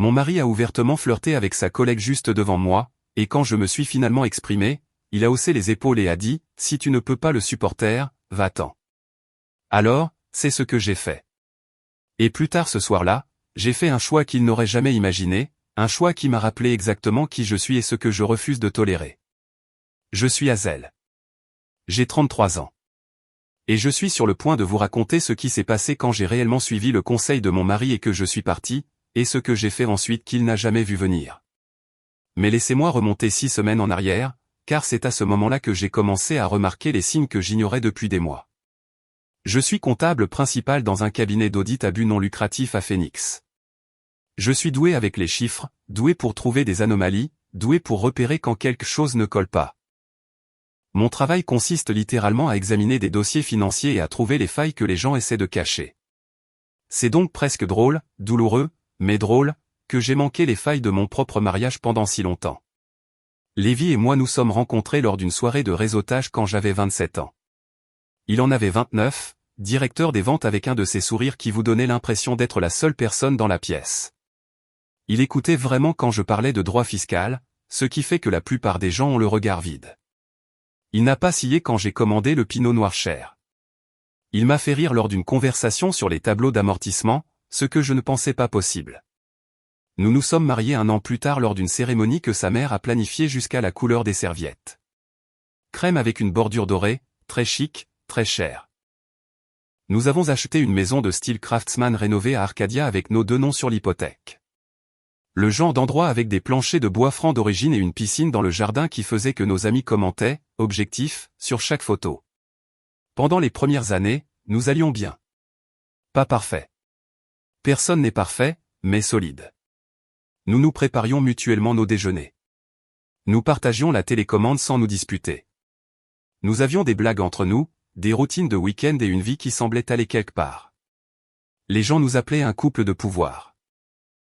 Mon mari a ouvertement flirté avec sa collègue juste devant moi, et quand je me suis finalement exprimé, il a haussé les épaules et a dit « Si tu ne peux pas le supporter, va-t'en ». Alors, c'est ce que j'ai fait. Et plus tard ce soir-là, j'ai fait un choix qu'il n'aurait jamais imaginé, un choix qui m'a rappelé exactement qui je suis et ce que je refuse de tolérer. Je suis Hazel. J'ai 33 ans. Et je suis sur le point de vous raconter ce qui s'est passé quand j'ai réellement suivi le conseil de mon mari et que je suis parti, et ce que j'ai fait ensuite qu'il n'a jamais vu venir. Mais laissez-moi remonter 6 semaines en arrière, car c'est à ce moment-là que j'ai commencé à remarquer les signes que j'ignorais depuis des mois. Je suis comptable principal dans un cabinet d'audit à but non lucratif à Phoenix. Je suis doué avec les chiffres, doué pour trouver des anomalies, doué pour repérer quand quelque chose ne colle pas. Mon travail consiste littéralement à examiner des dossiers financiers et à trouver les failles que les gens essaient de cacher. C'est donc presque drôle, douloureux, mais drôle, que j'ai manqué les failles de mon propre mariage pendant si longtemps. Lévi et moi nous sommes rencontrés lors d'une soirée de réseautage quand j'avais 27 ans. Il en avait 29, directeur des ventes avec un de ces sourires qui vous donnait l'impression d'être la seule personne dans la pièce. Il écoutait vraiment quand je parlais de droit fiscal, ce qui fait que la plupart des gens ont le regard vide. Il n'a pas scié quand j'ai commandé le pinot noir cher. Il m'a fait rire lors d'une conversation sur les tableaux d'amortissement, ce que je ne pensais pas possible. Nous nous sommes mariés 1 an plus tard lors d'une cérémonie que sa mère a planifiée jusqu'à la couleur des serviettes. Crème avec une bordure dorée, très chic, très cher. Nous avons acheté une maison de style Craftsman rénovée à Arcadia avec nos 2 noms sur l'hypothèque. Le genre d'endroit avec des planchers de bois franc d'origine et une piscine dans le jardin qui faisait que nos amis commentaient, objectif, sur chaque photo. Pendant les premières années, nous allions bien. Pas parfait. Personne n'est parfait, mais solide. Nous nous préparions mutuellement nos déjeuners. Nous partagions la télécommande sans nous disputer. Nous avions des blagues entre nous, des routines de week-end et une vie qui semblait aller quelque part. Les gens nous appelaient un couple de pouvoir.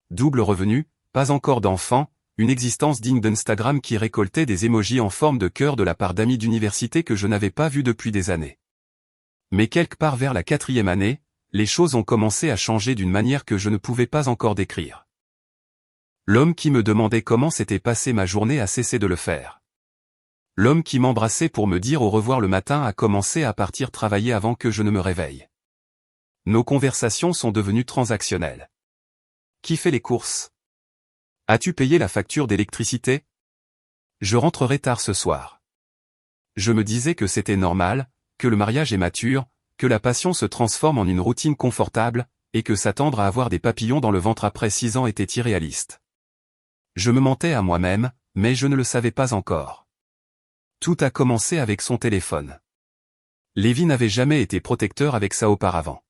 Double revenu, pas encore d'enfants, une existence digne d'Instagram qui récoltait des émojis en forme de cœur de la part d'amis d'université que je n'avais pas vus depuis des années. Mais quelque part vers la 4e année, les choses ont commencé à changer d'une manière que je ne pouvais pas encore décrire. L'homme qui me demandait comment s'était passée ma journée a cessé de le faire. L'homme qui m'embrassait pour me dire au revoir le matin a commencé à partir travailler avant que je ne me réveille. Nos conversations sont devenues transactionnelles. Qui fait les courses? As-tu payé la facture d'électricité? Je rentrerai tard ce soir. Je me disais que c'était normal, que le mariage est mature, que la passion se transforme en une routine confortable, et que s'attendre à avoir des papillons dans le ventre après 6 ans était irréaliste. Je me mentais à moi-même, mais je ne le savais pas encore. Tout a commencé avec son téléphone. Lévi n'avait jamais été protecteur avec ça auparavant.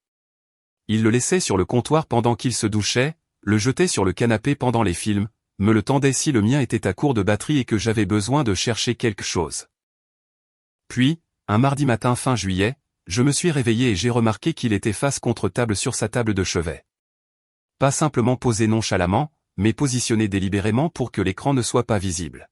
Il le laissait sur le comptoir pendant qu'il se douchait, le jetait sur le canapé pendant les films, me le tendait si le mien était à court de batterie et que j'avais besoin de chercher quelque chose. Puis, un mardi matin fin juillet, je me suis réveillé et j'ai remarqué qu'il était face contre table sur sa table de chevet. Pas simplement posé nonchalamment, mais positionné délibérément pour que l'écran ne soit pas visible.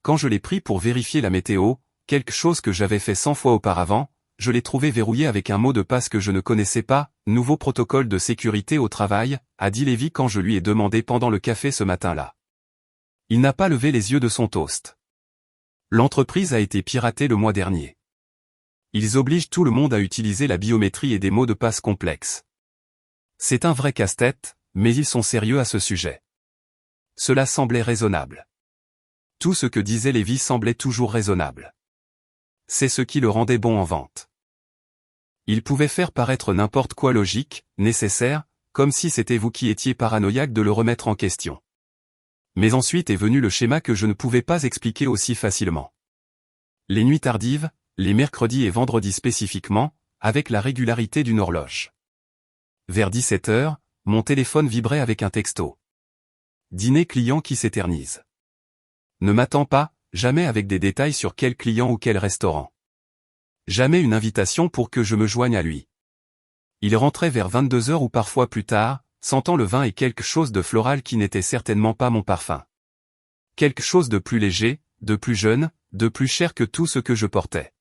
Quand je l'ai pris pour vérifier la météo, quelque chose que j'avais fait 100 fois auparavant, je l'ai trouvé verrouillé avec un mot de passe que je ne connaissais pas, nouveau protocole de sécurité au travail, a dit Lévi quand je lui ai demandé pendant le café ce matin-là. Il n'a pas levé les yeux de son toast. L'entreprise a été piratée le mois dernier. Ils obligent tout le monde à utiliser la biométrie et des mots de passe complexes. C'est un vrai casse-tête, mais ils sont sérieux à ce sujet. Cela semblait raisonnable. Tout ce que disait Lévi semblait toujours raisonnable. C'est ce qui le rendait bon en vente. Il pouvait faire paraître n'importe quoi logique, nécessaire, comme si c'était vous qui étiez paranoïaque de le remettre en question. Mais ensuite est venu le schéma que je ne pouvais pas expliquer aussi facilement. Les nuits tardives, les mercredis et vendredis spécifiquement, avec la régularité d'une horloge. Vers 17 h, mon téléphone vibrait avec un texto. Dîner client qui s'éternise. Ne m'attends pas, jamais avec des détails sur quel client ou quel restaurant. Jamais une invitation pour que je me joigne à lui. Il rentrait vers 22 h ou parfois plus tard, sentant le vin et quelque chose de floral qui n'était certainement pas mon parfum. Quelque chose de plus léger, de plus jeune, de plus cher que tout ce que je portais.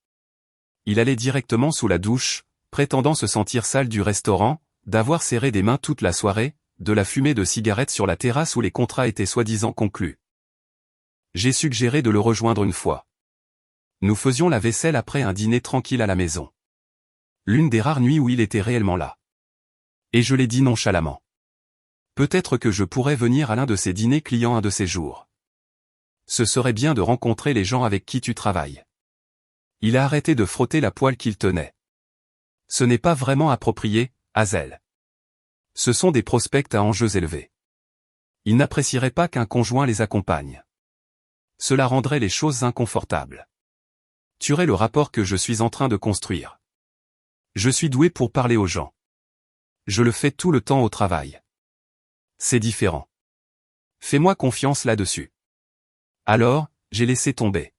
Il allait directement sous la douche, prétendant se sentir sale du restaurant, d'avoir serré des mains toute la soirée, de la fumée de cigarettes sur la terrasse où les contrats étaient soi-disant conclus. J'ai suggéré de le rejoindre une fois. Nous faisions la vaisselle après un dîner tranquille à la maison. L'une des rares nuits où il était réellement là. Et je l'ai dit nonchalamment. Peut-être que je pourrais venir à l'un de ces dîners clients un de ces jours. Ce serait bien de rencontrer les gens avec qui tu travailles. Il a arrêté de frotter la poêle qu'il tenait. Ce n'est pas vraiment approprié, Hazel. Ce sont des prospects à enjeux élevés. Ils n'apprécieraient pas qu'un conjoint les accompagne. Cela rendrait les choses inconfortables. Tuerait le rapport que je suis en train de construire. Je suis doué pour parler aux gens. Je le fais tout le temps au travail. C'est différent. Fais-moi confiance là-dessus. Alors, j'ai laissé tomber.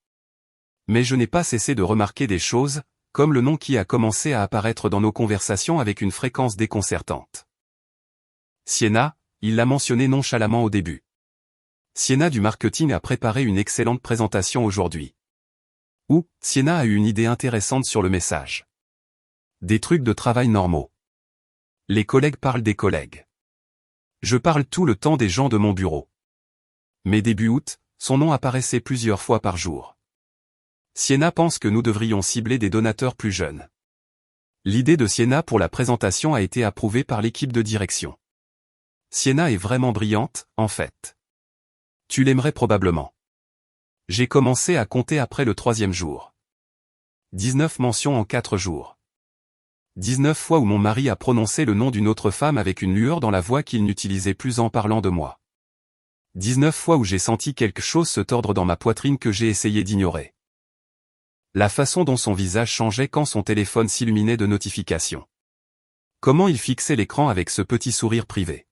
Mais je n'ai pas cessé de remarquer des choses, comme le nom qui a commencé à apparaître dans nos conversations avec une fréquence déconcertante. Sienna, il l'a mentionné nonchalamment au début. Sienna du marketing a préparé une excellente présentation aujourd'hui. Ou, Sienna a eu une idée intéressante sur le message. Des trucs de travail normaux. Les collègues parlent des collègues. Je parle tout le temps des gens de mon bureau. Mais début août, son nom apparaissait plusieurs fois par jour. Sienna pense que nous devrions cibler des donateurs plus jeunes. L'idée de Sienna pour la présentation a été approuvée par l'équipe de direction. Sienna est vraiment brillante, en fait. Tu l'aimerais probablement. J'ai commencé à compter après le 3e jour. 19 mentions en 4 jours. 19 fois où mon mari a prononcé le nom d'une autre femme avec une lueur dans la voix qu'il n'utilisait plus en parlant de moi. 19 fois où j'ai senti quelque chose se tordre dans ma poitrine que j'ai essayé d'ignorer. La façon dont son visage changeait quand son téléphone s'illuminait de notifications. Comment il fixait l'écran avec ce petit sourire privé.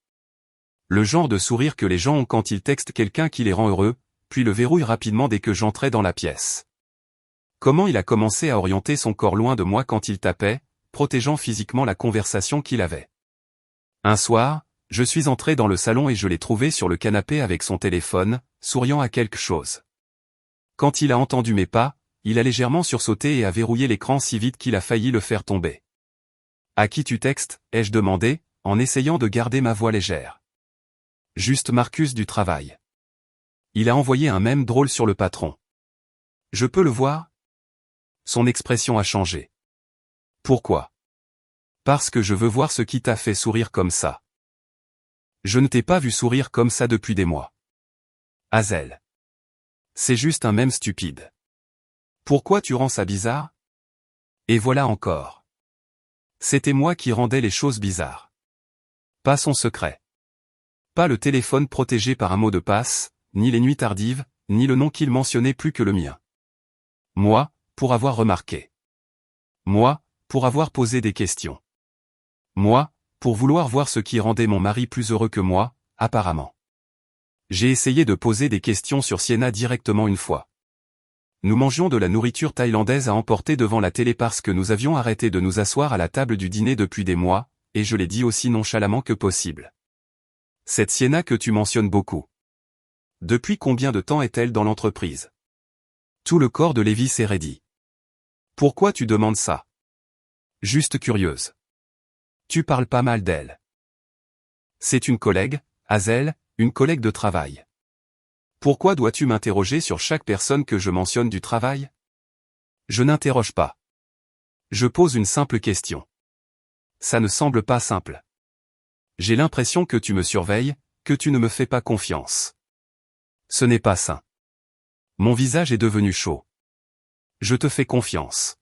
Le genre de sourire que les gens ont quand ils textent quelqu'un qui les rend heureux, puis le verrouillent rapidement dès que j'entrais dans la pièce. Comment il a commencé à orienter son corps loin de moi quand il tapait, protégeant physiquement la conversation qu'il avait. Un soir, je suis entré dans le salon et je l'ai trouvé sur le canapé avec son téléphone, souriant à quelque chose. Quand il a entendu mes pas, il a légèrement sursauté et a verrouillé l'écran si vite qu'il a failli le faire tomber. « À qui tu textes ?» ai-je demandé, en essayant de garder ma voix légère. « Juste Marcus du travail. Il a envoyé un mème drôle sur le patron. Je peux le voir ?» Son expression a changé. Pourquoi? Parce que je veux voir ce qui t'a fait sourire comme ça. Je ne t'ai pas vu sourire comme ça depuis des mois. Hazel. C'est juste un mème stupide. Pourquoi tu rends ça bizarre? Et voilà encore. C'était moi qui rendais les choses bizarres. Pas son secret. Pas le téléphone protégé par un mot de passe, ni les nuits tardives, ni le nom qu'il mentionnait plus que le mien. Moi, pour avoir remarqué. Moi, pour avoir posé des questions. Moi, pour vouloir voir ce qui rendait mon mari plus heureux que moi, apparemment. J'ai essayé de poser des questions sur Sienna directement une fois. Nous mangions de la nourriture thaïlandaise à emporter devant la télé parce que nous avions arrêté de nous asseoir à la table du dîner depuis des mois, et je l'ai dit aussi nonchalamment que possible. Cette Sienna que tu mentionnes beaucoup. Depuis combien de temps est-elle dans l'entreprise? Tout le corps de Lévi s'est raidi. Pourquoi tu demandes ça? Juste curieuse. Tu parles pas mal d'elle. C'est une collègue, Hazel, une collègue de travail. Pourquoi dois-tu m'interroger sur chaque personne que je mentionne du travail? Je n'interroge pas. Je pose une simple question. Ça ne semble pas simple. J'ai l'impression que tu me surveilles, que tu ne me fais pas confiance. Ce n'est pas sain. Mon visage est devenu chaud. Je te fais confiance.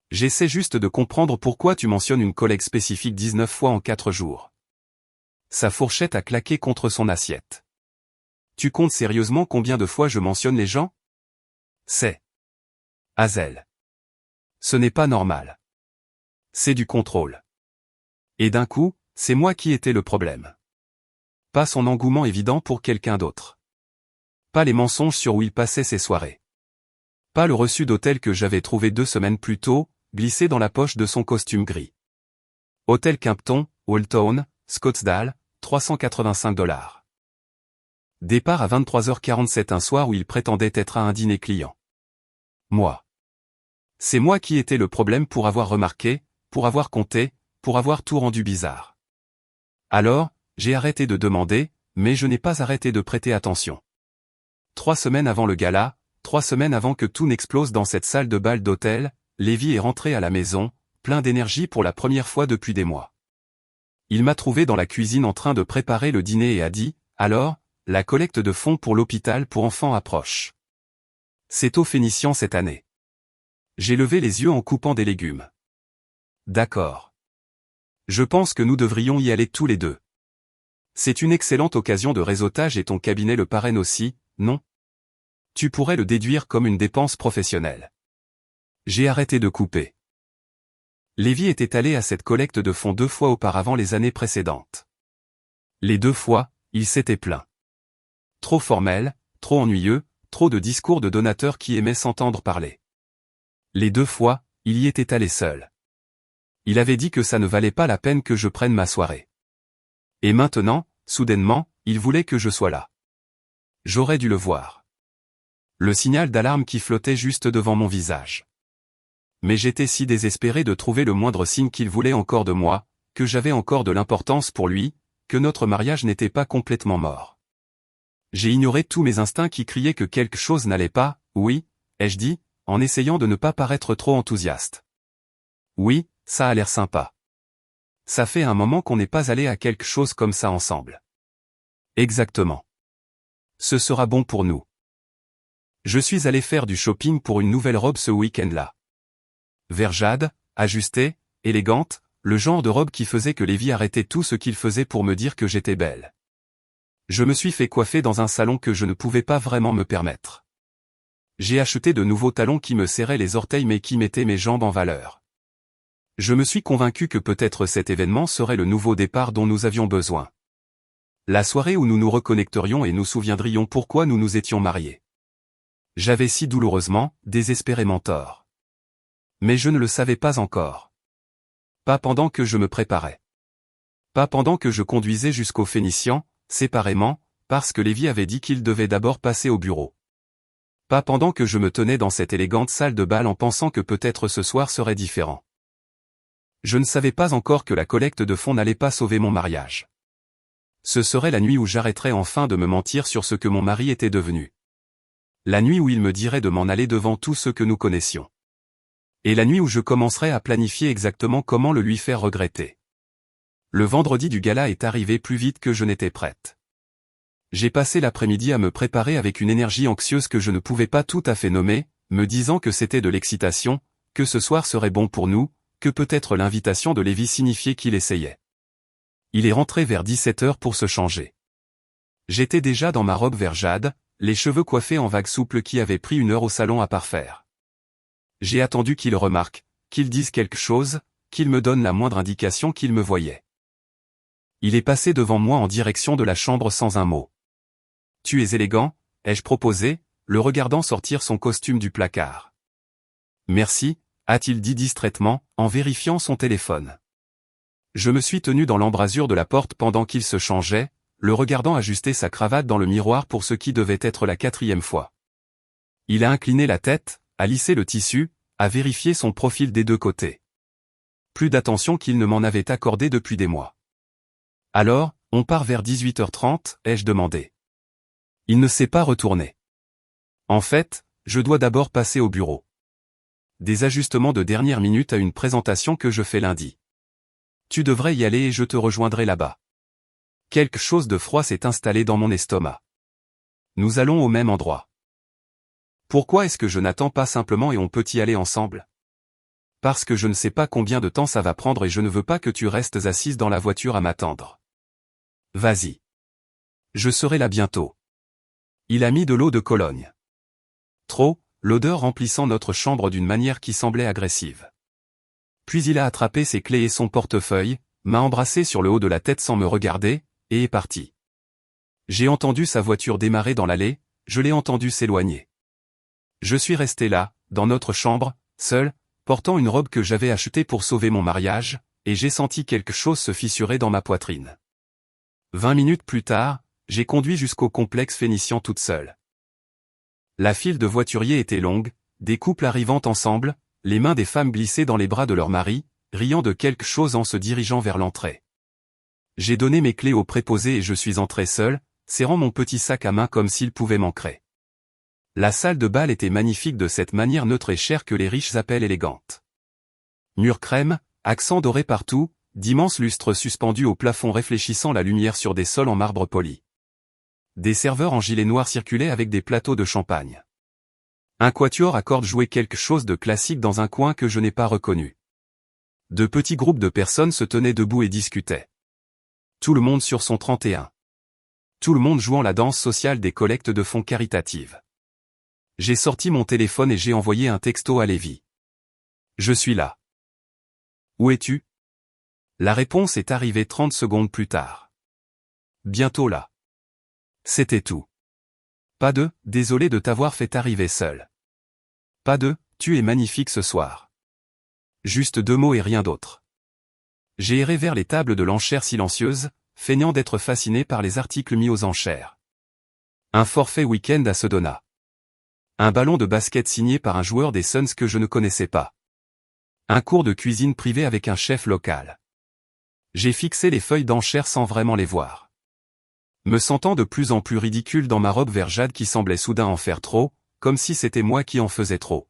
J'essaie juste de comprendre pourquoi tu mentionnes une collègue spécifique 19 fois en 4 jours. Sa fourchette a claqué contre son assiette. Tu comptes sérieusement combien de fois je mentionne les gens? C'est Hazel. Ce n'est pas normal. C'est du contrôle. Et d'un coup, c'est moi qui étais le problème. Pas son engouement évident pour quelqu'un d'autre. Pas les mensonges sur où il passait ses soirées. Pas le reçu d'hôtel que j'avais trouvé 2 semaines plus tôt, glissé dans la poche de son costume gris. Hôtel Kimpton, Old Town, Scottsdale, $385. Départ à 23h47 un soir où il prétendait être à un dîner client. Moi. C'est moi qui étais le problème pour avoir remarqué, pour avoir compté, pour avoir tout rendu bizarre. Alors, j'ai arrêté de demander, mais je n'ai pas arrêté de prêter attention. 3 semaines avant le gala, 3 semaines avant que tout n'explose dans cette salle de bal d'hôtel, Lévi est rentré à la maison, plein d'énergie pour la première fois depuis des mois. Il m'a trouvé dans la cuisine en train de préparer le dîner et a dit, « Alors, la collecte de fonds pour l'hôpital pour enfants approche. C'est au Phénicien cette année. » J'ai levé les yeux en coupant des légumes. D'accord. Je pense que nous devrions y aller tous les deux. C'est une excellente occasion de réseautage et ton cabinet le parraine aussi, non? Tu pourrais le déduire comme une dépense professionnelle. J'ai arrêté de couper. Lévi était allé à cette collecte de fonds 2 fois auparavant les années précédentes. Les 2 fois, il s'était plaint. Trop formel, trop ennuyeux, trop de discours de donateurs qui aimaient s'entendre parler. Les 2 fois, il y était allé seul. Il avait dit que ça ne valait pas la peine que je prenne ma soirée. Et maintenant, soudainement, il voulait que je sois là. J'aurais dû le voir. Le signal d'alarme qui flottait juste devant mon visage. Mais j'étais si désespéré de trouver le moindre signe qu'il voulait encore de moi, que j'avais encore de l'importance pour lui, que notre mariage n'était pas complètement mort. J'ai ignoré tous mes instincts qui criaient que quelque chose n'allait pas, oui, ai-je dit, en essayant de ne pas paraître trop enthousiaste. Oui, ça a l'air sympa. Ça fait un moment qu'on n'est pas allé à quelque chose comme ça ensemble. Exactement. Ce sera bon pour nous. Je suis allé faire du shopping pour une nouvelle robe ce week-end-là. Vert jade, ajustée, élégante, le genre de robe qui faisait que Lévi arrêtait tout ce qu'il faisait pour me dire que j'étais belle. Je me suis fait coiffer dans un salon que je ne pouvais pas vraiment me permettre. J'ai acheté de nouveaux talons qui me serraient les orteils mais qui mettaient mes jambes en valeur. Je me suis convaincu que peut-être cet événement serait le nouveau départ dont nous avions besoin. La soirée où nous nous reconnecterions et nous souviendrions pourquoi nous nous étions mariés. J'avais si douloureusement, désespérément tort. Mais je ne le savais pas encore. Pas pendant que je me préparais. Pas pendant que je conduisais jusqu'au Phénicien, séparément, parce que Lévi avait dit qu'il devait d'abord passer au bureau. Pas pendant que je me tenais dans cette élégante salle de bal en pensant que peut-être ce soir serait différent. Je ne savais pas encore que la collecte de fonds n'allait pas sauver mon mariage. Ce serait la nuit où j'arrêterais enfin de me mentir sur ce que mon mari était devenu. La nuit où il me dirait de m'en aller devant tous ceux que nous connaissions. Et la nuit où je commencerai à planifier exactement comment le lui faire regretter. Le vendredi du gala est arrivé plus vite que je n'étais prête. J'ai passé l'après-midi à me préparer avec une énergie anxieuse que je ne pouvais pas tout à fait nommer, me disant que c'était de l'excitation, que ce soir serait bon pour nous, que peut-être l'invitation de Lévi signifiait qu'il essayait. Il est rentré vers 17h pour se changer. J'étais déjà dans ma robe vert jade, les cheveux coiffés en vagues souples qui avaient pris 1 heure au salon à parfaire. J'ai attendu qu'il remarque, qu'il dise quelque chose, qu'il me donne la moindre indication qu'il me voyait. Il est passé devant moi en direction de la chambre sans un mot. « Tu es élégant » ai-je proposé, le regardant sortir son costume du placard. « Merci » a-t-il dit distraitement, en vérifiant son téléphone. Je me suis tenu dans l'embrasure de la porte pendant qu'il se changeait, le regardant ajuster sa cravate dans le miroir pour ce qui devait être la 4e fois. Il a incliné la tête, a lissé le tissu, a vérifié son profil des 2 côtés. Plus d'attention qu'il ne m'en avait accordé depuis des mois. « Alors, on part vers 18h30 » ai-je demandé. Il ne s'est pas retourné. « En fait, je dois d'abord passer au bureau. Des ajustements de dernière minute à une présentation que je fais lundi. Tu devrais y aller et je te rejoindrai là-bas. » Quelque chose de froid s'est installé dans mon estomac. Nous allons au même endroit. Pourquoi est-ce que je n'attends pas simplement et on peut y aller ensemble? Parce que je ne sais pas combien de temps ça va prendre et je ne veux pas que tu restes assise dans la voiture à m'attendre. Vas-y. Je serai là bientôt. Il a mis de l'eau de Cologne. Trop, l'odeur remplissant notre chambre d'une manière qui semblait agressive. Puis il a attrapé ses clés et son portefeuille, m'a embrassé sur le haut de la tête sans me regarder, et est parti. J'ai entendu sa voiture démarrer dans l'allée, je l'ai entendu s'éloigner. Je suis resté là, dans notre chambre, seul, portant une robe que j'avais achetée pour sauver mon mariage, et j'ai senti quelque chose se fissurer dans ma poitrine. 20 minutes plus tard, j'ai conduit jusqu'au complexe Phénicien toute seule. La file de voituriers était longue, des couples arrivant ensemble, les mains des femmes glissées dans les bras de leur mari, riant de quelque chose en se dirigeant vers l'entrée. J'ai donné mes clés au préposé et je suis entré seul, serrant mon petit sac à main comme s'il pouvait m'ancrer. La salle de bal était magnifique de cette manière neutre et chère que les riches appellent élégante. Murs crème, accents dorés partout, d'immenses lustres suspendus au plafond réfléchissant la lumière sur des sols en marbre poli. Des serveurs en gilet noir circulaient avec des plateaux de champagne. Un quatuor à cordes jouait quelque chose de classique dans un coin que je n'ai pas reconnu. De petits groupes de personnes se tenaient debout et discutaient. Tout le monde sur son 31. Tout le monde jouant la danse sociale des collectes de fonds caritatives. J'ai sorti mon téléphone et j'ai envoyé un texto à Lévi. Je suis là. Où es-tu? La réponse est arrivée 30 secondes plus tard. Bientôt là. C'était tout. Pas de « désolé de t'avoir fait arriver seul ». Pas de « tu es magnifique ce soir ». Juste 2 mots et rien d'autre. J'ai erré vers les tables de l'enchère silencieuse, feignant d'être fasciné par les articles mis aux enchères. Un forfait week-end à Sedona. Un ballon de basket signé par un joueur des Suns que je ne connaissais pas. Un cours de cuisine privé avec un chef local. J'ai fixé les feuilles d'enchères sans vraiment les voir. Me sentant de plus en plus ridicule dans ma robe vert jade qui semblait soudain en faire trop, comme si c'était moi qui en faisais trop.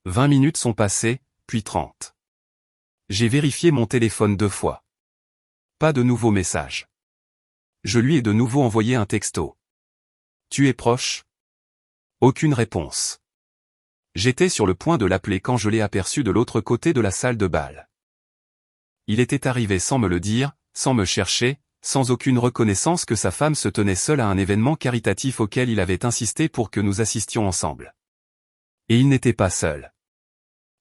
20 minutes sont passées, puis 30. J'ai vérifié mon téléphone 2 fois. Pas de nouveaux messages. Je lui ai de nouveau envoyé un texto. Tu es proche? Aucune réponse. J'étais sur le point de l'appeler quand je l'ai aperçu de l'autre côté de la salle de bal. Il était arrivé sans me le dire, sans me chercher, sans aucune reconnaissance que sa femme se tenait seule à un événement caritatif auquel il avait insisté pour que nous assistions ensemble. Et il n'était pas seul.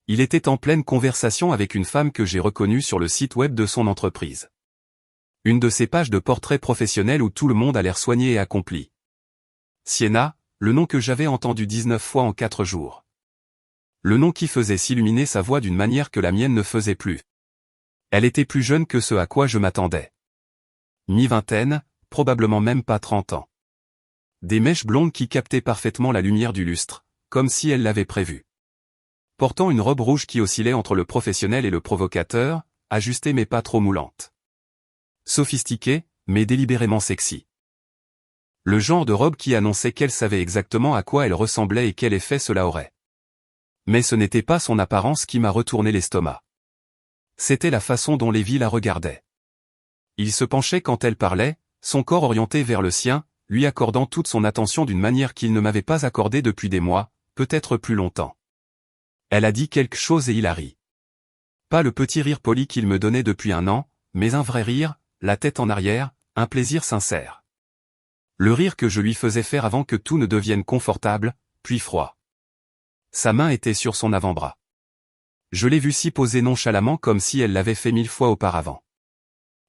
Il était en pleine conversation avec une femme que j'ai reconnue sur le site web de son entreprise. Une de ces pages de portraits professionnels où tout le monde a l'air soigné et accompli. Sienna, le nom que j'avais entendu 19 fois en 4 jours. Le nom qui faisait s'illuminer sa voix d'une manière que la mienne ne faisait plus. Elle était plus jeune que ce à quoi je m'attendais. Mi-vingtaine, probablement même pas 30 ans. Des mèches blondes qui captaient parfaitement la lumière du lustre, comme si elle l'avait prévu. Portant une robe rouge qui oscillait entre le professionnel et le provocateur, ajustée mais pas trop moulante. Sophistiquée, mais délibérément sexy. Le genre de robe qui annonçait qu'elle savait exactement à quoi elle ressemblait et quel effet cela aurait. Mais ce n'était pas son apparence qui m'a retourné l'estomac. C'était la façon dont Lévi la regardait. Il se penchait quand elle parlait, son corps orienté vers le sien, lui accordant toute son attention d'une manière qu'il ne m'avait pas accordée depuis des mois, peut-être plus longtemps. Elle a dit quelque chose et il a ri. Pas le petit rire poli qu'il me donnait depuis un an, mais un vrai rire, la tête en arrière, un plaisir sincère. Le rire que je lui faisais faire avant que tout ne devienne confortable, puis froid. Sa main était sur son avant-bras. Je l'ai vue s'y poser nonchalamment comme si elle l'avait fait 1000 fois auparavant.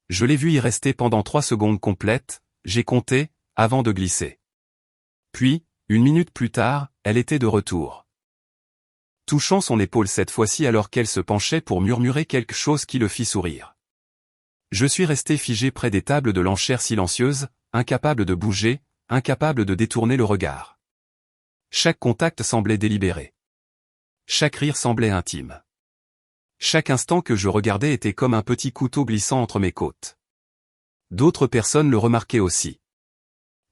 Je l'ai vue y rester pendant 3 secondes complètes, j'ai compté, avant de glisser. Puis, 1 minute plus tard, elle était de retour. Touchant son épaule cette fois-ci alors qu'elle se penchait pour murmurer quelque chose qui le fit sourire. Je suis resté figé près des tables de l'enchère silencieuse, incapable de bouger, incapable de détourner le regard. Chaque contact semblait délibéré. Chaque rire semblait intime. Chaque instant que je regardais était comme un petit couteau glissant entre mes côtes. D'autres personnes le remarquaient aussi.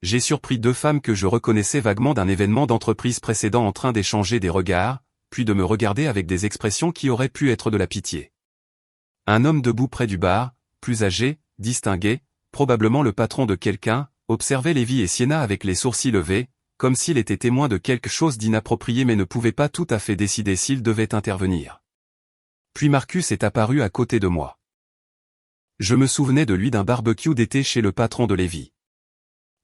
J'ai surpris 2 femmes que je reconnaissais vaguement d'un événement d'entreprise précédent en train d'échanger des regards, puis de me regarder avec des expressions qui auraient pu être de la pitié. Un homme debout près du bar, plus âgé, distingué, probablement le patron de quelqu'un, observait Lévi et Sienna avec les sourcils levés, comme s'il était témoin de quelque chose d'inapproprié mais ne pouvait pas tout à fait décider s'il devait intervenir. Puis Marcus est apparu à côté de moi. Je me souvenais de lui d'un barbecue d'été chez le patron de Lévi.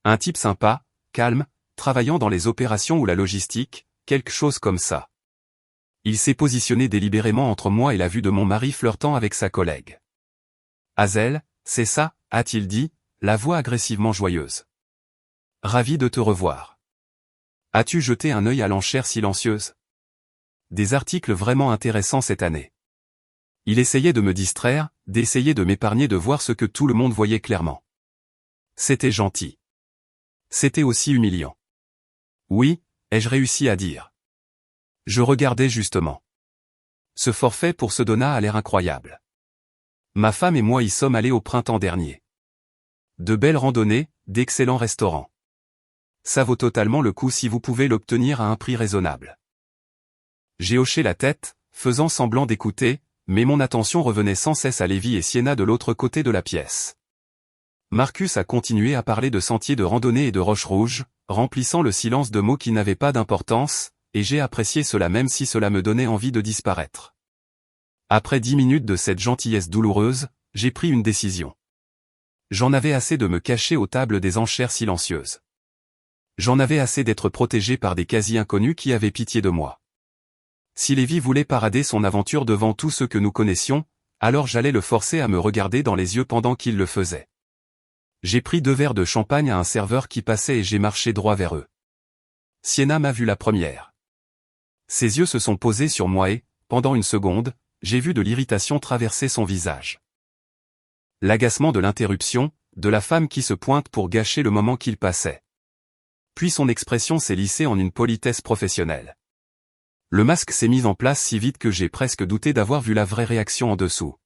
Un type sympa, calme, travaillant dans les opérations ou la logistique, quelque chose comme ça. Il s'est positionné délibérément entre moi et la vue de mon mari flirtant avec sa collègue. Hazel, c'est ça, a-t-il dit, la voix agressivement joyeuse. Ravi de te revoir. As-tu jeté un œil à l'enchère silencieuse? Des articles vraiment intéressants cette année. Il essayait de me distraire, d'essayer de m'épargner de voir ce que tout le monde voyait clairement. C'était gentil. C'était aussi humiliant. Oui, ai-je réussi à dire. Je regardais justement. Ce forfait pour Sedona a l'air incroyable. Ma femme et moi y sommes allés au printemps dernier. De belles randonnées, d'excellents restaurants. Ça vaut totalement le coup si vous pouvez l'obtenir à un prix raisonnable. J'ai hoché la tête, faisant semblant d'écouter, mais mon attention revenait sans cesse à Lévi et Sienna de l'autre côté de la pièce. Marcus a continué à parler de sentiers de randonnée et de roches rouges, remplissant le silence de mots qui n'avaient pas d'importance, et j'ai apprécié cela même si cela me donnait envie de disparaître. Après 10 minutes de cette gentillesse douloureuse, j'ai pris une décision. J'en avais assez de me cacher aux tables des enchères silencieuses. J'en avais assez d'être protégé par des quasi-inconnus qui avaient pitié de moi. Si Lévi voulait parader son aventure devant tous ceux que nous connaissions, alors j'allais le forcer à me regarder dans les yeux pendant qu'il le faisait. J'ai pris 2 verres de champagne à un serveur qui passait et j'ai marché droit vers eux. Sienna m'a vu la première. Ses yeux se sont posés sur moi et, pendant une seconde, j'ai vu de l'irritation traverser son visage. L'agacement de l'interruption, de la femme qui se pointe pour gâcher le moment qu'il passait. Puis son expression s'est lissée en une politesse professionnelle. Le masque s'est mis en place si vite que j'ai presque douté d'avoir vu la vraie réaction en dessous.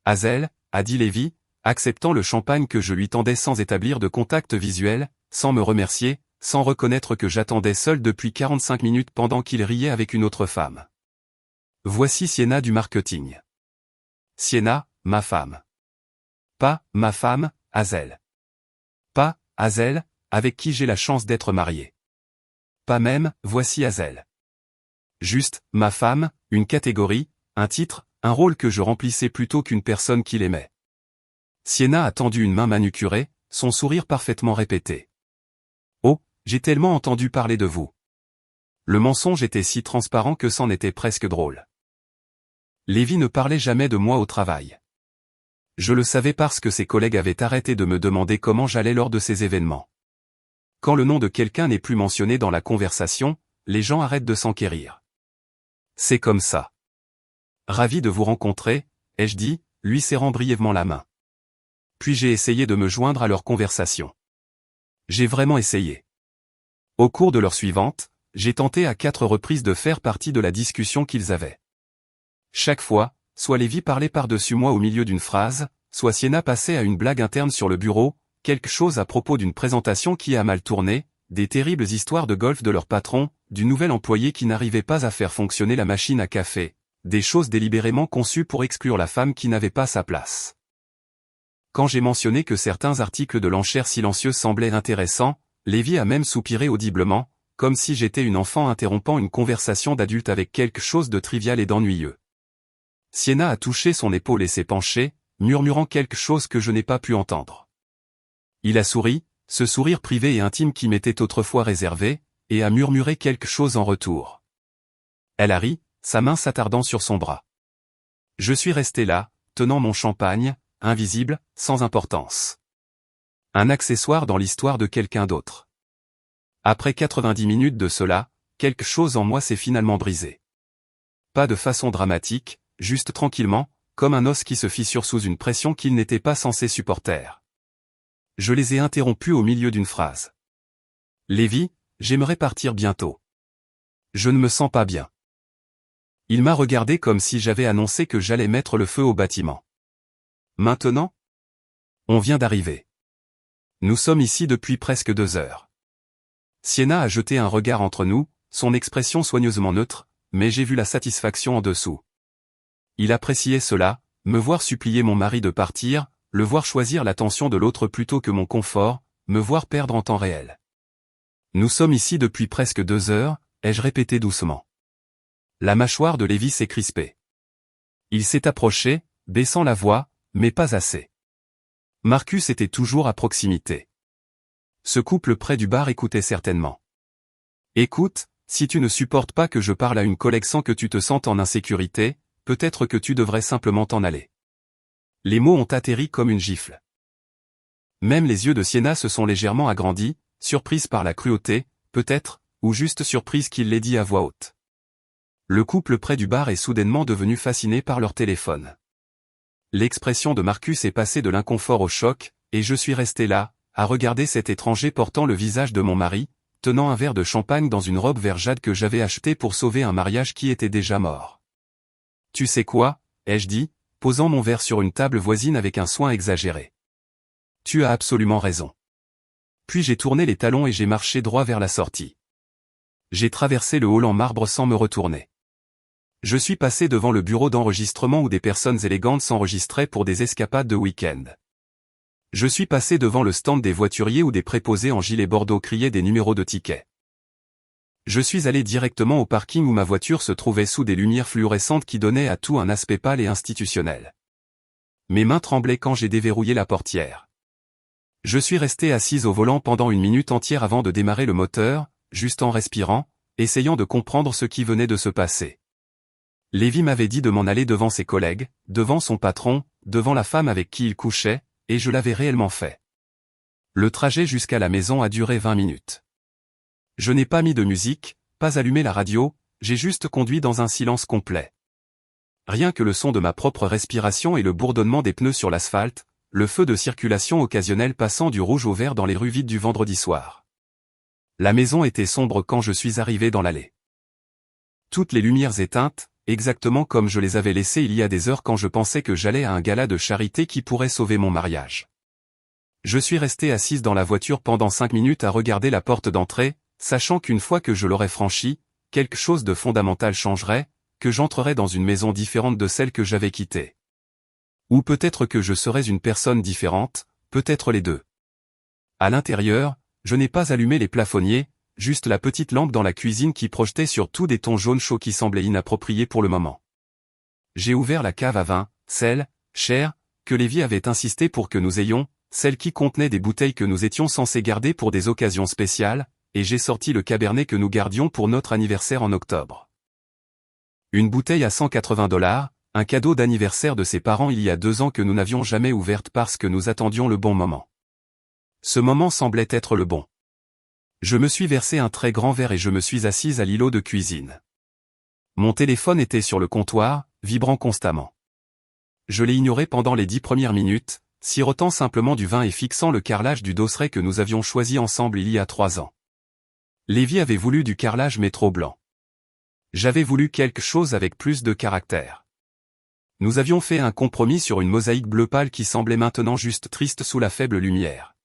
Hazel, a dit Lévi, acceptant le champagne que je lui tendais sans établir de contact visuel, sans me remercier, sans reconnaître que j'attendais seul depuis 45 minutes pendant qu'il riait avec une autre femme. Voici Sienna du marketing. Sienna, ma femme. Pas, ma femme, Hazel. Pas, Hazel, avec qui j'ai la chance d'être marié. Pas même, voici Hazel. Juste, ma femme, une catégorie, un titre, un rôle que je remplissais plutôt qu'une personne qu'il aimait. Sienna a tendu une main manucurée, son sourire parfaitement répété. Oh, j'ai tellement entendu parler de vous. Le mensonge était si transparent que c'en était presque drôle. Lévi ne parlait jamais de moi au travail. Je le savais parce que ses collègues avaient arrêté de me demander comment j'allais lors de ces événements. Quand le nom de quelqu'un n'est plus mentionné dans la conversation, les gens arrêtent de s'enquérir. C'est comme ça. Ravi de vous rencontrer, ai-je dit, lui serrant brièvement la main. Puis j'ai essayé de me joindre à leur conversation. J'ai vraiment essayé. Au cours de l'heure suivante, j'ai tenté à 4 reprises de faire partie de la discussion qu'ils avaient. Chaque fois, soit Lévi parlait par-dessus moi au milieu d'une phrase, soit Sienna passait à une blague interne sur le bureau, quelque chose à propos d'une présentation qui a mal tourné, des terribles histoires de golf de leur patron, du nouvel employé qui n'arrivait pas à faire fonctionner la machine à café, des choses délibérément conçues pour exclure la femme qui n'avait pas sa place. Quand j'ai mentionné que certains articles de l'enchère silencieuse semblaient intéressants, Lévi a même soupiré audiblement, comme si j'étais une enfant interrompant une conversation d'adulte avec quelque chose de trivial et d'ennuyeux. Sienna a touché son épaule et s'est penchée, murmurant quelque chose que je n'ai pas pu entendre. Il a souri, ce sourire privé et intime qui m'était autrefois réservé, et a murmuré quelque chose en retour. Elle a ri, sa main s'attardant sur son bras. Je suis resté là, tenant mon champagne, invisible, sans importance. Un accessoire dans l'histoire de quelqu'un d'autre. Après 90 minutes de cela, quelque chose en moi s'est finalement brisé. Pas de façon dramatique, juste tranquillement, comme un os qui se fissure sous une pression qu'il n'était pas censé supporter. Je les ai interrompus au milieu d'une phrase. Lévi, j'aimerais partir bientôt. Je ne me sens pas bien. Il m'a regardé comme si j'avais annoncé que j'allais mettre le feu au bâtiment. Maintenant? On vient d'arriver. Nous sommes ici depuis presque 2 heures. Sienna a jeté un regard entre nous, son expression soigneusement neutre, mais j'ai vu la satisfaction en dessous. Il appréciait cela, me voir supplier mon mari de partir, le voir choisir l'attention de l'autre plutôt que mon confort, me voir perdre en temps réel. Nous sommes ici depuis presque 2 heures, ai-je répété doucement. La mâchoire de Lévi s'est crispée. Il s'est approché, baissant la voix, mais pas assez. Marcus était toujours à proximité. Ce couple près du bar écoutait certainement. Écoute, si tu ne supportes pas que je parle à une collègue sans que tu te sentes en insécurité, peut-être que tu devrais simplement t'en aller. Les mots ont atterri comme une gifle. Même les yeux de Sienna se sont légèrement agrandis, surprise par la cruauté, peut-être, ou juste surprise qu'il l'ait dit à voix haute. Le couple près du bar est soudainement devenu fasciné par leur téléphone. L'expression de Marcus est passée de l'inconfort au choc, et je suis resté là, à regarder cet étranger portant le visage de mon mari, tenant un verre de champagne dans une robe vert jade que j'avais acheté pour sauver un mariage qui était déjà mort. Tu sais quoi, ai-je dit, posant mon verre sur une table voisine avec un soin exagéré. Tu as absolument raison. Puis j'ai tourné les talons et j'ai marché droit vers la sortie. J'ai traversé le hall en marbre sans me retourner. Je suis passé devant le bureau d'enregistrement où des personnes élégantes s'enregistraient pour des escapades de week-end. Je suis passé devant le stand des voituriers où des préposés en gilet bordeaux criaient des numéros de tickets. Je suis allé directement au parking où ma voiture se trouvait sous des lumières fluorescentes qui donnaient à tout un aspect pâle et institutionnel. Mes mains tremblaient quand j'ai déverrouillé la portière. Je suis resté assise au volant pendant une minute entière avant de démarrer le moteur, juste en respirant, essayant de comprendre ce qui venait de se passer. Lévi m'avait dit de m'en aller devant ses collègues, devant son patron, devant la femme avec qui il couchait, et je l'avais réellement fait. Le trajet jusqu'à la maison a duré 20 minutes. Je n'ai pas mis de musique, pas allumé la radio, j'ai juste conduit dans un silence complet. Rien que le son de ma propre respiration et le bourdonnement des pneus sur l'asphalte, le feu de circulation occasionnel passant du rouge au vert dans les rues vides du vendredi soir. La maison était sombre quand je suis arrivé dans l'allée. Toutes les lumières éteintes, exactement comme je les avais laissées il y a des heures quand je pensais que j'allais à un gala de charité qui pourrait sauver mon mariage. Je suis resté assise dans la voiture pendant 5 minutes à regarder la porte d'entrée, sachant qu'une fois que je l'aurais franchie, quelque chose de fondamental changerait, que j'entrerais dans une maison différente de celle que j'avais quittée. Ou peut-être que je serais une personne différente, peut-être les deux. À l'intérieur, je n'ai pas allumé les plafonniers, juste la petite lampe dans la cuisine qui projetait sur tout des tons jaunes chauds qui semblaient inappropriés pour le moment. J'ai ouvert la cave à vin, celle, chère, que Lévi avait insisté pour que nous ayons, celle qui contenait des bouteilles que nous étions censés garder pour des occasions spéciales, et j'ai sorti le cabernet que nous gardions pour notre anniversaire en octobre. Une bouteille à $180, un cadeau d'anniversaire de ses parents il y a 2 ans que nous n'avions jamais ouverte parce que nous attendions le bon moment. Ce moment semblait être le bon. Je me suis versé un très grand verre et je me suis assise à l'îlot de cuisine. Mon téléphone était sur le comptoir, vibrant constamment. Je l'ai ignoré pendant les 10 premières minutes, sirotant simplement du vin et fixant le carrelage du dosseret que nous avions choisi ensemble il y a 3 ans. Lévi avait voulu du carrelage métro blanc. J'avais voulu quelque chose avec plus de caractère. Nous avions fait un compromis sur une mosaïque bleu pâle qui semblait maintenant juste triste sous la faible lumière.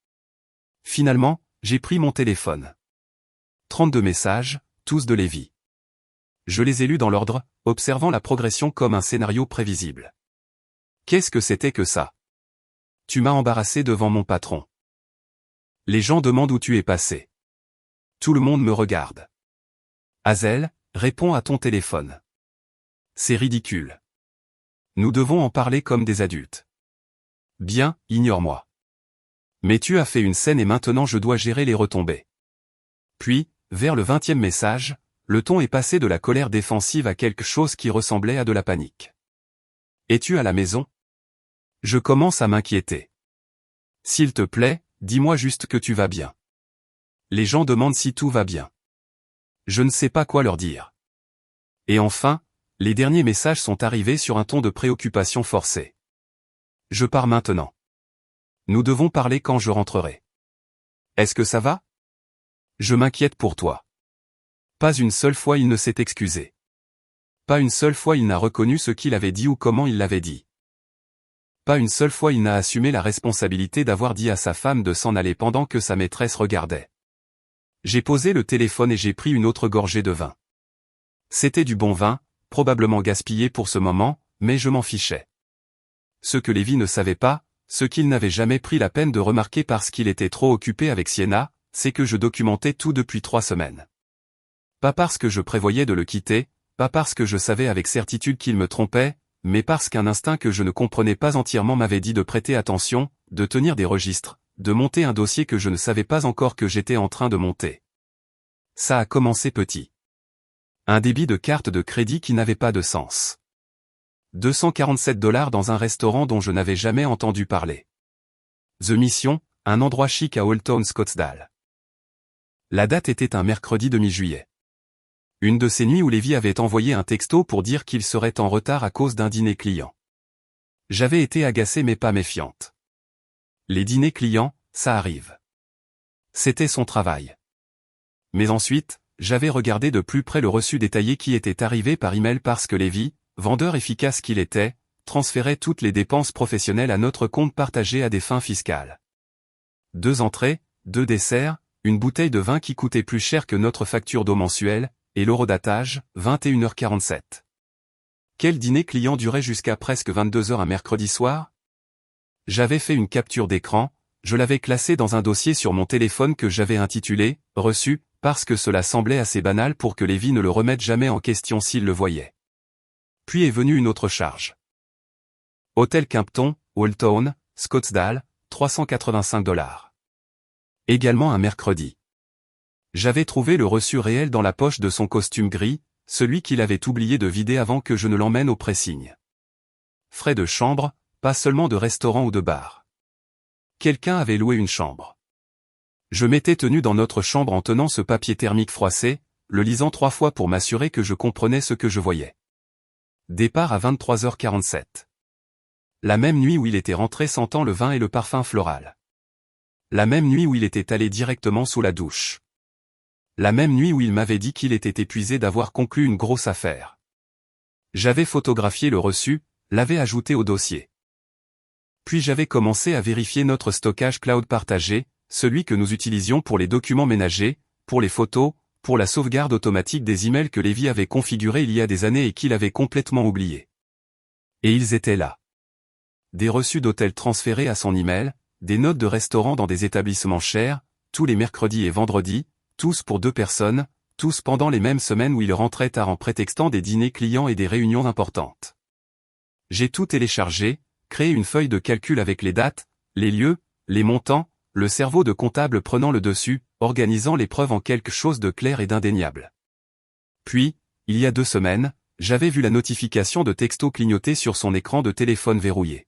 Finalement, j'ai pris mon téléphone. 32 messages, tous de Lévi. Je les ai lus dans l'ordre, observant la progression comme un scénario prévisible. Qu'est-ce que c'était que ça? Tu m'as embarrassé devant mon patron. Les gens demandent où tu es passé. Tout le monde me regarde. Hazel, réponds à ton téléphone. C'est ridicule. Nous devons en parler comme des adultes. Bien, ignore-moi. Mais tu as fait une scène et maintenant je dois gérer les retombées. Puis, vers le 20e message, le ton est passé de la colère défensive à quelque chose qui ressemblait à de la panique. Es-tu à la maison? Je commence à m'inquiéter. S'il te plaît, dis-moi juste que tu vas bien. Les gens demandent si tout va bien. Je ne sais pas quoi leur dire. Et enfin, les derniers messages sont arrivés sur un ton de préoccupation forcée. Je pars maintenant. Nous devons parler quand je rentrerai. Est-ce que ça va? Je m'inquiète pour toi. Pas une seule fois il ne s'est excusé. Pas une seule fois il n'a reconnu ce qu'il avait dit ou comment il l'avait dit. Pas une seule fois il n'a assumé la responsabilité d'avoir dit à sa femme de s'en aller pendant que sa maîtresse regardait. J'ai posé le téléphone et j'ai pris une autre gorgée de vin. C'était du bon vin, probablement gaspillé pour ce moment, mais je m'en fichais. Ce que Lévi ne savait pas, ce qu'il n'avait jamais pris la peine de remarquer parce qu'il était trop occupé avec Sienna, c'est que je documentais tout depuis 3 semaines. Pas parce que je prévoyais de le quitter, pas parce que je savais avec certitude qu'il me trompait, mais parce qu'un instinct que je ne comprenais pas entièrement m'avait dit de prêter attention, de tenir des registres, de monter un dossier que je ne savais pas encore que j'étais en train de monter. Ça a commencé petit. Un débit de carte de crédit qui n'avait pas de sens. $247 dans un restaurant dont je n'avais jamais entendu parler. The Mission, un endroit chic à Old Town Scottsdale. La date était un mercredi de mi-juillet. Une de ces nuits où Lévi avait envoyé un texto pour dire qu'il serait en retard à cause d'un dîner client. J'avais été agacée mais pas méfiante. Les dîners clients, ça arrive. C'était son travail. Mais ensuite, j'avais regardé de plus près le reçu détaillé qui était arrivé par email parce que Lévi, vendeur efficace qu'il était, transférait toutes les dépenses professionnelles à notre compte partagé à des fins fiscales. 2 entrées, 2 desserts, une bouteille de vin qui coûtait plus cher que notre facture d'eau mensuelle, et l'horodatage, 21h47. Quel dîner client durait jusqu'à presque 22h un mercredi soir? J'avais fait une capture d'écran, je l'avais classé dans un dossier sur mon téléphone que j'avais intitulé « Reçu », parce que cela semblait assez banal pour que Lévi ne le remette jamais en question s'il le voyait. Puis est venue une autre charge. Hôtel Kimpton, Old Town, Scottsdale, 385$. Également un mercredi. J'avais trouvé le reçu réel dans la poche de son costume gris, celui qu'il avait oublié de vider avant que je ne l'emmène au pressing. Frais de chambre, pas seulement de restaurant ou de bar. Quelqu'un avait loué une chambre. Je m'étais tenu dans notre chambre en tenant ce papier thermique froissé, le lisant 3 fois pour m'assurer que je comprenais ce que je voyais. Départ à 23h47. La même nuit où il était rentré sentant le vin et le parfum floral. La même nuit où il était allé directement sous la douche. La même nuit où il m'avait dit qu'il était épuisé d'avoir conclu une grosse affaire. J'avais photographié le reçu, l'avais ajouté au dossier. Puis j'avais commencé à vérifier notre stockage cloud partagé, celui que nous utilisions pour les documents ménagers, pour les photos, pour la sauvegarde automatique des emails que Lévi avait configurés il y a des années et qu'il avait complètement oublié. Et ils étaient là. Des reçus d'hôtel transférés à son email, des notes de restaurant dans des établissements chers, tous les mercredis et vendredis, tous pour 2 personnes, tous pendant les mêmes semaines où il rentrait tard en prétextant des dîners clients et des réunions importantes. J'ai tout téléchargé, créé une feuille de calcul avec les dates, les lieux, les montants, le cerveau de comptable prenant le dessus, organisant les preuves en quelque chose de clair et d'indéniable. Puis, il y a 2 semaines, j'avais vu la notification de texto clignoter sur son écran de téléphone verrouillé.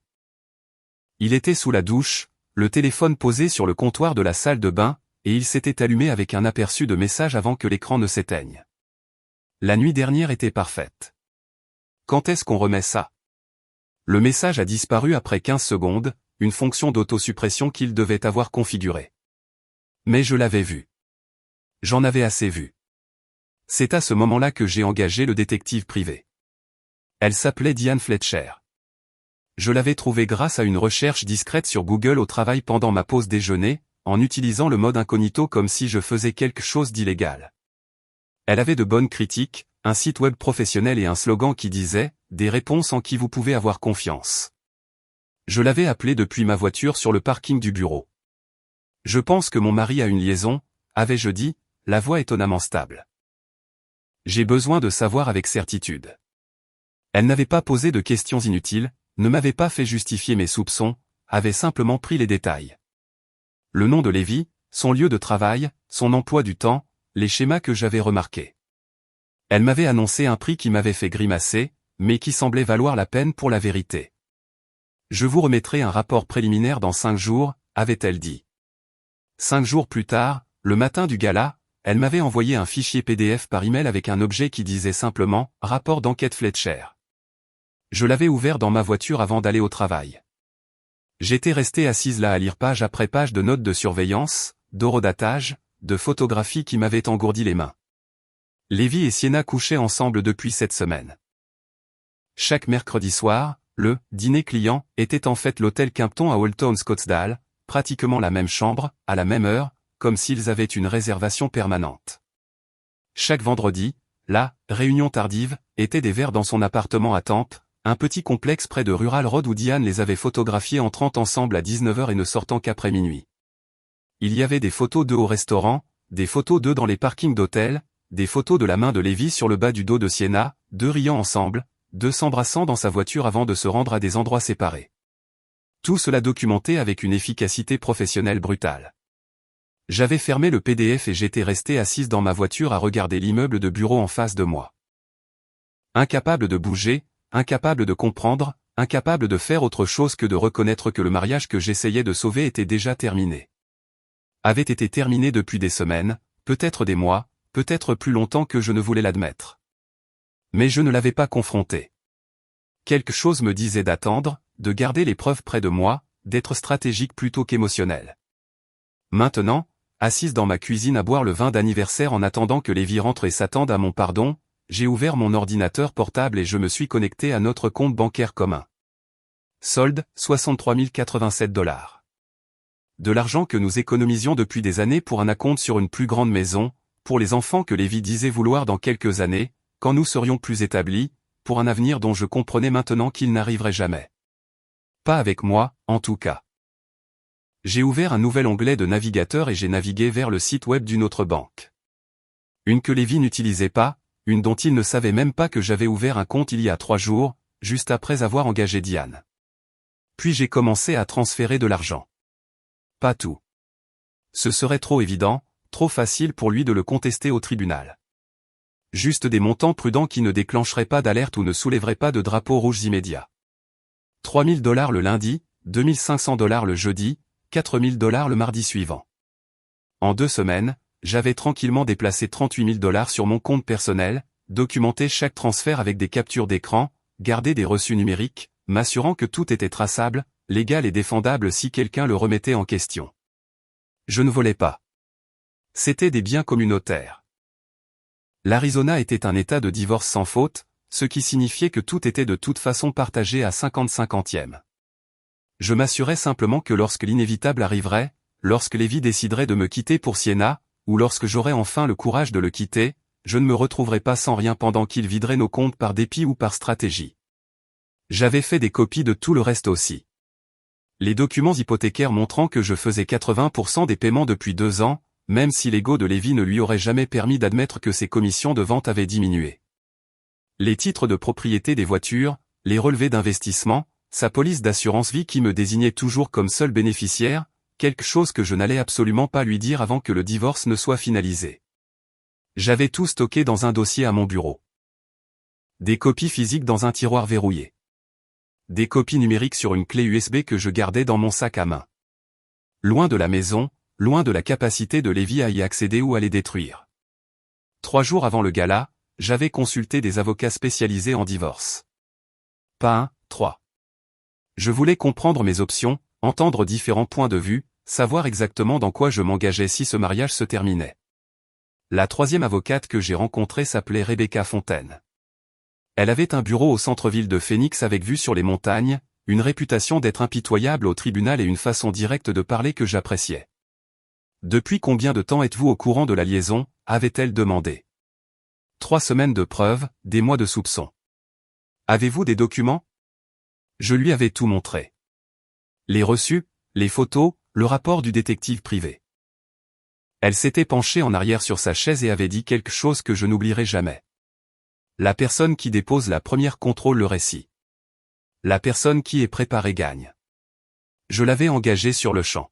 Il était sous la douche, le téléphone posé sur le comptoir de la salle de bain, et il s'était allumé avec un aperçu de message avant que l'écran ne s'éteigne. La nuit dernière était parfaite. Quand est-ce qu'on remet ça? Le message a disparu après 15 secondes, une fonction d'autosuppression qu'il devait avoir configurée. Mais je l'avais vu. J'en avais assez vu. C'est à ce moment-là que j'ai engagé le détective privé. Elle s'appelait Diane Fletcher. Je l'avais trouvée grâce à une recherche discrète sur Google au travail pendant ma pause déjeuner, en utilisant le mode incognito comme si je faisais quelque chose d'illégal. Elle avait de bonnes critiques, un site web professionnel et un slogan qui disait « Des réponses en qui vous pouvez avoir confiance ». Je l'avais appelée depuis ma voiture sur le parking du bureau. Je pense que mon mari a une liaison, avais-je dit, la voix étonnamment stable. J'ai besoin de savoir avec certitude. Elle n'avait pas posé de questions inutiles, ne m'avait pas fait justifier mes soupçons, avait simplement pris les détails. Le nom de Lévi, son lieu de travail, son emploi du temps, les schémas que j'avais remarqués. Elle m'avait annoncé un prix qui m'avait fait grimacer, mais qui semblait valoir la peine pour la vérité. Je vous remettrai un rapport préliminaire dans 5 jours, avait-elle dit. 5 jours plus tard, le matin du gala, elle m'avait envoyé un fichier PDF par email avec un objet qui disait simplement « Rapport d'enquête Fletcher ». Je l'avais ouvert dans ma voiture avant d'aller au travail. J'étais resté assise là à lire page après page de notes de surveillance, d'horodatage, de photographies qui m'avaient engourdi les mains. Lévi et Sienna couchaient ensemble depuis cette semaine. Chaque mercredi soir, le « dîner client » était en fait l'hôtel Kimpton à Old Town Scottsdale, pratiquement la même chambre, à la même heure, comme s'ils avaient une réservation permanente. Chaque vendredi, la « réunion tardive » était des verres dans son appartement à Tampa, un petit complexe près de Rural Road où Diane les avait photographiés entrant ensemble à 19h et ne sortant qu'après minuit. Il y avait des photos d'eux au restaurant, des photos d'eux dans les parkings d'hôtels, des photos de la main de Lévi sur le bas du dos de Sienna, 2 riant ensemble, 2 s'embrassant dans sa voiture avant de se rendre à des endroits séparés. Tout cela documenté avec une efficacité professionnelle brutale. J'avais fermé le PDF et j'étais resté assise dans ma voiture à regarder l'immeuble de bureau en face de moi. Incapable de bouger, incapable de comprendre, incapable de faire autre chose que de reconnaître que le mariage que j'essayais de sauver était déjà terminé. Avait été terminé depuis des semaines, peut-être des mois, peut-être plus longtemps que je ne voulais l'admettre. Mais je ne l'avais pas confronté. Quelque chose me disait d'attendre, de garder les preuves près de moi, d'être stratégique plutôt qu'émotionnel. Maintenant, assise dans ma cuisine à boire le vin d'anniversaire en attendant que Lévi rentre et s'attende à mon pardon, j'ai ouvert mon ordinateur portable et je me suis connecté à notre compte bancaire commun. Solde, $63 087. de l'argent que nous économisions depuis des années pour un acompte sur une plus grande maison, pour les enfants que Lévi disait vouloir dans quelques années, quand nous serions plus établis, pour un avenir dont je comprenais maintenant qu'il n'arriverait jamais. Pas avec moi, en tout cas. J'ai ouvert un nouvel onglet de navigateur et j'ai navigué vers le site web d'une autre banque. Une que Lévi n'utilisait pas, une dont il ne savait même pas que j'avais ouvert un compte il y a 3 jours, juste après avoir engagé Diane. Puis j'ai commencé à transférer de l'argent. Pas tout. Ce serait trop évident, trop facile pour lui de le contester au tribunal. Juste des montants prudents qui ne déclencheraient pas d'alerte ou ne soulèveraient pas de drapeaux rouges immédiats. 3 000 $ le lundi, 2 500 $ le jeudi, 4 000 $ le mardi suivant. En 2 semaines, j'avais tranquillement déplacé 38 000 $ sur mon compte personnel, documenté chaque transfert avec des captures d'écran, gardé des reçus numériques, m'assurant que tout était traçable, légal et défendable si quelqu'un le remettait en question. Je ne volais pas. C'était des biens communautaires. L'Arizona était un état de divorce sans faute, ce qui signifiait que tout était de toute façon partagé à 50-50e. Je m'assurais simplement que lorsque l'inévitable arriverait, lorsque Lévi déciderait de me quitter pour Siena, ou lorsque j'aurais enfin le courage de le quitter, je ne me retrouverais pas sans rien pendant qu'il viderait nos comptes par dépit ou par stratégie. J'avais fait des copies de tout le reste aussi. Les documents hypothécaires montrant que je faisais 80% des paiements depuis 2 ans, même si l'ego de Lévi ne lui aurait jamais permis d'admettre que ses commissions de vente avaient diminué. Les titres de propriété des voitures, les relevés d'investissement, sa police d'assurance vie qui me désignait toujours comme seul bénéficiaire, quelque chose que je n'allais absolument pas lui dire avant que le divorce ne soit finalisé. J'avais tout stocké dans un dossier à mon bureau. Des copies physiques dans un tiroir verrouillé. Des copies numériques sur une clé USB que je gardais dans mon sac à main. Loin de la maison, loin de la capacité de Lévi à y accéder ou à les détruire. 3 jours avant le gala, j'avais consulté des avocats spécialisés en divorce. Pas un, 3. Je voulais comprendre mes options, entendre différents points de vue, savoir exactement dans quoi je m'engageais si ce mariage se terminait. La 3e avocate que j'ai rencontrée s'appelait Rebecca Fontaine. Elle avait un bureau au centre-ville de Phoenix avec vue sur les montagnes, une réputation d'être impitoyable au tribunal et une façon directe de parler que j'appréciais. « Depuis combien de temps êtes-vous au courant de la liaison ?» avait-elle demandé. 3 semaines de preuves, des mois de soupçons. Avez-vous des documents? Je lui avais tout montré. Les reçus, les photos, le rapport du détective privé. Elle s'était penchée en arrière sur sa chaise et avait dit quelque chose que je n'oublierai jamais. La personne qui dépose la première contrôle le récit. La personne qui est préparée gagne. Je l'avais engagée sur le champ.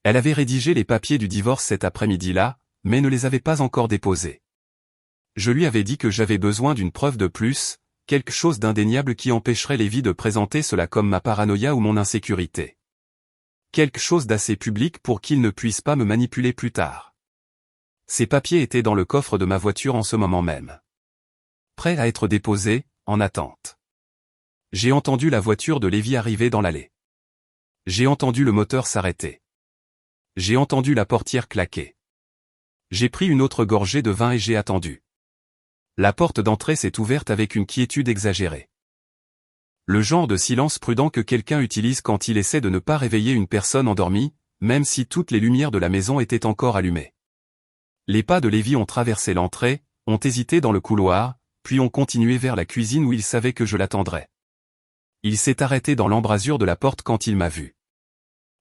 Elle avait rédigé les papiers du divorce cet après-midi-là, mais ne les avait pas encore déposés. Je lui avais dit que j'avais besoin d'une preuve de plus, quelque chose d'indéniable qui empêcherait Lévi de présenter cela comme ma paranoïa ou mon insécurité. Quelque chose d'assez public pour qu'il ne puisse pas me manipuler plus tard. Ces papiers étaient dans le coffre de ma voiture en ce moment même. Prêts à être déposés, en attente. J'ai entendu la voiture de Lévi arriver dans l'allée. J'ai entendu le moteur s'arrêter. J'ai entendu la portière claquer. J'ai pris une autre gorgée de vin et j'ai attendu. La porte d'entrée s'est ouverte avec une quiétude exagérée. Le genre de silence prudent que quelqu'un utilise quand il essaie de ne pas réveiller une personne endormie, même si toutes les lumières de la maison étaient encore allumées. Les pas de Lévi ont traversé l'entrée, ont hésité dans le couloir, puis ont continué vers la cuisine où il savait que je l'attendrais. Il s'est arrêté dans l'embrasure de la porte quand il m'a vu.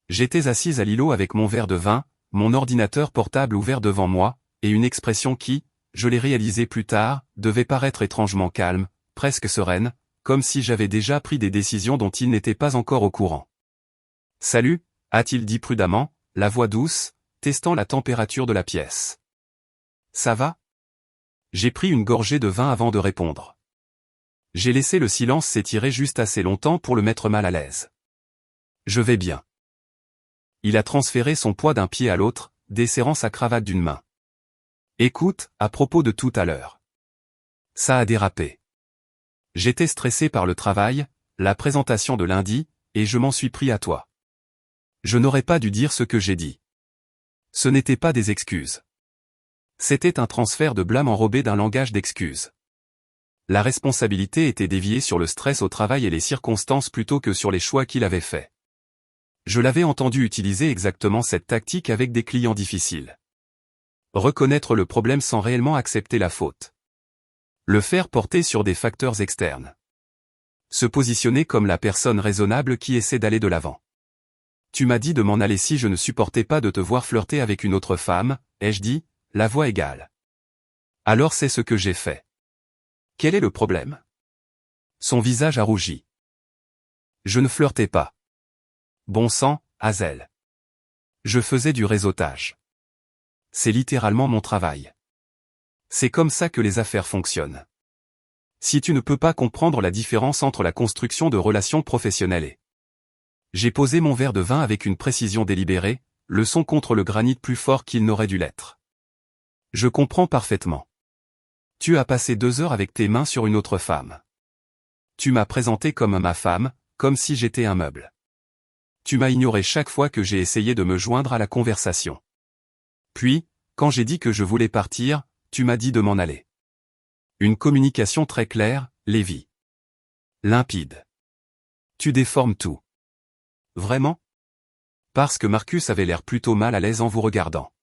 J'étais assise à l'îlot avec mon verre de vin, mon ordinateur portable ouvert devant moi, et une expression qui, je l'ai réalisé plus tard, devait paraître étrangement calme, presque sereine, comme si j'avais déjà pris des décisions dont il n'était pas encore au courant. « Salut » a-t-il dit prudemment, la voix douce, testant la température de la pièce. « Ça va ?» J'ai pris une gorgée de vin avant de répondre. J'ai laissé le silence s'étirer juste assez longtemps pour le mettre mal à l'aise. « Je vais bien. » Il a transféré son poids d'un pied à l'autre, desserrant sa cravate d'une main. « Écoute, à propos de tout à l'heure. Ça a dérapé. J'étais stressé par le travail, la présentation de lundi, et je m'en suis pris à toi. Je n'aurais pas dû dire ce que j'ai dit. Ce n'était pas des excuses. C'était un transfert de blâme enrobé d'un langage d'excuses. La responsabilité était déviée sur le stress au travail et les circonstances plutôt que sur les choix qu'il avait faits. Je l'avais entendu utiliser exactement cette tactique avec des clients difficiles. Reconnaître le problème sans réellement accepter la faute. Le faire porter sur des facteurs externes. Se positionner comme la personne raisonnable qui essaie d'aller de l'avant. Tu m'as dit de m'en aller si je ne supportais pas de te voir flirter avec une autre femme, ai-je dit, la voix égale. Alors c'est ce que j'ai fait. Quel est le problème? Son visage a rougi. Je ne flirtais pas. Bon sang, Hazel. Je faisais du réseautage. C'est littéralement mon travail. C'est comme ça que les affaires fonctionnent. Si tu ne peux pas comprendre la différence entre la construction de relations professionnelles et... J'ai posé mon verre de vin avec une précision délibérée, le son contre le granit plus fort qu'il n'aurait dû l'être. Je comprends parfaitement. Tu as passé 2 heures avec tes mains sur une autre femme. Tu m'as présenté comme ma femme, comme si j'étais un meuble. Tu m'as ignoré chaque fois que j'ai essayé de me joindre à la conversation. Puis, quand j'ai dit que je voulais partir, tu m'as dit de m'en aller. Une communication très claire, Lévi. Limpide. Tu déformes tout. Vraiment? Parce que Marcus avait l'air plutôt mal à l'aise en vous regardant.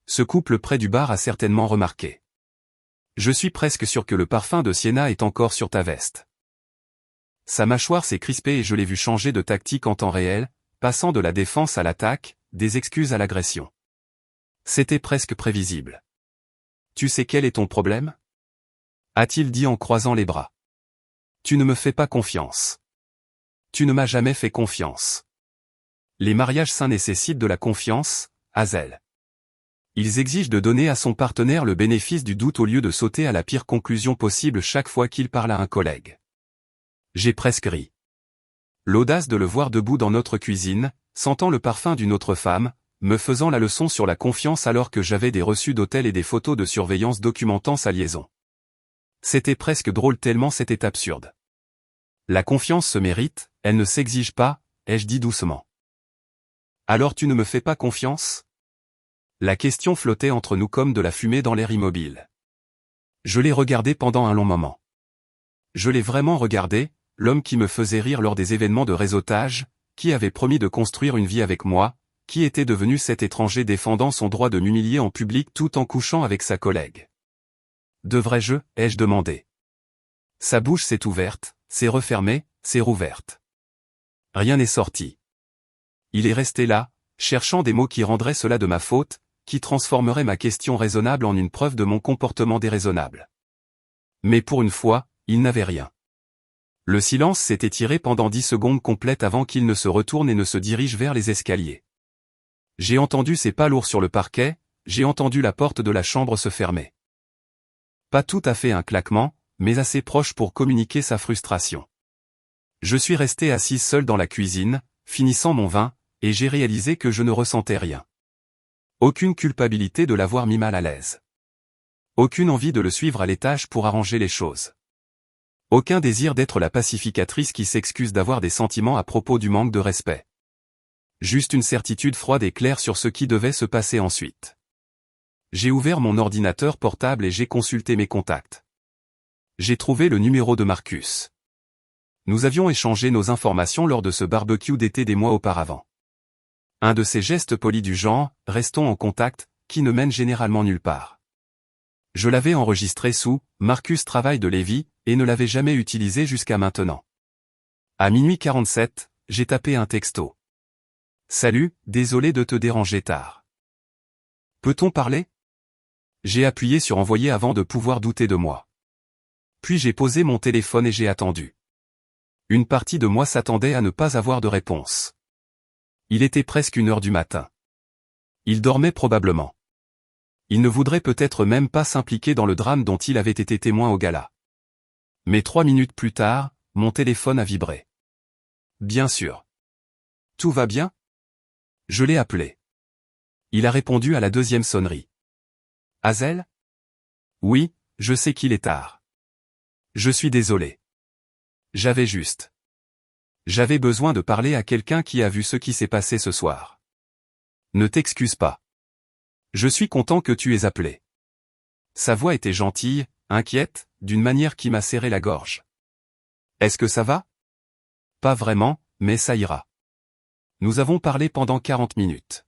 Ce couple près du bar a certainement remarqué. Je suis presque sûr que le parfum de Sienna est encore sur ta veste. Sa mâchoire s'est crispée et je l'ai vu changer de tactique en temps réel, passant de la défense à l'attaque, des excuses à l'agression. C'était presque prévisible. Tu sais quel est ton problème? A-t-il dit en croisant les bras. Tu ne me fais pas confiance. Tu ne m'as jamais fait confiance. Les mariages sains nécessitent de la confiance, Hazel. Ils exigent de donner à son partenaire le bénéfice du doute au lieu de sauter à la pire conclusion possible chaque fois qu'il parle à un collègue. J'ai presque ri. L'audace de le voir debout dans notre cuisine, sentant le parfum d'une autre femme, me faisant la leçon sur la confiance alors que j'avais des reçus d'hôtel et des photos de surveillance documentant sa liaison. C'était presque drôle tellement c'était absurde. La confiance se mérite, elle ne s'exige pas, ai-je dit doucement. Alors tu ne me fais pas confiance? La question flottait entre nous comme de la fumée dans l'air immobile. Je l'ai regardé pendant un long moment. Je l'ai vraiment regardé, l'homme qui me faisait rire lors des événements de réseautage, qui avait promis de construire une vie avec moi, qui était devenu cet étranger défendant son droit de m'humilier en public tout en couchant avec sa collègue. Devrais-je, ai-je demandé. Sa bouche s'est ouverte, s'est refermée, s'est rouverte. Rien n'est sorti. Il est resté là, cherchant des mots qui rendraient cela de ma faute, qui transformeraient ma question raisonnable en une preuve de mon comportement déraisonnable. Mais pour une fois, il n'avait rien. Le silence s'est étiré pendant 10 secondes complètes avant qu'il ne se retourne et ne se dirige vers les escaliers. J'ai entendu ses pas lourds sur le parquet, j'ai entendu la porte de la chambre se fermer. Pas tout à fait un claquement, mais assez proche pour communiquer sa frustration. Je suis resté assis seul dans la cuisine, finissant mon vin, et j'ai réalisé que je ne ressentais rien. Aucune culpabilité de l'avoir mis mal à l'aise. Aucune envie de le suivre à l'étage pour arranger les choses. Aucun désir d'être la pacificatrice qui s'excuse d'avoir des sentiments à propos du manque de respect. Juste une certitude froide et claire sur ce qui devait se passer ensuite. J'ai ouvert mon ordinateur portable et j'ai consulté mes contacts. J'ai trouvé le numéro de Marcus. Nous avions échangé nos informations lors de ce barbecue d'été des mois auparavant. Un de ces gestes polis du genre, restons en contact, qui ne mène généralement nulle part. Je l'avais enregistré sous « Marcus travaille de Lévi » et ne l'avais jamais utilisé jusqu'à maintenant. À minuit 47, j'ai tapé un texto. « Salut, désolé de te déranger tard. Peut-on parler ?» J'ai appuyé sur envoyer avant de pouvoir douter de moi. Puis j'ai posé mon téléphone et j'ai attendu. Une partie de moi s'attendait à ne pas avoir de réponse. Il était presque 1 heure du matin. Il dormait probablement. Il ne voudrait peut-être même pas s'impliquer dans le drame dont il avait été témoin au gala. Mais 3 minutes plus tard, mon téléphone a vibré. Bien sûr. Tout va bien? Je l'ai appelé. Il a répondu à la 2e sonnerie. Hazel? Oui, je sais qu'il est tard. Je suis désolé. J'avais besoin de parler à quelqu'un qui a vu ce qui s'est passé ce soir. Ne t'excuse pas. Je suis content que tu aies appelé. Sa voix était gentille, inquiète, d'une manière qui m'a serré la gorge. Est-ce que ça va? Pas vraiment, mais ça ira. Nous avons parlé pendant 40 minutes.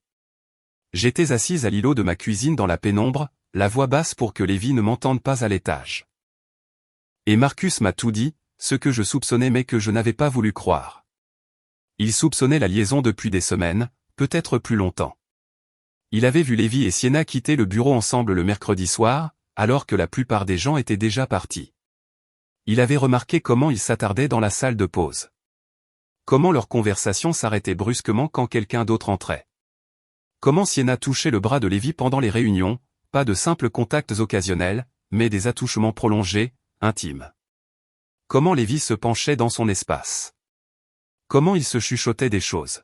J'étais assise à l'îlot de ma cuisine dans la pénombre, la voix basse pour que Lévi ne m'entende pas à l'étage. Et Marcus m'a tout dit, ce que je soupçonnais mais que je n'avais pas voulu croire. Il soupçonnait la liaison depuis des semaines, peut-être plus longtemps. Il avait vu Lévi et Sienna quitter le bureau ensemble le mercredi soir, alors que la plupart des gens étaient déjà partis. Il avait remarqué comment ils s'attardaient dans la salle de pause. Comment leur conversation s'arrêtait brusquement quand quelqu'un d'autre entrait. Comment Sienna touchait le bras de Lévi pendant les réunions, pas de simples contacts occasionnels, mais des attouchements prolongés, intimes. Comment Lévi se penchait dans son espace. Comment ils se chuchotaient des choses.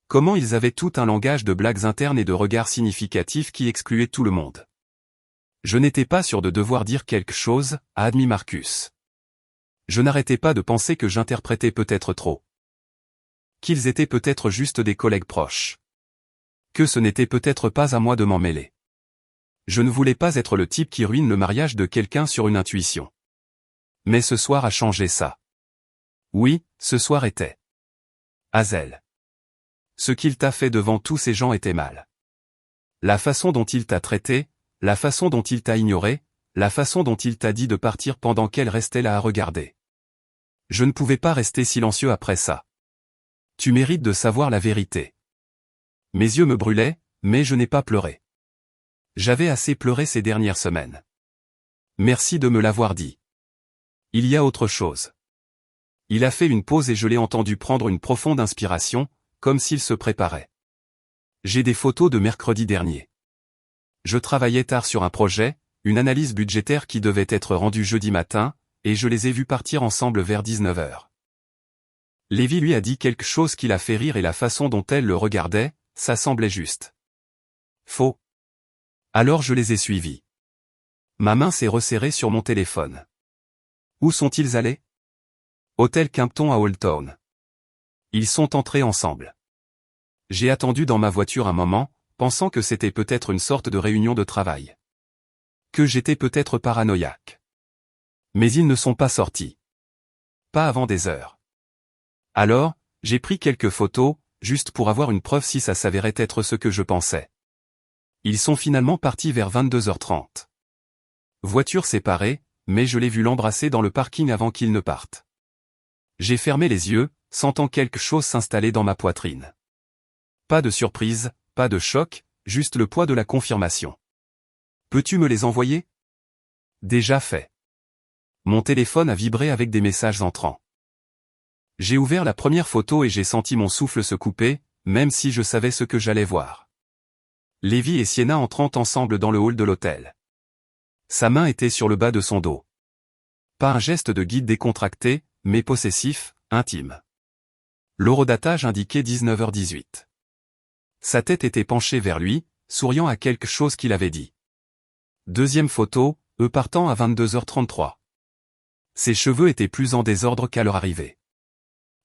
Comment ils avaient tout un langage de blagues internes et de regards significatifs qui excluaient tout le monde. Je n'étais pas sûr de devoir dire quelque chose, a admis Marcus. Je n'arrêtais pas de penser que j'interprétais peut-être trop. Qu'ils étaient peut-être juste des collègues proches. Que ce n'était peut-être pas à moi de m'en mêler. Je ne voulais pas être le type qui ruine le mariage de quelqu'un sur une intuition. Mais ce soir a changé ça. Oui, ce soir était. Hazel. Ce qu'il t'a fait devant tous ces gens était mal. La façon dont il t'a traité, la façon dont il t'a ignoré, la façon dont il t'a dit de partir pendant qu'elle restait là à regarder. Je ne pouvais pas rester silencieux après ça. Tu mérites de savoir la vérité. Mes yeux me brûlaient, mais je n'ai pas pleuré. J'avais assez pleuré ces dernières semaines. Merci de me l'avoir dit. Il y a autre chose. Il a fait une pause et je l'ai entendu prendre une profonde inspiration, comme s'il se préparait. J'ai des photos de mercredi dernier. Je travaillais tard sur un projet, une analyse budgétaire qui devait être rendue jeudi matin, et je les ai vus partir ensemble vers 19h. Lévi lui a dit quelque chose qui l'a fait rire et la façon dont elle le regardait, ça semblait juste. Faux. Alors je les ai suivis. Ma main s'est resserrée sur mon téléphone. Où sont-ils allés? Hôtel Kimpton à Old Town. Ils sont entrés ensemble. J'ai attendu dans ma voiture un moment, pensant que c'était peut-être une sorte de réunion de travail. Que j'étais peut-être paranoïaque. Mais ils ne sont pas sortis. Pas avant des heures. Alors, j'ai pris quelques photos, juste pour avoir une preuve si ça s'avérait être ce que je pensais. Ils sont finalement partis vers 22h30. Voiture séparée, mais je l'ai vu l'embrasser dans le parking avant qu'ils ne partent. J'ai fermé les yeux, sentant quelque chose s'installer dans ma poitrine. Pas de surprise, pas de choc, juste le poids de la confirmation. Peux-tu me les envoyer? Déjà fait. Mon téléphone a vibré avec des messages entrants. J'ai ouvert la première photo et j'ai senti mon souffle se couper, même si je savais ce que j'allais voir. Lévi et Sienna entrant ensemble dans le hall de l'hôtel. Sa main était sur le bas de son dos. Pas un geste de guide décontracté, mais possessif, intime. L'horodatage indiquait 19h18. Sa tête était penchée vers lui, souriant à quelque chose qu'il avait dit. Deuxième photo, eux partant à 22h33. Ses cheveux étaient plus en désordre qu'à leur arrivée.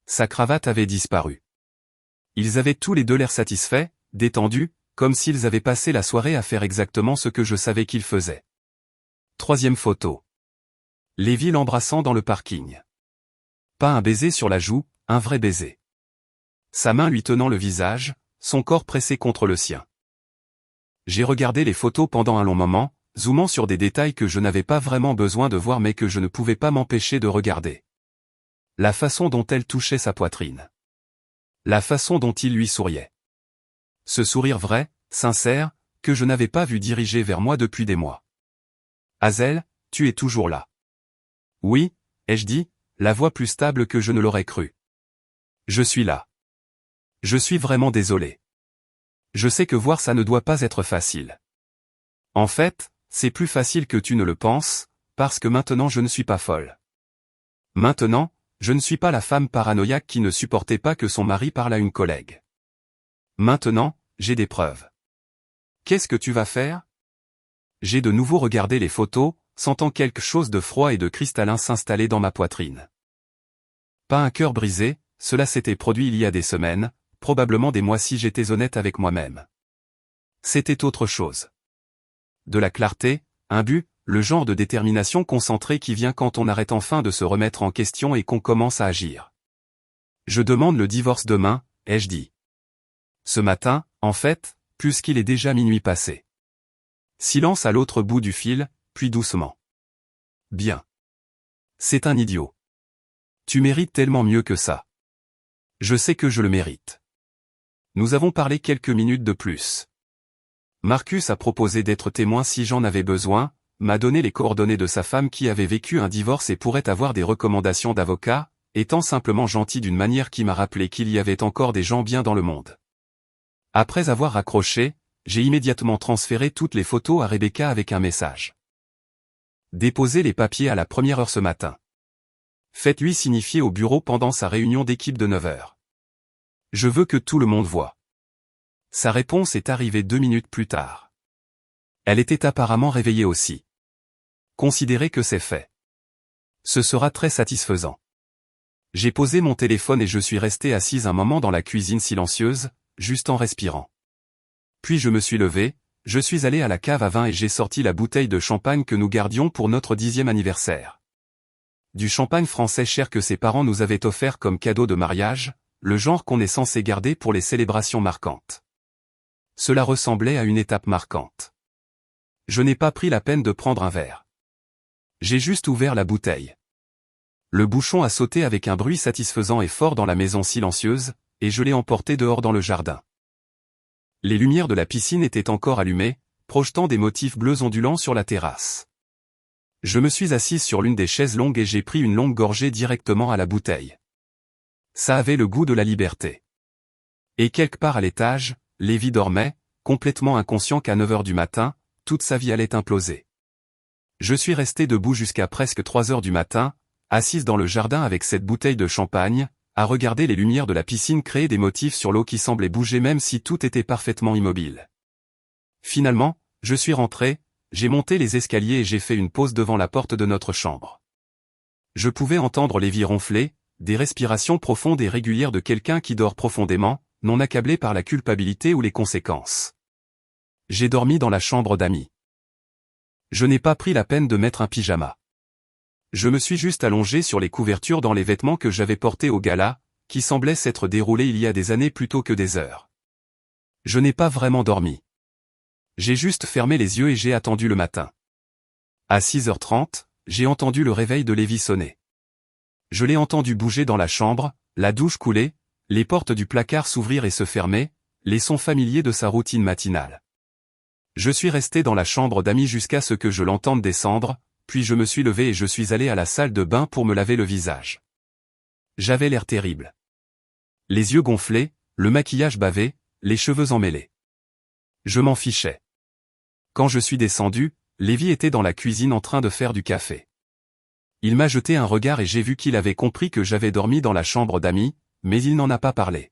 Sa cravate avait disparu. Ils avaient tous les deux l'air satisfaits, détendus, comme s'ils avaient passé la soirée à faire exactement ce que je savais qu'ils faisaient. Troisième photo. Lévi l'embrassant dans le parking. Pas un baiser sur la joue, un vrai baiser. Sa main lui tenant le visage, son corps pressé contre le sien. J'ai regardé les photos pendant un long moment, zoomant sur des détails que je n'avais pas vraiment besoin de voir mais que je ne pouvais pas m'empêcher de regarder. La façon dont elle touchait sa poitrine. La façon dont il lui souriait. Ce sourire vrai, sincère, que je n'avais pas vu diriger vers moi depuis des mois. Hazel, tu es toujours là. Oui, ai-je dit, la voix plus stable que je ne l'aurais cru. Je suis là. Je suis vraiment désolé. Je sais que voir ça ne doit pas être facile. En fait, c'est plus facile que tu ne le penses, parce que maintenant je ne suis pas folle. Maintenant, je ne suis pas la femme paranoïaque qui ne supportait pas que son mari parle à une collègue. Maintenant, j'ai des preuves. Qu'est-ce que tu vas faire? J'ai de nouveau regardé les photos, sentant quelque chose de froid et de cristallin s'installer dans ma poitrine. Pas un cœur brisé, cela s'était produit il y a des semaines, probablement des mois si j'étais honnête avec moi-même. C'était autre chose. De la clarté, un but, le genre de détermination concentrée qui vient quand on arrête enfin de se remettre en question et qu'on commence à agir. Je demande le divorce demain, ai-je dit. Ce matin, en fait, puisqu'il est déjà minuit passé. Silence à l'autre bout du fil, puis doucement. Bien. C'est un idiot. Tu mérites tellement mieux que ça. Je sais que je le mérite. Nous avons parlé quelques minutes de plus. Marcus a proposé d'être témoin si j'en avais besoin, m'a donné les coordonnées de sa femme qui avait vécu un divorce et pourrait avoir des recommandations d'avocat, étant simplement gentil d'une manière qui m'a rappelé qu'il y avait encore des gens bien dans le monde. Après avoir raccroché, j'ai immédiatement transféré toutes les photos à Rebecca avec un message. Déposez les papiers à la première heure ce matin. Faites-lui signifier au bureau pendant sa réunion d'équipe de 9 heures. Je veux que tout le monde voie. Sa réponse est arrivée 2 minutes plus tard. Elle était apparemment réveillée aussi. Considérez que c'est fait. Ce sera très satisfaisant. J'ai posé mon téléphone et je suis resté assise un moment dans la cuisine silencieuse, juste en respirant. Puis je me suis levé, je suis allé à la cave à vin et j'ai sorti la bouteille de champagne que nous gardions pour notre 10e anniversaire. Du champagne français cher que ses parents nous avaient offert comme cadeau de mariage, le genre qu'on est censé garder pour les célébrations marquantes. Cela ressemblait à une étape marquante. Je n'ai pas pris la peine de prendre un verre. J'ai juste ouvert la bouteille. Le bouchon a sauté avec un bruit satisfaisant et fort dans la maison silencieuse, et je l'ai emporté dehors dans le jardin. Les lumières de la piscine étaient encore allumées, projetant des motifs bleus ondulants sur la terrasse. Je me suis assise sur l'une des chaises longues et j'ai pris une longue gorgée directement à la bouteille. Ça avait le goût de la liberté. Et quelque part à l'étage, Lévi dormait, complètement inconscient qu'à 9 heures du matin, toute sa vie allait imploser. Je suis resté debout jusqu'à presque 3 heures du matin, assise dans le jardin avec cette bouteille de champagne, à regarder les lumières de la piscine créer des motifs sur l'eau qui semblaient bouger même si tout était parfaitement immobile. Finalement, je suis rentré, j'ai monté les escaliers et j'ai fait une pause devant la porte de notre chambre. Je pouvais entendre Lévi ronfler, des respirations profondes et régulières de quelqu'un qui dort profondément, non accablé par la culpabilité ou les conséquences. J'ai dormi dans la chambre d'amis. Je n'ai pas pris la peine de mettre un pyjama. Je me suis juste allongé sur les couvertures dans les vêtements que j'avais portés au gala, qui semblaient s'être déroulés il y a des années plutôt que des heures. Je n'ai pas vraiment dormi. J'ai juste fermé les yeux et j'ai attendu le matin. À 6h30, j'ai entendu le réveil de Lévi sonner. Je l'ai entendu bouger dans la chambre, la douche couler, les portes du placard s'ouvrir et se fermer, les sons familiers de sa routine matinale. Je suis resté dans la chambre d'amis jusqu'à ce que je l'entende descendre, puis je me suis levé et je suis allé à la salle de bain pour me laver le visage. J'avais l'air terrible. Les yeux gonflés, le maquillage bavé, les cheveux emmêlés. Je m'en fichais. Quand je suis descendu, Lévi était dans la cuisine en train de faire du café. Il m'a jeté un regard et j'ai vu qu'il avait compris que j'avais dormi dans la chambre d'amis, mais il n'en a pas parlé.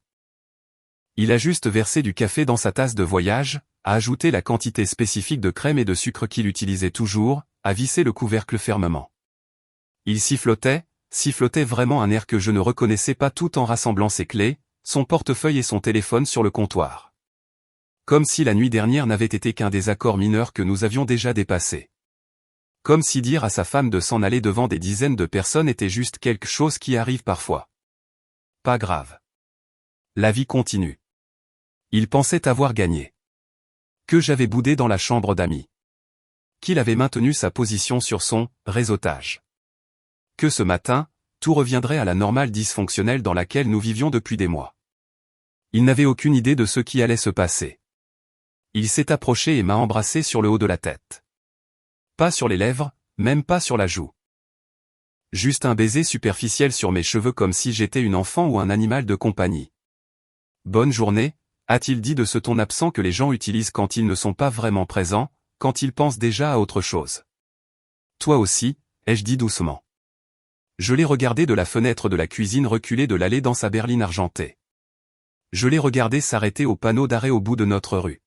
Il a juste versé du café dans sa tasse de voyage, a ajouté la quantité spécifique de crème et de sucre qu'il utilisait toujours, a vissé le couvercle fermement. Il sifflotait vraiment un air que je ne reconnaissais pas tout en rassemblant ses clés, son portefeuille et son téléphone sur le comptoir. Comme si la nuit dernière n'avait été qu'un désaccord mineur que nous avions déjà dépassé. Comme si dire à sa femme de s'en aller devant des dizaines de personnes était juste quelque chose qui arrive parfois. Pas grave. La vie continue. Il pensait avoir gagné. Que j'avais boudé dans la chambre d'amis. Qu'il avait maintenu sa position sur son réseautage. Que ce matin, tout reviendrait à la normale dysfonctionnelle dans laquelle nous vivions depuis des mois. Il n'avait aucune idée de ce qui allait se passer. Il s'est approché et m'a embrassé sur le haut de la tête. Pas sur les lèvres, même pas sur la joue. Juste un baiser superficiel sur mes cheveux comme si j'étais une enfant ou un animal de compagnie. Bonne journée, a-t-il dit de ce ton absent que les gens utilisent quand ils ne sont pas vraiment présents, quand ils pensent déjà à autre chose. Toi aussi, ai-je dit doucement. Je l'ai regardé de la fenêtre de la cuisine reculée de l'allée dans sa berline argentée. Je l'ai regardé s'arrêter au panneau d'arrêt au bout de notre rue.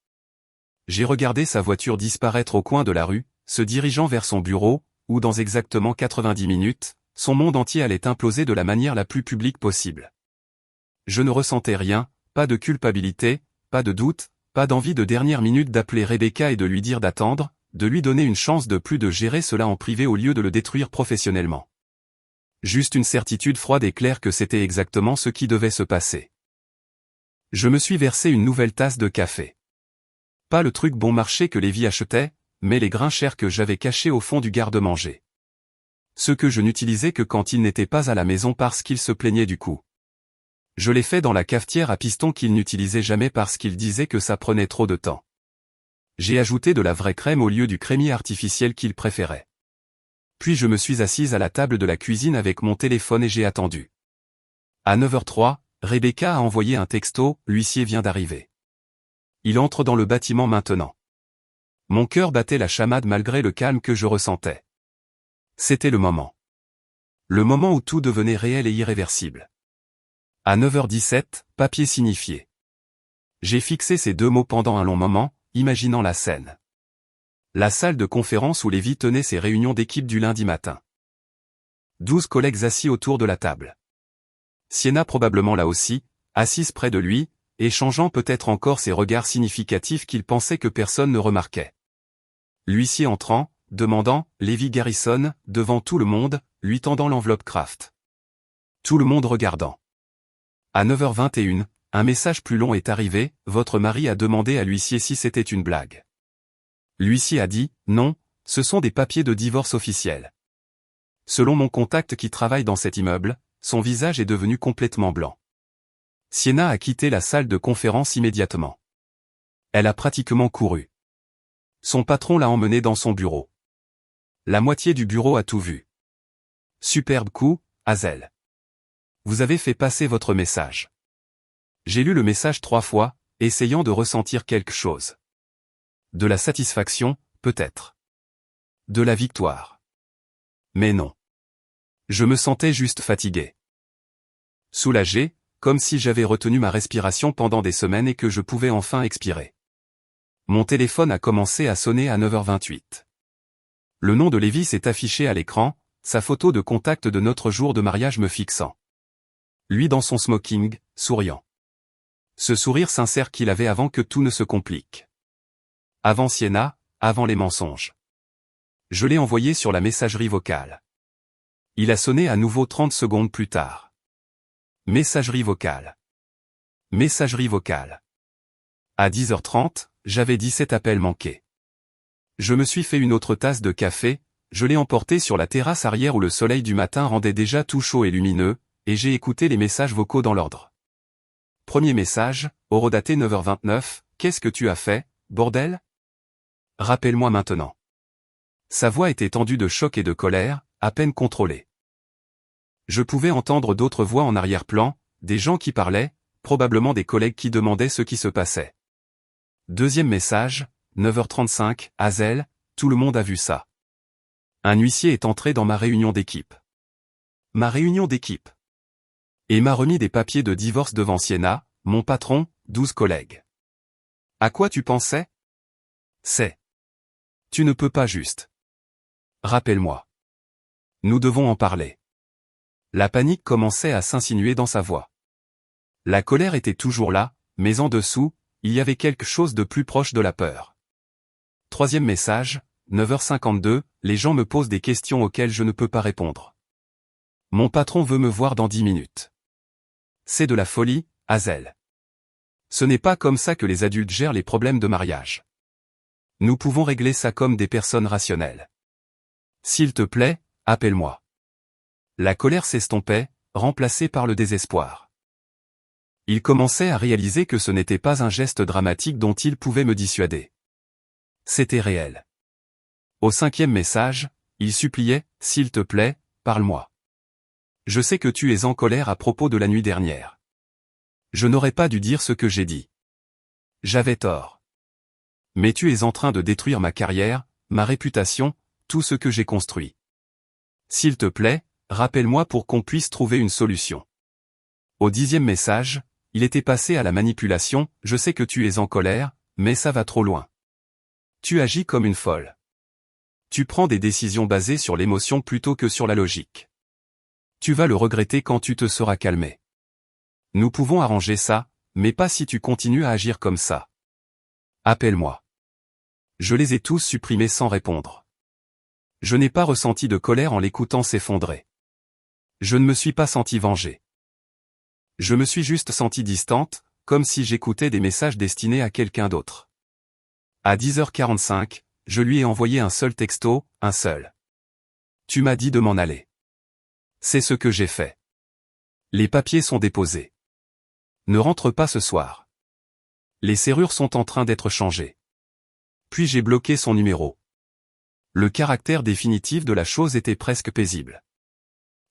J'ai regardé sa voiture disparaître au coin de la rue, se dirigeant vers son bureau, où dans exactement 90 minutes, son monde entier allait imploser de la manière la plus publique possible. Je ne ressentais rien, pas de culpabilité, pas de doute, pas d'envie de dernière minute d'appeler Rebecca et de lui dire d'attendre, de lui donner une chance de plus de gérer cela en privé au lieu de le détruire professionnellement. Juste une certitude froide et claire que c'était exactement ce qui devait se passer. Je me suis versé une nouvelle tasse de café. Pas le truc bon marché que Lévi achetait, mais les grains chers que j'avais cachés au fond du garde-manger. Ceux que je n'utilisais que quand il n'était pas à la maison parce qu'il se plaignait du coup. Je l'ai fait dans la cafetière à piston qu'il n'utilisait jamais parce qu'il disait que ça prenait trop de temps. J'ai ajouté de la vraie crème au lieu du crémier artificiel qu'il préférait. Puis je me suis assise à la table de la cuisine avec mon téléphone et j'ai attendu. À 9h03, Rebecca a envoyé un texto, l'huissier vient d'arriver. Il entre dans le bâtiment maintenant. Mon cœur battait la chamade malgré le calme que je ressentais. C'était le moment. Le moment où tout devenait réel et irréversible. À 9h17, papier signifié. J'ai fixé ces deux mots pendant un long moment, imaginant la scène. La salle de conférence où Lévi tenait ses réunions d'équipe du lundi matin. 12 collègues assis autour de la table. Sienna probablement là aussi, assise près de lui, échangeant peut-être encore ces regards significatifs qu'il pensait que personne ne remarquait. L'huissier entrant, demandant, Lévi Garrison, devant tout le monde, lui tendant l'enveloppe Kraft. Tout le monde regardant. À 9h21, un message plus long est arrivé, votre mari a demandé à l'huissier si c'était une blague. L'huissier a dit, non, ce sont des papiers de divorce officiels. Selon mon contact qui travaille dans cet immeuble, son visage est devenu complètement blanc. Sienna a quitté la salle de conférence immédiatement. Elle a pratiquement couru. Son patron l'a emmenée dans son bureau. La moitié du bureau a tout vu. Superbe coup, Hazel. Vous avez fait passer votre message. J'ai lu le message 3 fois, essayant de ressentir quelque chose. De la satisfaction, peut-être. De la victoire. Mais non. Je me sentais juste fatigué. Soulagé, comme si j'avais retenu ma respiration pendant des semaines et que je pouvais enfin expirer. Mon téléphone a commencé à sonner à 9h28. Le nom de Lévi s'est affiché à l'écran, sa photo de contact de notre jour de mariage me fixant. Lui dans son smoking, souriant. Ce sourire sincère qu'il avait avant que tout ne se complique. Avant Sienna, avant les mensonges. Je l'ai envoyé sur la messagerie vocale. Il a sonné à nouveau 30 secondes plus tard. Messagerie vocale. Messagerie vocale. À 10h30, j'avais 17 appels manqués. Je me suis fait une autre tasse de café, je l'ai emporté sur la terrasse arrière où le soleil du matin rendait déjà tout chaud et lumineux, et j'ai écouté les messages vocaux dans l'ordre. Premier message, horodaté 9h29, qu'est-ce que tu as fait, bordel? Rappelle-moi maintenant. Sa voix était tendue de choc et de colère, à peine contrôlée. Je pouvais entendre d'autres voix en arrière-plan, des gens qui parlaient, probablement des collègues qui demandaient ce qui se passait. Deuxième message, 9h35, Hazel, tout le monde a vu ça. Un huissier est entré dans ma réunion d'équipe. Ma réunion d'équipe. Et m'a remis des papiers de divorce devant Sienna, mon patron, 12 collègues. À quoi tu pensais? C'est. Tu ne peux pas juste. Rappelle-moi. Nous devons en parler. La panique commençait à s'insinuer dans sa voix. La colère était toujours là, mais en dessous, il y avait quelque chose de plus proche de la peur. Troisième message, 9h52, les gens me posent des questions auxquelles je ne peux pas répondre. Mon patron veut me voir dans 10 minutes. C'est de la folie, Hazel. Ce n'est pas comme ça que les adultes gèrent les problèmes de mariage. Nous pouvons régler ça comme des personnes rationnelles. S'il te plaît, appelle-moi. La colère s'estompait, remplacée par le désespoir. Il commençait à réaliser que ce n'était pas un geste dramatique dont il pouvait me dissuader. C'était réel. Au 5e message, il suppliait, s'il te plaît, parle-moi. Je sais que tu es en colère à propos de la nuit dernière. Je n'aurais pas dû dire ce que j'ai dit. J'avais tort. Mais tu es en train de détruire ma carrière, ma réputation, tout ce que j'ai construit. S'il te plaît, rappelle-moi pour qu'on puisse trouver une solution. Au 10e message, il était passé à la manipulation, je sais que tu es en colère, mais ça va trop loin. Tu agis comme une folle. Tu prends des décisions basées sur l'émotion plutôt que sur la logique. Tu vas le regretter quand tu te seras calmé. Nous pouvons arranger ça, mais pas si tu continues à agir comme ça. Appelle-moi. Je les ai tous supprimés sans répondre. Je n'ai pas ressenti de colère en l'écoutant s'effondrer. Je ne me suis pas senti vengé. Je me suis juste senti distante, comme si j'écoutais des messages destinés à quelqu'un d'autre. À 10h45, je lui ai envoyé un seul texto, un seul. Tu m'as dit de m'en aller. C'est ce que j'ai fait. Les papiers sont déposés. Ne rentre pas ce soir. Les serrures sont en train d'être changées. Puis j'ai bloqué son numéro. Le caractère définitif de la chose était presque paisible.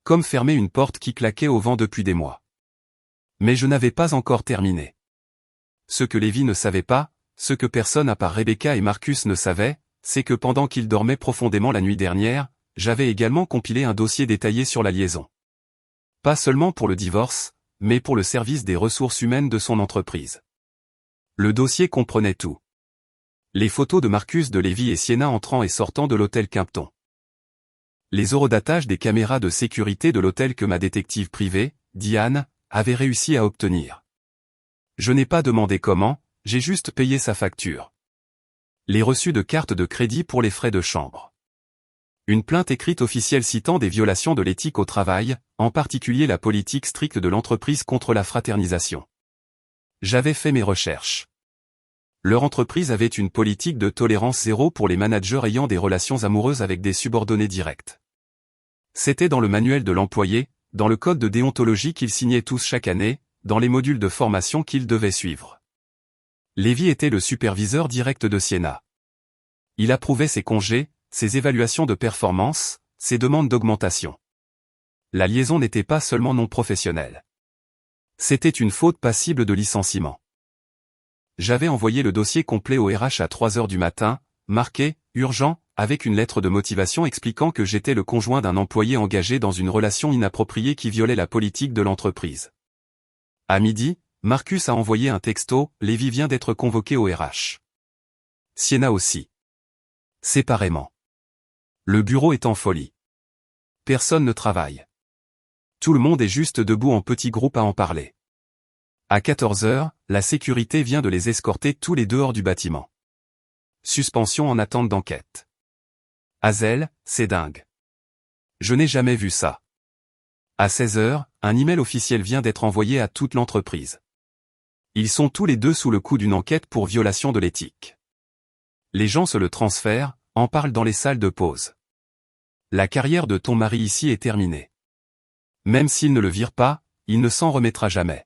Comme fermer une porte qui claquait au vent depuis des mois. Mais je n'avais pas encore terminé. Ce que Lévi ne savait pas, ce que personne à part Rebecca et Marcus ne savait, c'est que pendant qu'il dormait profondément la nuit dernière, j'avais également compilé un dossier détaillé sur la liaison. Pas seulement pour le divorce, mais pour le service des ressources humaines de son entreprise. Le dossier comprenait tout. Les photos de Marcus, de Lévi et Sienna entrant et sortant de l'hôtel Kimpton. Les eurodatages des caméras de sécurité de l'hôtel que ma détective privée, Diane, avait réussi à obtenir. Je n'ai pas demandé comment, j'ai juste payé sa facture. Les reçus de carte de crédit pour les frais de chambre. Une plainte écrite officielle citant des violations de l'éthique au travail, en particulier la politique stricte de l'entreprise contre la fraternisation. J'avais fait mes recherches. Leur entreprise avait une politique de tolérance zéro pour les managers ayant des relations amoureuses avec des subordonnés directs. C'était dans le manuel de l'employé, dans le code de déontologie qu'ils signaient tous chaque année, dans les modules de formation qu'ils devaient suivre. Lévi était le superviseur direct de Sienna. Il approuvait ses congés, ses évaluations de performance, ses demandes d'augmentation. La liaison n'était pas seulement non professionnelle. C'était une faute passible de licenciement. J'avais envoyé le dossier complet au RH à 3h du matin, marqué « Urgent », avec une lettre de motivation expliquant que j'étais le conjoint d'un employé engagé dans une relation inappropriée qui violait la politique de l'entreprise. À midi, Marcus a envoyé un texto « Lévi vient d'être convoqué au RH ». Sienna aussi. Séparément. Le bureau est en folie. Personne ne travaille. Tout le monde est juste debout en petits groupes à en parler. À 14h, la sécurité vient de les escorter tous les deux hors du bâtiment. Suspension en attente d'enquête. Hazel, c'est dingue. Je n'ai jamais vu ça. À 16h, un email officiel vient d'être envoyé à toute l'entreprise. Ils sont tous les deux sous le coup d'une enquête pour violation de l'éthique. Les gens se le transfèrent, en parlent dans les salles de pause. La carrière de ton mari ici est terminée. Même s'il ne le vire pas, il ne s'en remettra jamais.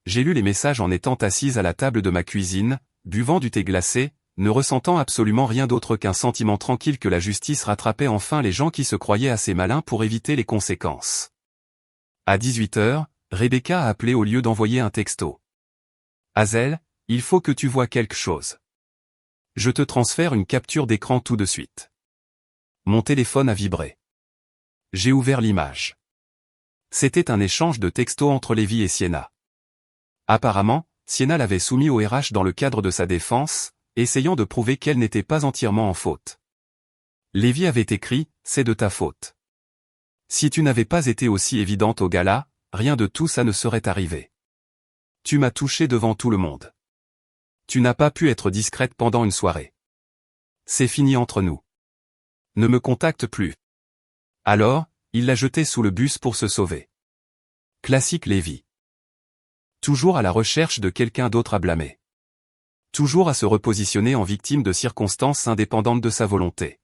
J'ai lu les messages en étant assise à la table de ma cuisine, buvant du thé glacé, ne ressentant absolument rien d'autre qu'un sentiment tranquille que la justice rattrapait enfin les gens qui se croyaient assez malins pour éviter les conséquences. À 18h, Rebecca a appelé au lieu d'envoyer un texto. Hazel, il faut que tu vois quelque chose. Je te transfère une capture d'écran tout de suite. Mon téléphone a vibré. J'ai ouvert l'image. C'était un échange de textos entre Lévi et Sienna. Apparemment, Sienna l'avait soumis au RH dans le cadre de sa défense, essayant de prouver qu'elle n'était pas entièrement en faute. Lévi avait écrit « C'est de ta faute. Si tu n'avais pas été aussi évidente au gala, rien de tout ça ne serait arrivé. Tu m'as touché devant tout le monde. Tu n'as pas pu être discrète pendant une soirée. C'est fini entre nous. Ne me contacte plus. » Alors, il l'a jeté sous le bus pour se sauver. Classique Lévi. Toujours à la recherche de quelqu'un d'autre à blâmer. Toujours à se repositionner en victime de circonstances indépendantes de sa volonté.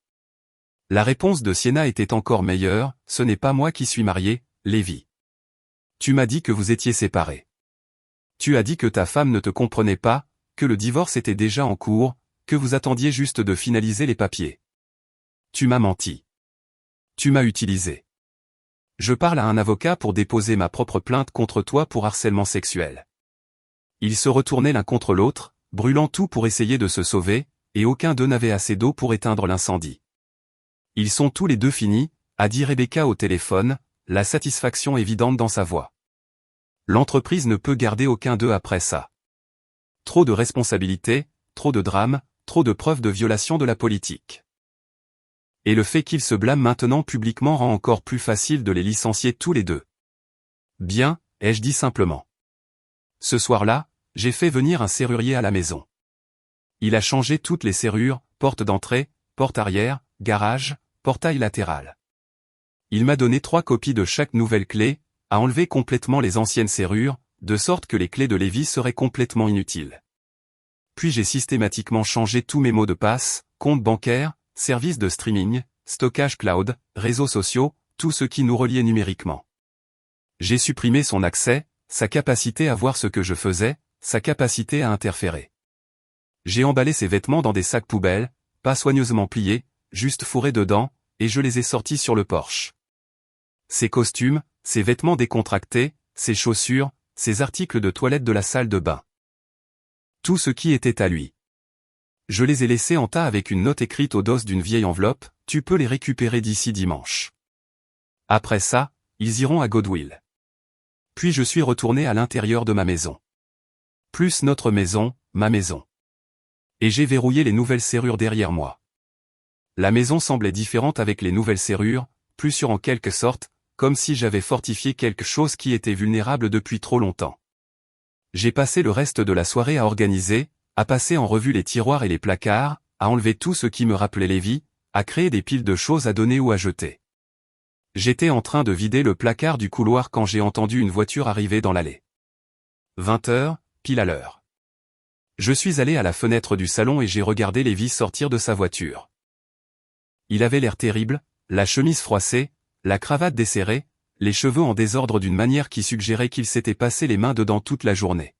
La réponse de Sienna était encore meilleure, « Ce n'est pas moi qui suis marié, Lévi. Tu m'as dit que vous étiez séparés. Tu as dit que ta femme ne te comprenait pas, que le divorce était déjà en cours, que vous attendiez juste de finaliser les papiers. Tu m'as menti. Tu m'as utilisé. Je parle à un avocat pour déposer ma propre plainte contre toi pour harcèlement sexuel. » Ils se retournaient l'un contre l'autre, brûlant tout pour essayer de se sauver, et aucun d'eux n'avait assez d'eau pour éteindre l'incendie. Ils sont tous les deux finis, a dit Rebecca au téléphone, la satisfaction évidente dans sa voix. L'entreprise ne peut garder aucun d'eux après ça. Trop de responsabilités, trop de drames, trop de preuves de violation de la politique. Et le fait qu'ils se blâment maintenant publiquement rend encore plus facile de les licencier tous les deux. Bien, ai-je dit simplement. Ce soir-là, j'ai fait venir un serrurier à la maison. Il a changé toutes les serrures, porte d'entrée, porte arrière, garage, portail latéral. Il m'a donné 3 copies de chaque nouvelle clé, a enlevé complètement les anciennes serrures, de sorte que les clés de Lévi seraient complètement inutiles. Puis j'ai systématiquement changé tous mes mots de passe, compte bancaire, services de streaming, stockage cloud, réseaux sociaux, tout ce qui nous reliait numériquement. J'ai supprimé son accès, sa capacité à voir ce que je faisais, sa capacité à interférer. J'ai emballé ses vêtements dans des sacs poubelles, pas soigneusement pliés, juste fourrés dedans, et je les ai sortis sur le porche. Ses costumes, ses vêtements décontractés, ses chaussures, ses articles de toilette de la salle de bain. Tout ce qui était à lui. Je les ai laissés en tas avec une note écrite au dos d'une vieille enveloppe, tu peux les récupérer d'ici dimanche. Après ça, ils iront à Goodwill. Puis je suis retourné à l'intérieur de ma maison. Plus notre maison, ma maison. Et j'ai verrouillé les nouvelles serrures derrière moi. La maison semblait différente avec les nouvelles serrures, plus sûre en quelque sorte, comme si j'avais fortifié quelque chose qui était vulnérable depuis trop longtemps. J'ai passé le reste de la soirée à organiser, à passer en revue les tiroirs et les placards, à enlever tout ce qui me rappelait Lévi, à créer des piles de choses à donner ou à jeter. J'étais en train de vider le placard du couloir quand j'ai entendu une voiture arriver dans l'allée. 20 heures, pile à l'heure. Je suis allé à la fenêtre du salon et j'ai regardé Lévi sortir de sa voiture. Il avait l'air terrible, la chemise froissée, la cravate desserrée, les cheveux en désordre d'une manière qui suggérait qu'il s'était passé les mains dedans toute la journée.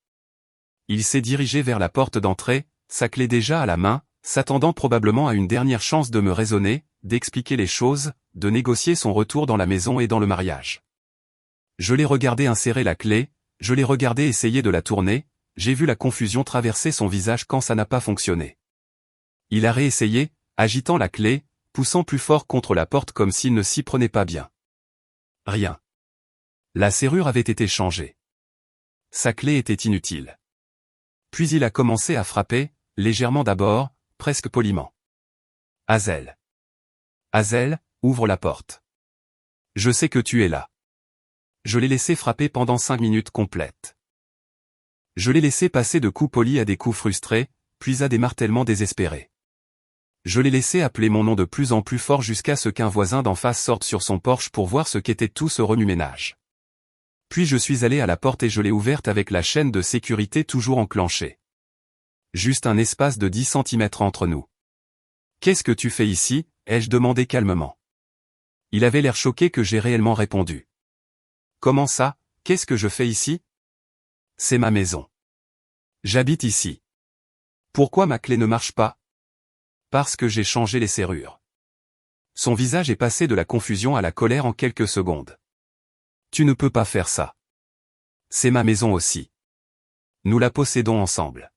Il s'est dirigé vers la porte d'entrée, sa clé déjà à la main, s'attendant probablement à une dernière chance de me raisonner, d'expliquer les choses, de négocier son retour dans la maison et dans le mariage. Je l'ai regardé insérer la clé, je l'ai regardé essayer de la tourner, j'ai vu la confusion traverser son visage quand ça n'a pas fonctionné. Il a réessayé, agitant la clé, poussant plus fort contre la porte comme s'il ne s'y prenait pas bien. Rien. La serrure avait été changée. Sa clé était inutile. Puis il a commencé à frapper, légèrement d'abord, presque poliment. Hazel. Hazel, ouvre la porte. Je sais que tu es là. Je l'ai laissé frapper pendant 5 minutes complètes. Je l'ai laissé passer de coups polis à des coups frustrés, puis à des martèlements désespérés. Je l'ai laissé appeler mon nom de plus en plus fort jusqu'à ce qu'un voisin d'en face sorte sur son porche pour voir ce qu'était tout ce remue-ménage. Puis je suis allé à la porte et je l'ai ouverte avec la chaîne de sécurité toujours enclenchée. Juste un espace de 10 centimètres entre nous. « Qu'est-ce que tu fais ici ?» ai-je demandé calmement. Il avait l'air choqué que j'ai réellement répondu. « Comment ça, qu'est-ce que je fais ici ?»« C'est ma maison. J'habite ici. Pourquoi ma clé ne marche pas ?»« Parce que j'ai changé les serrures. » Son visage est passé de la confusion à la colère en quelques secondes. « Tu ne peux pas faire ça. C'est ma maison aussi. Nous la possédons ensemble.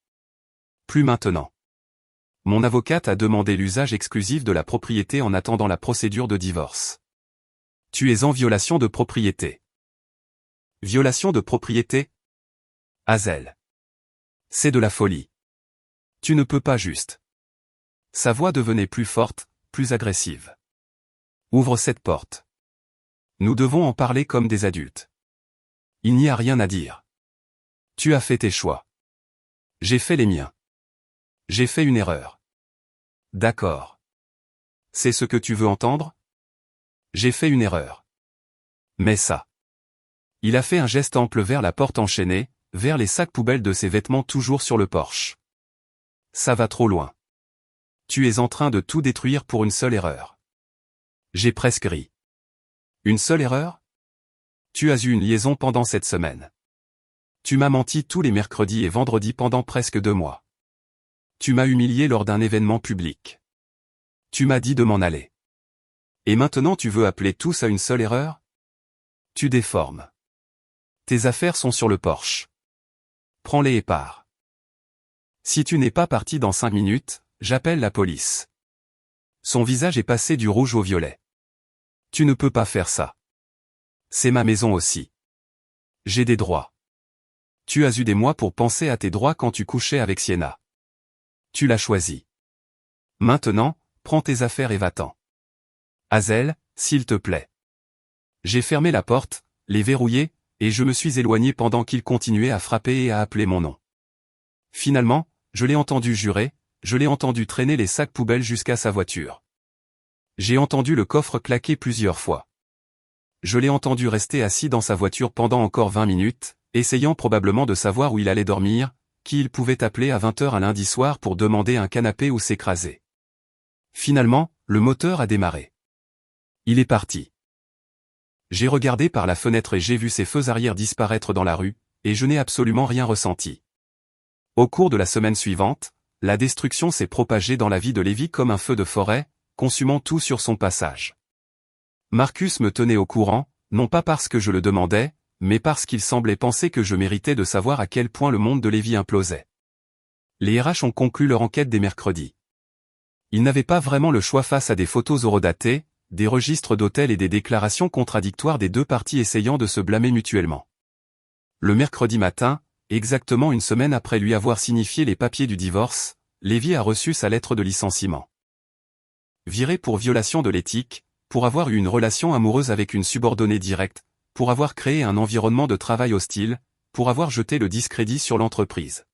Plus maintenant. Mon avocate a demandé l'usage exclusif de la propriété en attendant la procédure de divorce. Tu es en violation de propriété. Violation de propriété ? Hazel. C'est de la folie. Tu ne peux pas juste. Sa voix devenait plus forte, plus agressive. Ouvre cette porte. Nous devons en parler comme des adultes. Il n'y a rien à dire. Tu as fait tes choix. J'ai fait les miens. J'ai fait une erreur. D'accord. C'est ce que tu veux entendre ? J'ai fait une erreur. Mais ça. Il a fait un geste ample vers la porte enchaînée, vers les sacs poubelles de ses vêtements toujours sur le porche. Ça va trop loin. Tu es en train de tout détruire pour une seule erreur. J'ai presque ri. Une seule erreur ? Tu as eu une liaison pendant cette semaine. Tu m'as menti tous les mercredis et vendredis pendant presque 2 mois. Tu m'as humilié lors d'un événement public. Tu m'as dit de m'en aller. Et maintenant tu veux appeler tout ça une seule erreur ? Tu déformes. Tes affaires sont sur le porche. Prends-les et pars. Si tu n'es pas parti dans 5 minutes, j'appelle la police. Son visage est passé du rouge au violet. Tu ne peux pas faire ça. C'est ma maison aussi. J'ai des droits. Tu as eu des mois pour penser à tes droits quand tu couchais avec Sienna. Tu l'as choisi. Maintenant, prends tes affaires et va-t'en. Hazel, s'il te plaît. J'ai fermé la porte, les verrouillé, et je me suis éloigné pendant qu'il continuait à frapper et à appeler mon nom. Finalement, je l'ai entendu jurer, je l'ai entendu traîner les sacs poubelles jusqu'à sa voiture. J'ai entendu le coffre claquer plusieurs fois. Je l'ai entendu rester assis dans sa voiture pendant encore 20 minutes, essayant probablement de savoir où il allait dormir, qui il pouvait appeler à 20h un lundi soir pour demander un canapé ou s'écraser. Finalement, le moteur a démarré. Il est parti. J'ai regardé par la fenêtre et j'ai vu ses feux arrière disparaître dans la rue, et je n'ai absolument rien ressenti. Au cours de la semaine suivante, la destruction s'est propagée dans la vie de Lévi comme un feu de forêt, consumant tout sur son passage. Marcus me tenait au courant, non pas parce que je le demandais, mais parce qu'il semblait penser que je méritais de savoir à quel point le monde de Lévi implosait. Les RH ont conclu leur enquête dès mercredi. Ils n'avaient pas vraiment le choix face à des photos horodatées, des registres d'hôtels et des déclarations contradictoires des deux parties essayant de se blâmer mutuellement. Le mercredi matin, exactement une semaine après lui avoir signifié les papiers du divorce, Lévi a reçu sa lettre de licenciement. Viré pour violation de l'éthique, pour avoir eu une relation amoureuse avec une subordonnée directe, pour avoir créé un environnement de travail hostile, pour avoir jeté le discrédit sur l'entreprise.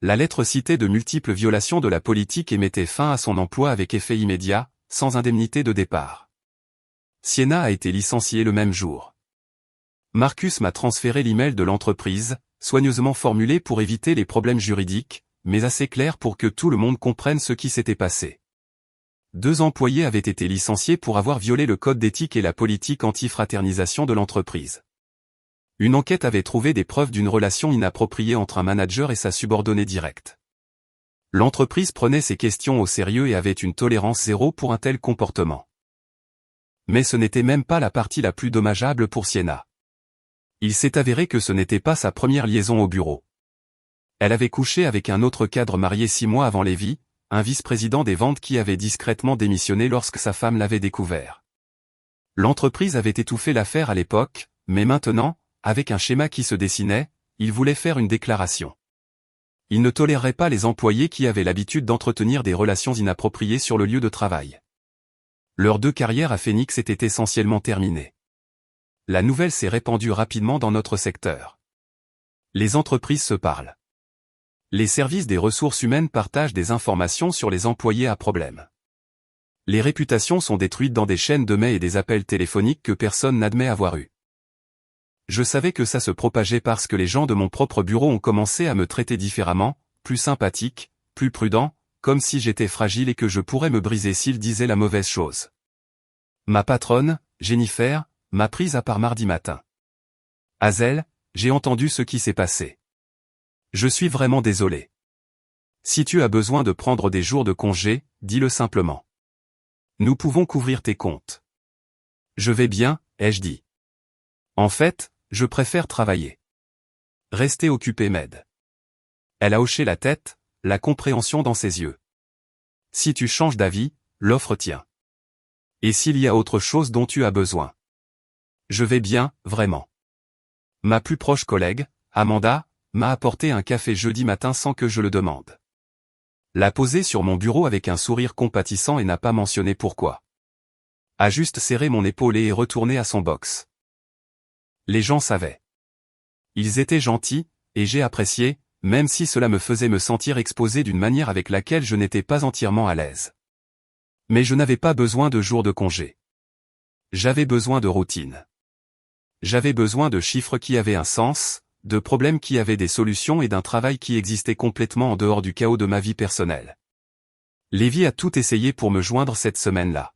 La lettre citait de multiples violations de la politique et mettait fin à son emploi avec effet immédiat, sans indemnité de départ. Sienna a été licenciée le même jour. Marcus m'a transféré l'email de l'entreprise, soigneusement formulé pour éviter les problèmes juridiques, mais assez clair pour que tout le monde comprenne ce qui s'était passé. 2 employés avaient été licenciés pour avoir violé le code d'éthique et la politique anti-fraternisation de l'entreprise. Une enquête avait trouvé des preuves d'une relation inappropriée entre un manager et sa subordonnée directe. L'entreprise prenait ces questions au sérieux et avait une tolérance zéro pour un tel comportement. Mais ce n'était même pas la partie la plus dommageable pour Sienna. Il s'est avéré que ce n'était pas sa première liaison au bureau. Elle avait couché avec un autre cadre marié 6 mois avant Lévi, un vice-président des ventes qui avait discrètement démissionné lorsque sa femme l'avait découvert. L'entreprise avait étouffé l'affaire à l'époque, mais maintenant, avec un schéma qui se dessinait, il voulait faire une déclaration. Il ne tolérerait pas les employés qui avaient l'habitude d'entretenir des relations inappropriées sur le lieu de travail. Leurs 2 carrières à Phoenix étaient essentiellement terminées. La nouvelle s'est répandue rapidement dans notre secteur. Les entreprises se parlent. Les services des ressources humaines partagent des informations sur les employés à problème. Les réputations sont détruites dans des chaînes de mails et des appels téléphoniques que personne n'admet avoir eus. Je savais que ça se propageait parce que les gens de mon propre bureau ont commencé à me traiter différemment, plus sympathique, plus prudent, comme si j'étais fragile et que je pourrais me briser s'ils disaient la mauvaise chose. Ma patronne, Jennifer, m'a prise à part mardi matin. Hazel, j'ai entendu ce qui s'est passé. Je suis vraiment désolé. Si tu as besoin de prendre des jours de congé, dis-le simplement. Nous pouvons couvrir tes comptes. Je vais bien, ai-je dit. En fait, je préfère travailler. Rester occupé m'aide. Elle a hoché la tête, la compréhension dans ses yeux. Si tu changes d'avis, l'offre tient. Et s'il y a autre chose dont tu as besoin? Je vais bien, vraiment. Ma plus proche collègue, Amanda, m'a apporté un café jeudi matin sans que je le demande. L'a posé sur mon bureau avec un sourire compatissant et n'a pas mentionné pourquoi. A juste serré mon épaule et est retourné à son box. Les gens savaient. Ils étaient gentils, et j'ai apprécié, même si cela me faisait me sentir exposé d'une manière avec laquelle je n'étais pas entièrement à l'aise. Mais je n'avais pas besoin de jours de congé. J'avais besoin de routine. J'avais besoin de chiffres qui avaient un sens, de problèmes qui avaient des solutions et d'un travail qui existait complètement en dehors du chaos de ma vie personnelle. Lévi a tout essayé pour me joindre cette semaine-là.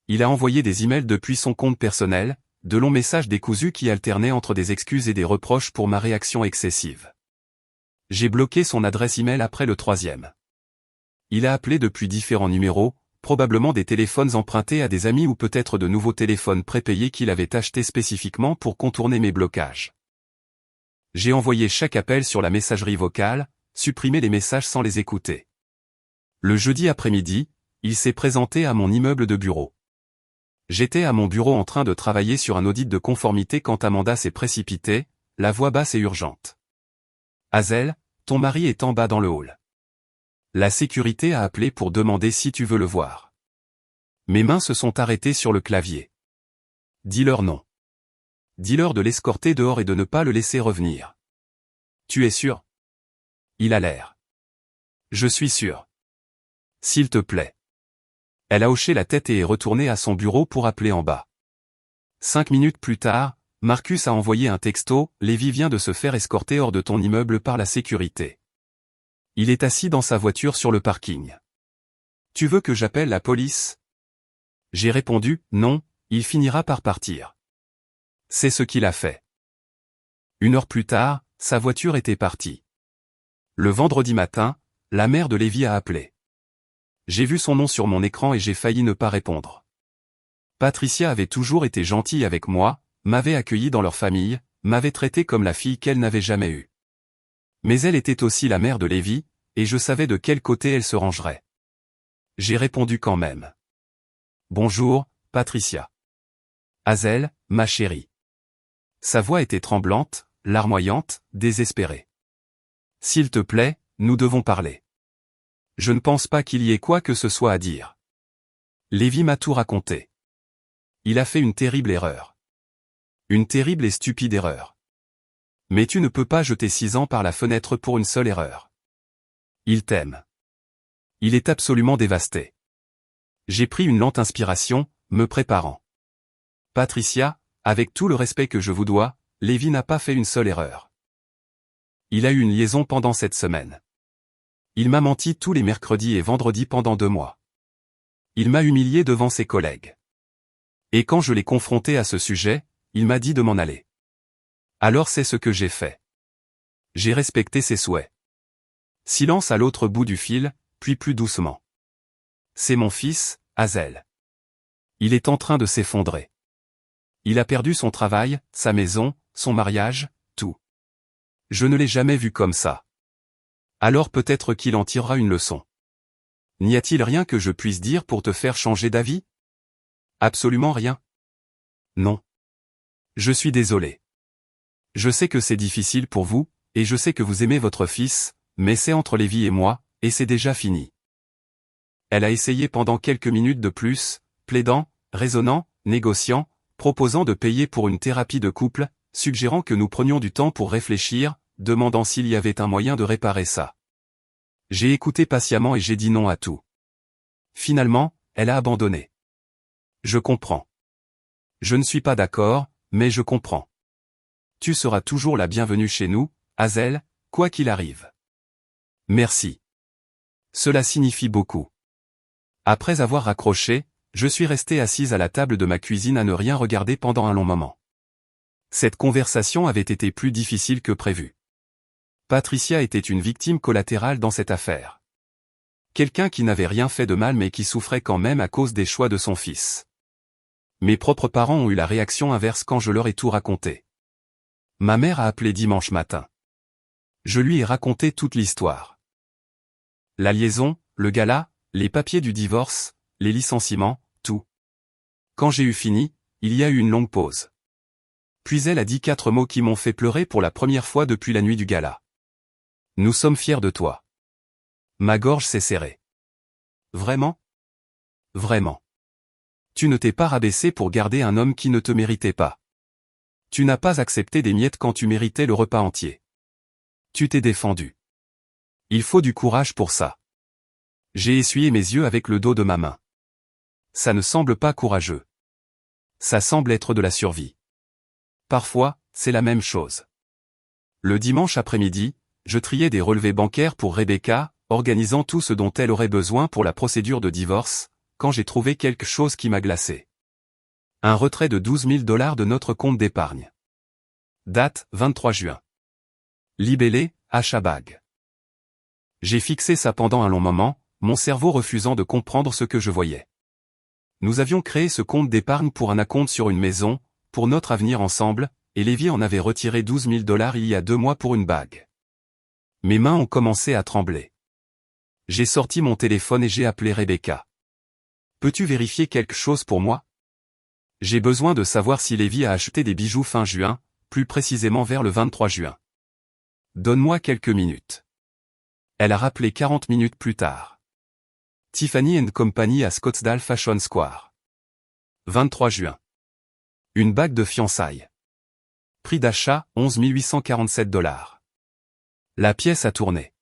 Il a envoyé des emails depuis son compte personnel, de longs messages décousus qui alternaient entre des excuses et des reproches pour ma réaction excessive. J'ai bloqué son adresse email après le 3e. Il a appelé depuis différents numéros, probablement des téléphones empruntés à des amis ou peut-être de nouveaux téléphones prépayés qu'il avait achetés spécifiquement pour contourner mes blocages. J'ai envoyé chaque appel sur la messagerie vocale, supprimé les messages sans les écouter. Le jeudi après-midi, il s'est présenté à mon immeuble de bureau. J'étais à mon bureau en train de travailler sur un audit de conformité quand Amanda s'est précipitée, la voix basse et urgente. Hazel, ton mari est en bas dans le hall. La sécurité a appelé pour demander si tu veux le voir. Mes mains se sont arrêtées sur le clavier. Dis-leur non. Dis-leur de l'escorter dehors et de ne pas le laisser revenir. Tu es sûr? Il a l'air. Je suis sûr. S'il te plaît. Elle a hoché la tête et est retournée à son bureau pour appeler en bas. 5 minutes plus tard, Marcus a envoyé un texto, Lévi vient de se faire escorter hors de ton immeuble par la sécurité. Il est assis dans sa voiture sur le parking. Tu veux que j'appelle la police? J'ai répondu, non, il finira par partir. C'est ce qu'il a fait. 1 heure plus tard, sa voiture était partie. Le vendredi matin, la mère de Lévi a appelé. J'ai vu son nom sur mon écran et j'ai failli ne pas répondre. Patricia avait toujours été gentille avec moi, m'avait accueilli dans leur famille, m'avait traité comme la fille qu'elle n'avait jamais eue. Mais elle était aussi la mère de Lévi, et je savais de quel côté elle se rangerait. J'ai répondu quand même. Bonjour, Patricia. Hazel, ma chérie. Sa voix était tremblante, larmoyante, désespérée. S'il te plaît, nous devons parler. Je ne pense pas qu'il y ait quoi que ce soit à dire. Lévi m'a tout raconté. Il a fait une terrible erreur. Une terrible et stupide erreur. Mais tu ne peux pas jeter 6 ans par la fenêtre pour une seule erreur. Il t'aime. Il est absolument dévasté. J'ai pris une lente inspiration, me préparant. Patricia, avec tout le respect que je vous dois, Lévi n'a pas fait une seule erreur. Il a eu une liaison pendant cette semaine. Il m'a menti tous les mercredis et vendredis pendant 2 mois. Il m'a humilié devant ses collègues. Et quand je l'ai confronté à ce sujet, il m'a dit de m'en aller. Alors c'est ce que j'ai fait. J'ai respecté ses souhaits. Silence à l'autre bout du fil, puis plus doucement. C'est mon fils, Hazel. Il est en train de s'effondrer. Il a perdu son travail, sa maison, son mariage, tout. Je ne l'ai jamais vu comme ça. Alors peut-être qu'il en tirera une leçon. N'y a-t-il rien que je puisse dire pour te faire changer d'avis? Absolument rien. Non. Je suis désolé. Je sais que c'est difficile pour vous, et je sais que vous aimez votre fils, mais c'est entre Lévi et moi, et c'est déjà fini. Elle a essayé pendant quelques minutes de plus, plaidant, raisonnant, négociant, proposant de payer pour une thérapie de couple, suggérant que nous prenions du temps pour réfléchir, demandant s'il y avait un moyen de réparer ça. J'ai écouté patiemment et j'ai dit non à tout. Finalement, elle a abandonné. Je comprends. Je ne suis pas d'accord, mais je comprends. Tu seras toujours la bienvenue chez nous, Hazel, quoi qu'il arrive. Merci. Cela signifie beaucoup. Après avoir raccroché, je suis resté assise à la table de ma cuisine à ne rien regarder pendant un long moment. Cette conversation avait été plus difficile que prévu. Patricia était une victime collatérale dans cette affaire. Quelqu'un qui n'avait rien fait de mal mais qui souffrait quand même à cause des choix de son fils. Mes propres parents ont eu la réaction inverse quand je leur ai tout raconté. Ma mère a appelé dimanche matin. Je lui ai raconté toute l'histoire. La liaison, le gala, les papiers du divorce, les licenciements, tout. Quand j'ai eu fini, il y a eu une longue pause. Puis elle a dit 4 mots qui m'ont fait pleurer pour la première fois depuis la nuit du gala. Nous sommes fiers de toi. Ma gorge s'est serrée. Vraiment? Vraiment. Tu ne t'es pas rabaissé pour garder un homme qui ne te méritait pas. Tu n'as pas accepté des miettes quand tu méritais le repas entier. Tu t'es défendu. Il faut du courage pour ça. J'ai essuyé mes yeux avec le dos de ma main. Ça ne semble pas courageux. Ça semble être de la survie. Parfois, c'est la même chose. Le dimanche après-midi, je triais des relevés bancaires pour Rebecca, organisant tout ce dont elle aurait besoin pour la procédure de divorce, quand j'ai trouvé quelque chose qui m'a glacé. Un retrait de 12 000 $ de notre compte d'épargne. Date, 23 juin. Libellé, achat bague. J'ai fixé ça pendant un long moment, mon cerveau refusant de comprendre ce que je voyais. Nous avions créé ce compte d'épargne pour un acompte sur une maison, pour notre avenir ensemble, et Lévi en avait retiré 12 000 $ il y a 2 mois pour une bague. Mes mains ont commencé à trembler. J'ai sorti mon téléphone et j'ai appelé Rebecca. Peux-tu vérifier quelque chose pour moi? J'ai besoin de savoir si Lévi a acheté des bijoux fin juin, plus précisément vers le 23 juin. Donne-moi quelques minutes. Elle a rappelé 40 minutes plus tard. Tiffany & Company à Scottsdale Fashion Square. 23 juin. Une bague de fiançailles. Prix d'achat, 11 847 $. La pièce a tourné.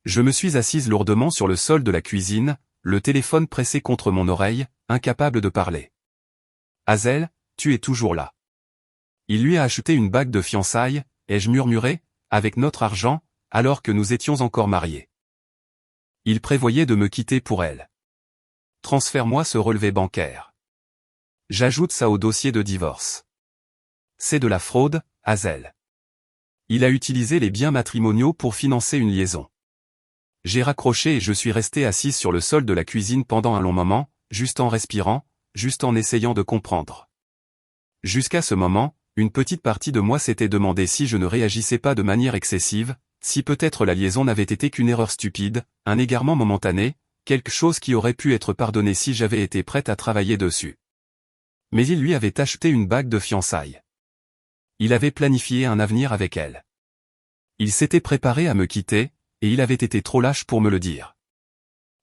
Je me suis assise lourdement sur le sol de la cuisine, le téléphone pressé contre mon oreille, incapable de parler. Hazel, tu es toujours là. Il lui a acheté une bague de fiançailles, ai-je murmuré, avec notre argent, alors que nous étions encore mariés. Il prévoyait de me quitter pour elle. Transfère-moi ce relevé bancaire. J'ajoute ça au dossier de divorce. C'est de la fraude, Hazel. Il a utilisé les biens matrimoniaux pour financer une liaison. J'ai raccroché et je suis resté assise sur le sol de la cuisine pendant un long moment, juste en respirant, juste en essayant de comprendre. Jusqu'à ce moment, une petite partie de moi s'était demandé si je ne réagissais pas de manière excessive, si peut-être la liaison n'avait été qu'une erreur stupide, un égarement momentané, quelque chose qui aurait pu être pardonné si j'avais été prête à travailler dessus. Mais il lui avait acheté une bague de fiançailles. Il avait planifié un avenir avec elle. Il s'était préparé à me quitter, et il avait été trop lâche pour me le dire.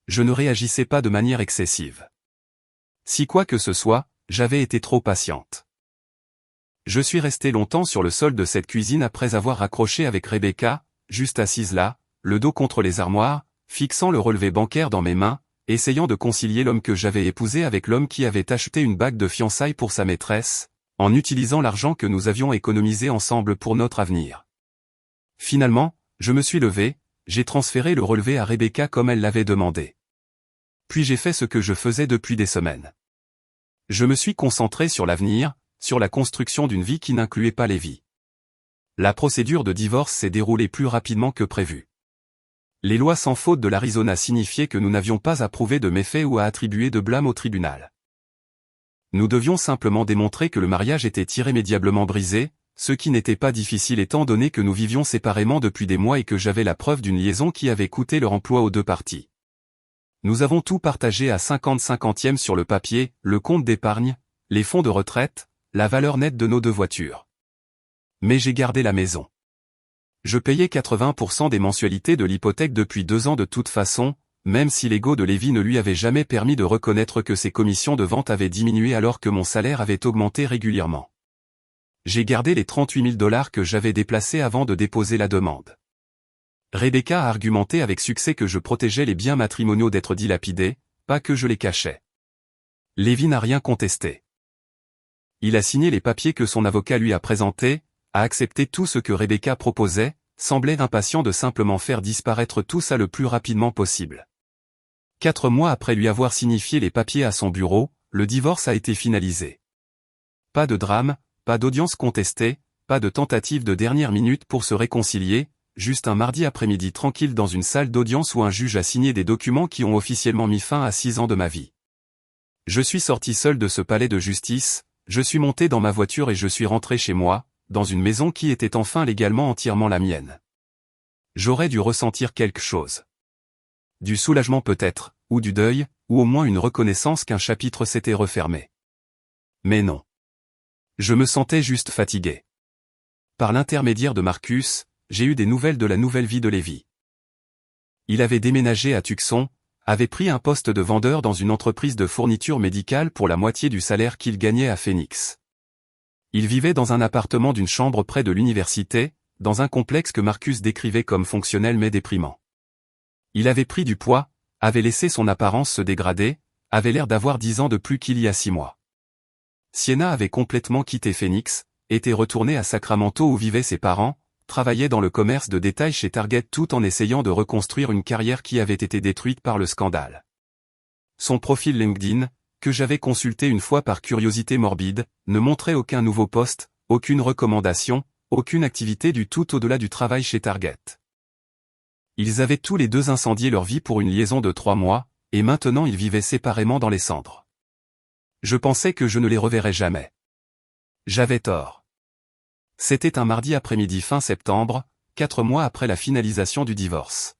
Je ne réagissais pas de manière excessive. Si quoi que ce soit, j'avais été trop patiente. Je suis resté longtemps sur le sol de cette cuisine après avoir raccroché avec Rebecca, juste assise là, le dos contre les armoires, fixant le relevé bancaire dans mes mains, essayant de concilier l'homme que j'avais épousé avec l'homme qui avait acheté une bague de fiançailles pour sa maîtresse, en utilisant l'argent que nous avions économisé ensemble pour notre avenir. Finalement, je me suis levé, j'ai transféré le relevé à Rebecca comme elle l'avait demandé. Puis j'ai fait ce que je faisais depuis des semaines. Je me suis concentré sur l'avenir, sur la construction d'une vie qui n'incluait pas Lévi. La procédure de divorce s'est déroulée plus rapidement que prévu. Les lois sans faute de l'Arizona signifiaient que nous n'avions pas à prouver de méfaits ou à attribuer de blâme au tribunal. Nous devions simplement démontrer que le mariage était irrémédiablement brisé, ce qui n'était pas difficile étant donné que nous vivions séparément depuis des mois et que j'avais la preuve d'une liaison qui avait coûté leur emploi aux deux parties. Nous avons tout partagé à 50-50e sur le papier, le compte d'épargne, les fonds de retraite, la valeur nette de nos deux voitures. Mais j'ai gardé la maison. Je payais 80% des mensualités de l'hypothèque depuis 2 ans de toute façon, même si l'ego de Lévi ne lui avait jamais permis de reconnaître que ses commissions de vente avaient diminué alors que mon salaire avait augmenté régulièrement. J'ai gardé les 38 000 $ que j'avais déplacés avant de déposer la demande. Rebecca a argumenté avec succès que je protégeais les biens matrimoniaux d'être dilapidés, pas que je les cachais. Lévi n'a rien contesté. Il a signé les papiers que son avocat lui a présentés, a accepté tout ce que Rebecca proposait, semblait impatient de simplement faire disparaître tout ça le plus rapidement possible. 4 mois après lui avoir signifié les papiers à son bureau, le divorce a été finalisé. Pas de drame, pas d'audience contestée, pas de tentative de dernière minute pour se réconcilier, juste un mardi après-midi tranquille dans une salle d'audience où un juge a signé des documents qui ont officiellement mis fin à 6 ans de ma vie. Je suis sorti seul de ce palais de justice, je suis monté dans ma voiture et je suis rentré chez moi, dans une maison qui était enfin légalement entièrement la mienne. J'aurais dû ressentir quelque chose. Du soulagement peut-être, ou du deuil, ou au moins une reconnaissance qu'un chapitre s'était refermé. Mais non. Je me sentais juste fatigué. Par l'intermédiaire de Marcus, j'ai eu des nouvelles de la nouvelle vie de Lévi. Il avait déménagé à Tucson, avait pris un poste de vendeur dans une entreprise de fourniture médicale pour la moitié du salaire qu'il gagnait à Phoenix. Il vivait dans un appartement d'une chambre près de l'université, dans un complexe que Marcus décrivait comme fonctionnel mais déprimant. Il avait pris du poids, avait laissé son apparence se dégrader, avait l'air d'avoir 10 ans de plus qu'il y a 6 mois. Sienna avait complètement quitté Phoenix, était retournée à Sacramento où vivaient ses parents, travaillait dans le commerce de détail chez Target tout en essayant de reconstruire une carrière qui avait été détruite par le scandale. Son profil LinkedIn, que j'avais consulté une fois par curiosité morbide, ne montrait aucun nouveau poste, aucune recommandation, aucune activité du tout au-delà du travail chez Target. Ils avaient tous les deux incendié leur vie pour une liaison de 3 mois, et maintenant ils vivaient séparément dans les cendres. Je pensais que je ne les reverrais jamais. J'avais tort. C'était un mardi après-midi fin septembre, 4 mois après la finalisation du divorce.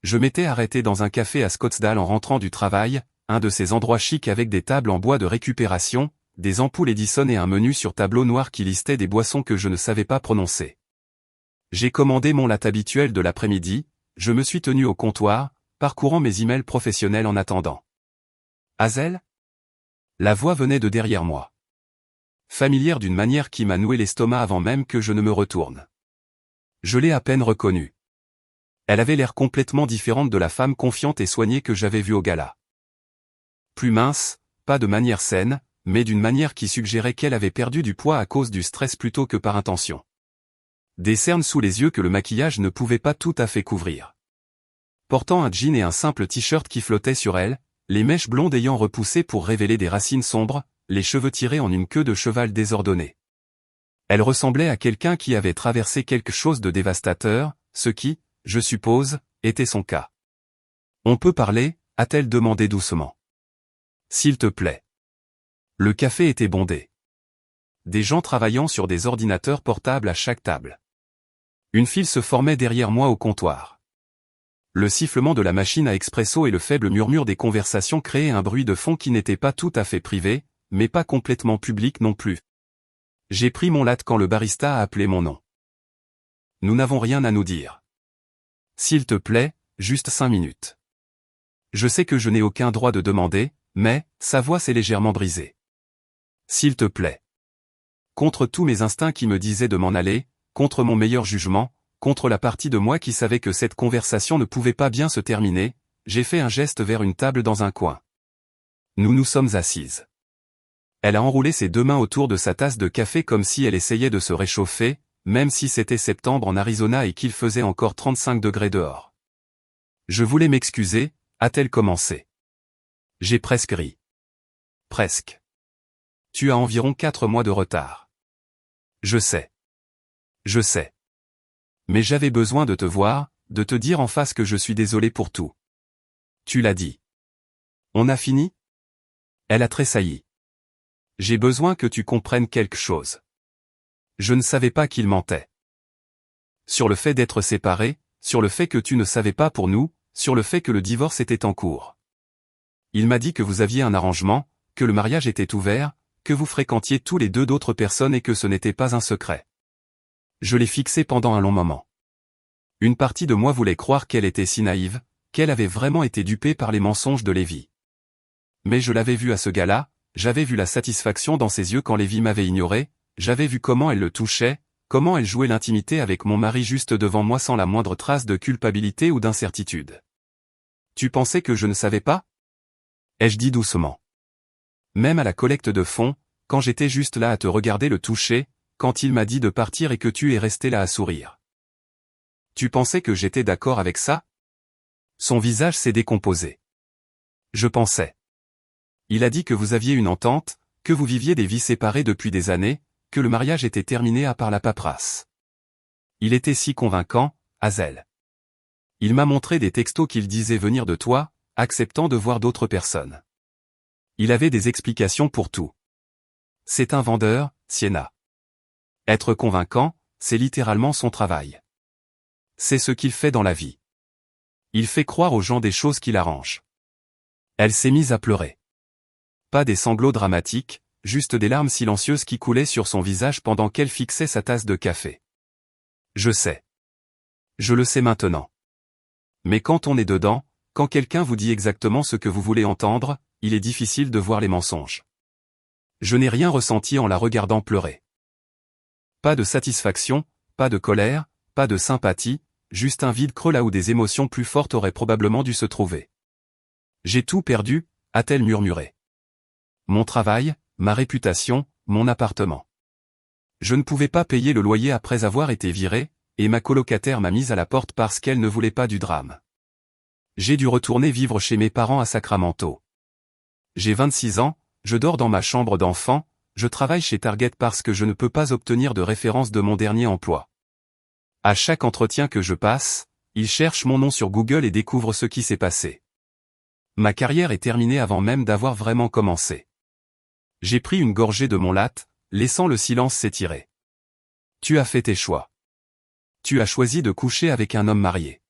Je m'étais arrêté dans un café à Scottsdale en rentrant du travail, un de ces endroits chics avec des tables en bois de récupération, des ampoules Edison et un menu sur tableau noir qui listait des boissons que je ne savais pas prononcer. J'ai commandé mon latte habituel de l'après-midi, je me suis tenu au comptoir, parcourant mes emails professionnels en attendant. Hazel ? La voix venait de derrière moi. Familière d'une manière qui m'a noué l'estomac avant même que je ne me retourne. Je l'ai à peine reconnue. Elle avait l'air complètement différente de la femme confiante et soignée que j'avais vue au gala. Plus mince, pas de manière saine, mais d'une manière qui suggérait qu'elle avait perdu du poids à cause du stress plutôt que par intention. Des cernes sous les yeux que le maquillage ne pouvait pas tout à fait couvrir. Portant un jean et un simple t-shirt qui flottaient sur elle, les mèches blondes ayant repoussé pour révéler des racines sombres, les cheveux tirés en une queue de cheval désordonnée. Elle ressemblait à quelqu'un qui avait traversé quelque chose de dévastateur, ce qui, je suppose, était son cas. « On peut parler ?» a-t-elle demandé doucement. « S'il te plaît. » Le café était bondé. Des gens travaillant sur des ordinateurs portables à chaque table. Une file se formait derrière moi au comptoir. Le sifflement de la machine à expresso et le faible murmure des conversations créaient un bruit de fond qui n'était pas tout à fait privé, mais pas complètement public non plus. J'ai pris mon latte quand le barista a appelé mon nom. Nous n'avons rien à nous dire. S'il te plaît, juste 5 minutes. Je sais que je n'ai aucun droit de demander, mais, sa voix s'est légèrement brisée. S'il te plaît. Contre tous mes instincts qui me disaient de m'en aller, contre mon meilleur jugement, contre la partie de moi qui savait que cette conversation ne pouvait pas bien se terminer, j'ai fait un geste vers une table dans un coin. Nous nous sommes assises. Elle a enroulé ses 2 mains autour de sa tasse de café comme si elle essayait de se réchauffer, même si c'était septembre en Arizona et qu'il faisait encore 35 degrés dehors. Je voulais m'excuser, a-t-elle commencé. J'ai presque ri. Presque. Tu as environ 4 mois de retard. Je sais. Je sais. Mais j'avais besoin de te voir, de te dire en face que je suis désolé pour tout. Tu l'as dit. On a fini ? Elle a tressailli. J'ai besoin que tu comprennes quelque chose. Je ne savais pas qu'il mentait. Sur le fait d'être séparés, sur le fait que tu ne savais pas pour nous, sur le fait que le divorce était en cours. Il m'a dit que vous aviez un arrangement, que le mariage était ouvert, que vous fréquentiez tous les deux d'autres personnes et que ce n'était pas un secret. Je l'ai fixé pendant un long moment. Une partie de moi voulait croire qu'elle était si naïve, qu'elle avait vraiment été dupée par les mensonges de Lévi. Mais je l'avais vu à ce gala, j'avais vu la satisfaction dans ses yeux quand Lévi m'avait ignoré, j'avais vu comment elle le touchait, comment elle jouait l'intimité avec mon mari juste devant moi sans la moindre trace de culpabilité ou d'incertitude. Tu pensais que je ne savais pas ? Ai-je dit doucement. Même à la collecte de fonds, quand j'étais juste là à te regarder le toucher, quand il m'a dit de partir et que tu es resté là à sourire. Tu pensais que j'étais d'accord avec ça ? Son visage s'est décomposé. Je pensais. Il a dit que vous aviez une entente, que vous viviez des vies séparées depuis des années, que le mariage était terminé à part la paperasse. Il était si convaincant, Hazel. Il m'a montré des textos qu'il disait venir de toi, acceptant de voir d'autres personnes. Il avait des explications pour tout. C'est un vendeur, Sienna. Être convaincant, c'est littéralement son travail. C'est ce qu'il fait dans la vie. Il fait croire aux gens des choses qui l'arrangent. Elle s'est mise à pleurer. Pas des sanglots dramatiques, juste des larmes silencieuses qui coulaient sur son visage pendant qu'elle fixait sa tasse de café. Je sais. Je le sais maintenant. Mais quand on est dedans, quand quelqu'un vous dit exactement ce que vous voulez entendre, il est difficile de voir les mensonges. Je n'ai rien ressenti en la regardant pleurer. Pas de satisfaction, pas de colère, pas de sympathie, juste un vide creux là où des émotions plus fortes auraient probablement dû se trouver. J'ai tout perdu, a-t-elle murmuré. Mon travail, ma réputation, mon appartement. Je ne pouvais pas payer le loyer après avoir été viré, et ma colocataire m'a mise à la porte parce qu'elle ne voulait pas du drame. J'ai dû retourner vivre chez mes parents à Sacramento. J'ai 26 ans, je dors dans ma chambre d'enfant, je travaille chez Target parce que je ne peux pas obtenir de référence de mon dernier emploi. À chaque entretien que je passe, ils cherchent mon nom sur Google et découvrent ce qui s'est passé. Ma carrière est terminée avant même d'avoir vraiment commencé. J'ai pris une gorgée de mon latte, laissant le silence s'étirer. Tu as fait tes choix. Tu as choisi de coucher avec un homme marié.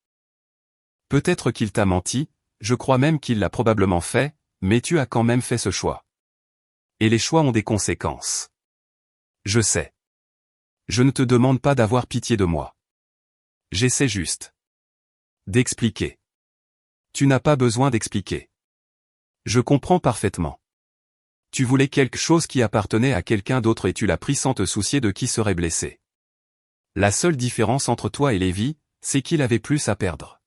Peut-être qu'il t'a menti, je crois même qu'il l'a probablement fait, mais tu as quand même fait ce choix. Et les choix ont des conséquences. Je sais. Je ne te demande pas d'avoir pitié de moi. J'essaie juste d'expliquer. Tu n'as pas besoin d'expliquer. Je comprends parfaitement. Tu voulais quelque chose qui appartenait à quelqu'un d'autre et tu l'as pris sans te soucier de qui serait blessé. La seule différence entre toi et Lévi, c'est qu'il avait plus à perdre.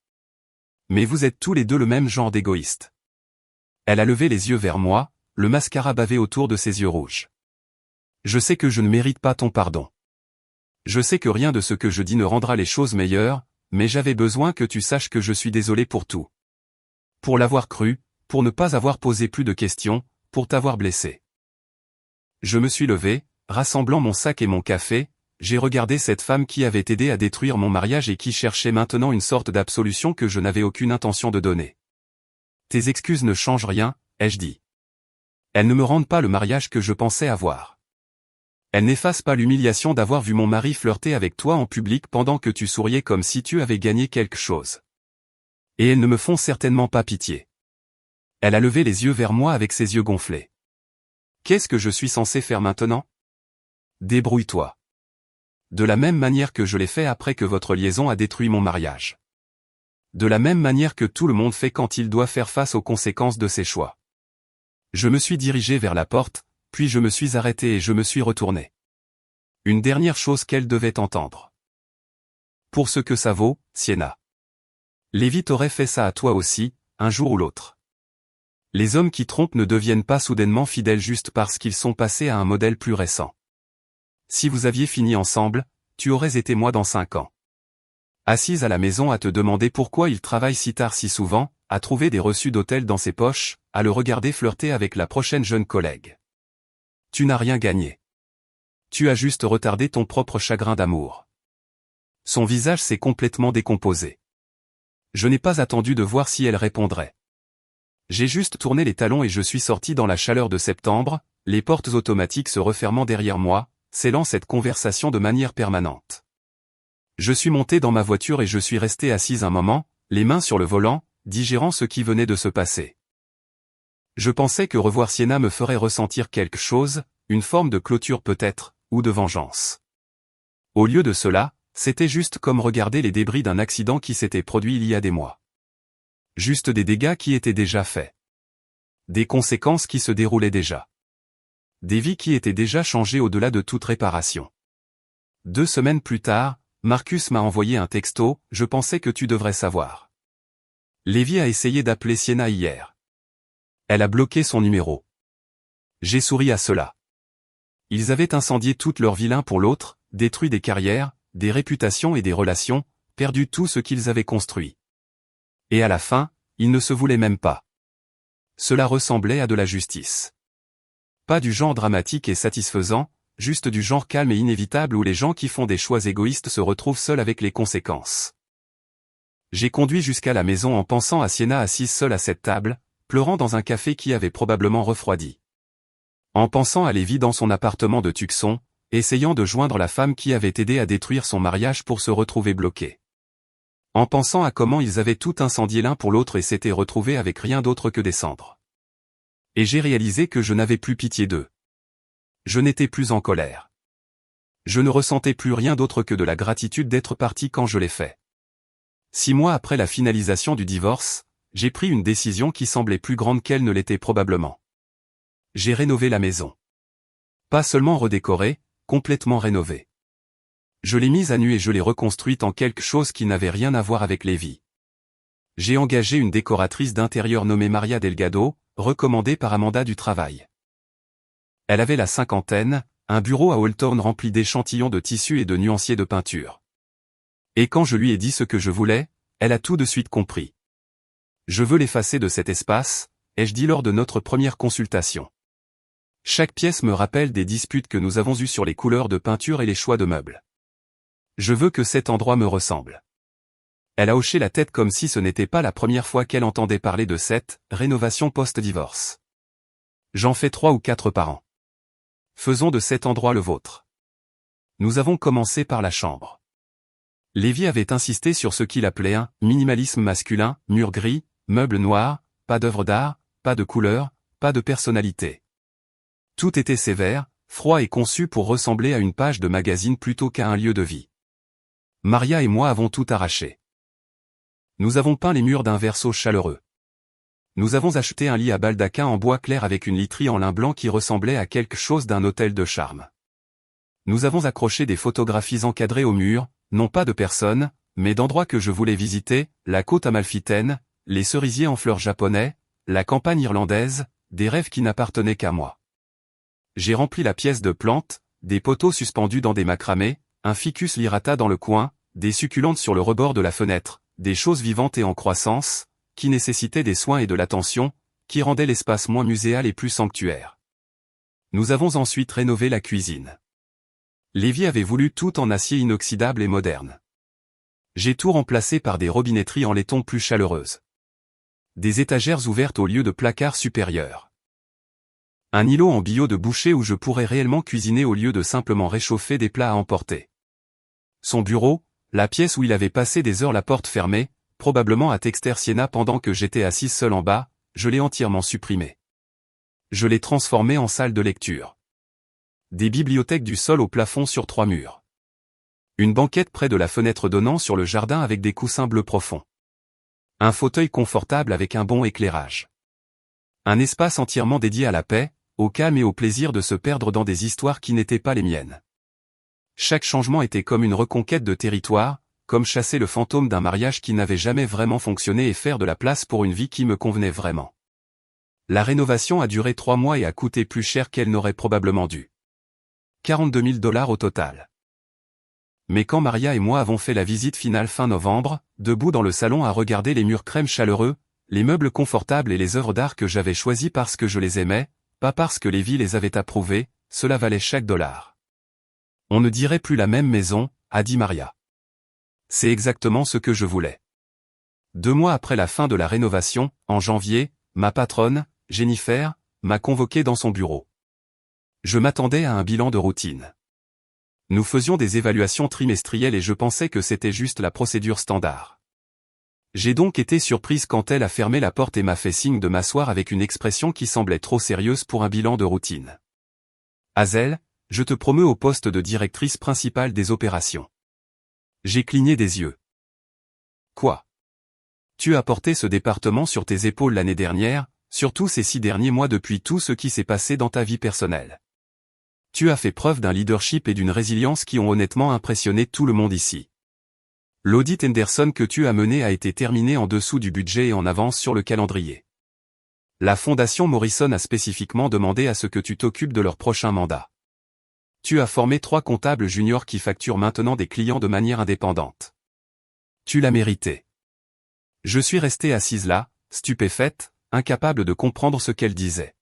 Mais vous êtes tous les deux le même genre d'égoïste. Elle a levé les yeux vers moi, le mascara bavé autour de ses yeux rouges. Je sais que je ne mérite pas ton pardon. Je sais que rien de ce que je dis ne rendra les choses meilleures, mais j'avais besoin que tu saches que je suis désolé pour tout. Pour l'avoir cru, pour ne pas avoir posé plus de questions, pour t'avoir blessé. Je me suis levé, rassemblant mon sac et mon café, j'ai regardé cette femme qui avait aidé à détruire mon mariage et qui cherchait maintenant une sorte d'absolution que je n'avais aucune intention de donner. Tes excuses ne changent rien, ai-je dit. Elles ne me rendent pas le mariage que je pensais avoir. Elles n'effacent pas l'humiliation d'avoir vu mon mari flirter avec toi en public pendant que tu souriais comme si tu avais gagné quelque chose. Et elles ne me font certainement pas pitié. Elle a levé les yeux vers moi avec ses yeux gonflés. Qu'est-ce que je suis censé faire maintenant? Débrouille-toi. De la même manière que je l'ai fait après que votre liaison a détruit mon mariage. De la même manière que tout le monde fait quand il doit faire face aux conséquences de ses choix. Je me suis dirigé vers la porte, puis je me suis arrêté et je me suis retourné. Une dernière chose qu'elle devait entendre. Pour ce que ça vaut, Sienna. Lévi t'aurait fait ça à toi aussi, un jour ou l'autre. Les hommes qui trompent ne deviennent pas soudainement fidèles juste parce qu'ils sont passés à un modèle plus récent. Si vous aviez fini ensemble, tu aurais été moi dans 5 ans. Assise à la maison à te demander pourquoi il travaille si tard si souvent, à trouver des reçus d'hôtel dans ses poches, à le regarder flirter avec la prochaine jeune collègue. Tu n'as rien gagné. Tu as juste retardé ton propre chagrin d'amour. Son visage s'est complètement décomposé. Je n'ai pas attendu de voir si elle répondrait. J'ai juste tourné les talons et je suis sorti dans la chaleur de septembre, les portes automatiques se refermant derrière moi, scellant cette conversation de manière permanente. Je suis monté dans ma voiture et je suis resté assise un moment, les mains sur le volant, digérant ce qui venait de se passer. Je pensais que revoir Sienna me ferait ressentir quelque chose, une forme de clôture peut-être, ou de vengeance. Au lieu de cela, c'était juste comme regarder les débris d'un accident qui s'était produit il y a des mois. Juste des dégâts qui étaient déjà faits. Des conséquences qui se déroulaient déjà. Des vies qui étaient déjà changées au-delà de toute réparation. 2 semaines plus tard, Marcus m'a envoyé un texto, je pensais que tu devrais savoir. Lévi a essayé d'appeler Sienna hier. Elle a bloqué son numéro. J'ai souri à cela. Ils avaient incendié toute leur vie l'un pour l'autre, détruit des carrières, des réputations et des relations, perdu tout ce qu'ils avaient construit. Et à la fin, ils ne se voulaient même pas. Cela ressemblait à de la justice. Pas du genre dramatique et satisfaisant, juste du genre calme et inévitable où les gens qui font des choix égoïstes se retrouvent seuls avec les conséquences. J'ai conduit jusqu'à la maison en pensant à Sienna assise seule à cette table, pleurant dans un café qui avait probablement refroidi. En pensant à Lévi dans son appartement de Tucson, essayant de joindre la femme qui avait aidé à détruire son mariage pour se retrouver bloqué. En pensant à comment ils avaient tout incendié l'un pour l'autre et s'étaient retrouvés avec rien d'autre que des cendres. Et j'ai réalisé que je n'avais plus pitié d'eux. Je n'étais plus en colère. Je ne ressentais plus rien d'autre que de la gratitude d'être parti quand je l'ai fait. 6 mois après la finalisation du divorce, j'ai pris une décision qui semblait plus grande qu'elle ne l'était probablement. J'ai rénové la maison. Pas seulement redécorée, complètement rénovée. Je l'ai mise à nu et je l'ai reconstruite en quelque chose qui n'avait rien à voir avec Lévi. J'ai engagé une décoratrice d'intérieur nommée Maria Delgado, recommandée par Amanda du travail. Elle avait la 50aine, un bureau à Hawthorne rempli d'échantillons de tissus et de nuanciers de peinture. Et quand je lui ai dit ce que je voulais, elle a tout de suite compris. Je veux l'effacer de cet espace, ai-je dit lors de notre première consultation. Chaque pièce me rappelle des disputes que nous avons eues sur les couleurs de peinture et les choix de meubles. Je veux que cet endroit me ressemble. Elle a hoché la tête comme si ce n'était pas la première fois qu'elle entendait parler de cette rénovation post-divorce. J'en fais 3 ou 4 par an. Faisons de cet endroit le vôtre. Nous avons commencé par la chambre. Lévi avait insisté sur ce qu'il appelait un minimalisme masculin, mur gris, meubles noirs, pas d'œuvre d'art, pas de couleur, pas de personnalité. Tout était sévère, froid et conçu pour ressembler à une page de magazine plutôt qu'à un lieu de vie. Maria et moi avons tout arraché. Nous avons peint les murs d'un verso chaleureux. Nous avons acheté un lit à baldaquin en bois clair avec une literie en lin blanc qui ressemblait à quelque chose d'un hôtel de charme. Nous avons accroché des photographies encadrées au mur, non pas de personnes, mais d'endroits que je voulais visiter, la côte amalfitaine, les cerisiers en fleurs japonais, la campagne irlandaise, des rêves qui n'appartenaient qu'à moi. J'ai rempli la pièce de plantes, des poteaux suspendus dans des macramés, un ficus lirata dans le coin, des succulentes sur le rebord de la fenêtre, des choses vivantes et en croissance, qui nécessitaient des soins et de l'attention, qui rendaient l'espace moins muséal et plus sanctuaire. Nous avons ensuite rénové la cuisine. Lévi avait voulu tout en acier inoxydable et moderne. J'ai tout remplacé par des robinetteries en laiton plus chaleureuses. Des étagères ouvertes au lieu de placards supérieurs. Un îlot en bio de boucher où je pourrais réellement cuisiner au lieu de simplement réchauffer des plats à emporter. Son bureau, la pièce où il avait passé des heures la porte fermée, probablement à Texter Siena pendant que j'étais assise seul en bas, je l'ai entièrement supprimé. Je l'ai transformé en salle de lecture. Des bibliothèques du sol au plafond sur 3 murs. Une banquette près de la fenêtre donnant sur le jardin avec des coussins bleus profonds. Un fauteuil confortable avec un bon éclairage. Un espace entièrement dédié à la paix, au calme et au plaisir de se perdre dans des histoires qui n'étaient pas les miennes. Chaque changement était comme une reconquête de territoire, comme chasser le fantôme d'un mariage qui n'avait jamais vraiment fonctionné et faire de la place pour une vie qui me convenait vraiment. La rénovation a duré 3 mois et a coûté plus cher qu'elle n'aurait probablement dû. 42 000 $ au total. Mais quand Maria et moi avons fait la visite finale fin novembre, debout dans le salon à regarder les murs crème chaleureux, les meubles confortables et les œuvres d'art que j'avais choisis parce que je les aimais, pas parce que Lévi les avait approuvés, cela valait chaque dollar. On ne dirait plus la même maison, a dit Maria. C'est exactement ce que je voulais. 2 mois après la fin de la rénovation, en janvier, ma patronne, Jennifer, m'a convoqué dans son bureau. Je m'attendais à un bilan de routine. Nous faisions des évaluations trimestrielles et je pensais que c'était juste la procédure standard. J'ai donc été surprise quand elle a fermé la porte et m'a fait signe de m'asseoir avec une expression qui semblait trop sérieuse pour un bilan de routine. Hazel, je te promeux au poste de directrice principale des opérations. J'ai cligné des yeux. Quoi? Tu as porté ce département sur tes épaules l'année dernière, surtout ces 6 derniers mois depuis tout ce qui s'est passé dans ta vie personnelle. Tu as fait preuve d'un leadership et d'une résilience qui ont honnêtement impressionné tout le monde ici. L'audit Henderson que tu as mené a été terminé en dessous du budget et en avance sur le calendrier. La fondation Morrison a spécifiquement demandé à ce que tu t'occupes de leur prochain mandat. Tu as formé 3 comptables juniors qui facturent maintenant des clients de manière indépendante. Tu l'as mérité. Je suis restée assise là, stupéfaite, incapable de comprendre ce qu'elle disait.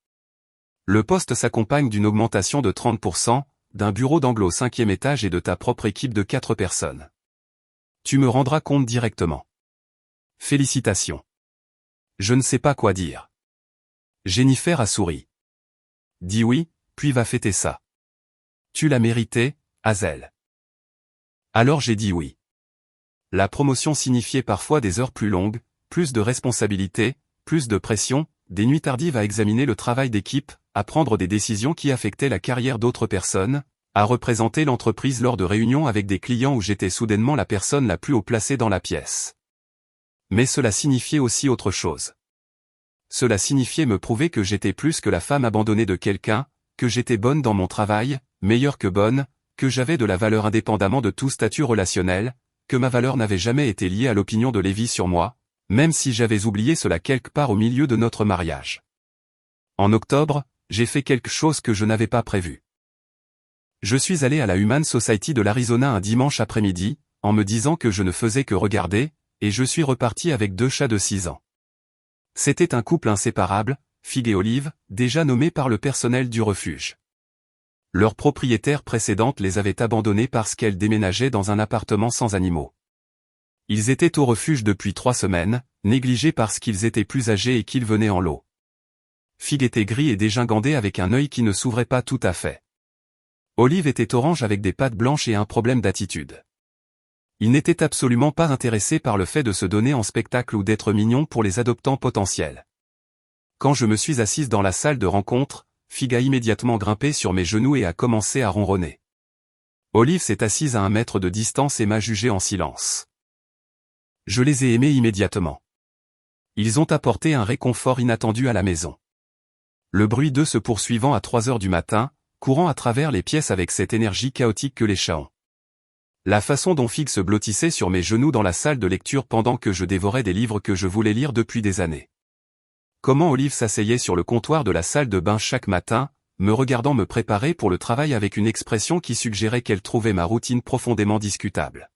Le poste s'accompagne d'une augmentation de 30%, d'un bureau d'anglo au 5e étage et de ta propre équipe de 4 personnes. Tu me rendras compte directement. Félicitations. Je ne sais pas quoi dire. Jennifer a souri. Dis oui, puis va fêter ça. Tu l'as mérité, Hazel. Alors j'ai dit oui. La promotion signifiait parfois des heures plus longues, plus de responsabilités, plus de pression, des nuits tardives à examiner le travail d'équipe, à prendre des décisions qui affectaient la carrière d'autres personnes, à représenter l'entreprise lors de réunions avec des clients où j'étais soudainement la personne la plus haut placée dans la pièce. Mais cela signifiait aussi autre chose. Cela signifiait me prouver que j'étais plus que la femme abandonnée de quelqu'un, que j'étais bonne dans mon travail, meilleure que bonne, que j'avais de la valeur indépendamment de tout statut relationnel, que ma valeur n'avait jamais été liée à l'opinion de Lévi sur moi, même si j'avais oublié cela quelque part au milieu de notre mariage. En octobre, j'ai fait quelque chose que je n'avais pas prévu. Je suis allé à la Human Society de l'Arizona un dimanche après-midi, en me disant que je ne faisais que regarder, et je suis reparti avec 2 chats de 6 ans. C'était un couple inséparable, Fig et Olive, déjà nommés par le personnel du refuge. Leur propriétaire précédente les avait abandonnés parce qu'elle déménageait dans un appartement sans animaux. Ils étaient au refuge depuis 3 semaines, négligés parce qu'ils étaient plus âgés et qu'ils venaient en lot. Fig était gris et dégingandé avec un œil qui ne s'ouvrait pas tout à fait. Olive était orange avec des pattes blanches et un problème d'attitude. Il n'était absolument pas intéressé par le fait de se donner en spectacle ou d'être mignon pour les adoptants potentiels. Quand je me suis assise dans la salle de rencontre, Fig a immédiatement grimpé sur mes genoux et a commencé à ronronner. Olive s'est assise à 1 mètre de distance et m'a jugé en silence. Je les ai aimés immédiatement. Ils ont apporté un réconfort inattendu à la maison. Le bruit d'eux se poursuivant à 3 heures du matin, courant à travers les pièces avec cette énergie chaotique que les chats ont. La façon dont Fig se blottissait sur mes genoux dans la salle de lecture pendant que je dévorais des livres que je voulais lire depuis des années. comment Olive s'asseyait sur le comptoir de la salle de bain chaque matin, me regardant me préparer pour le travail avec une expression qui suggérait qu'elle trouvait ma routine profondément discutable.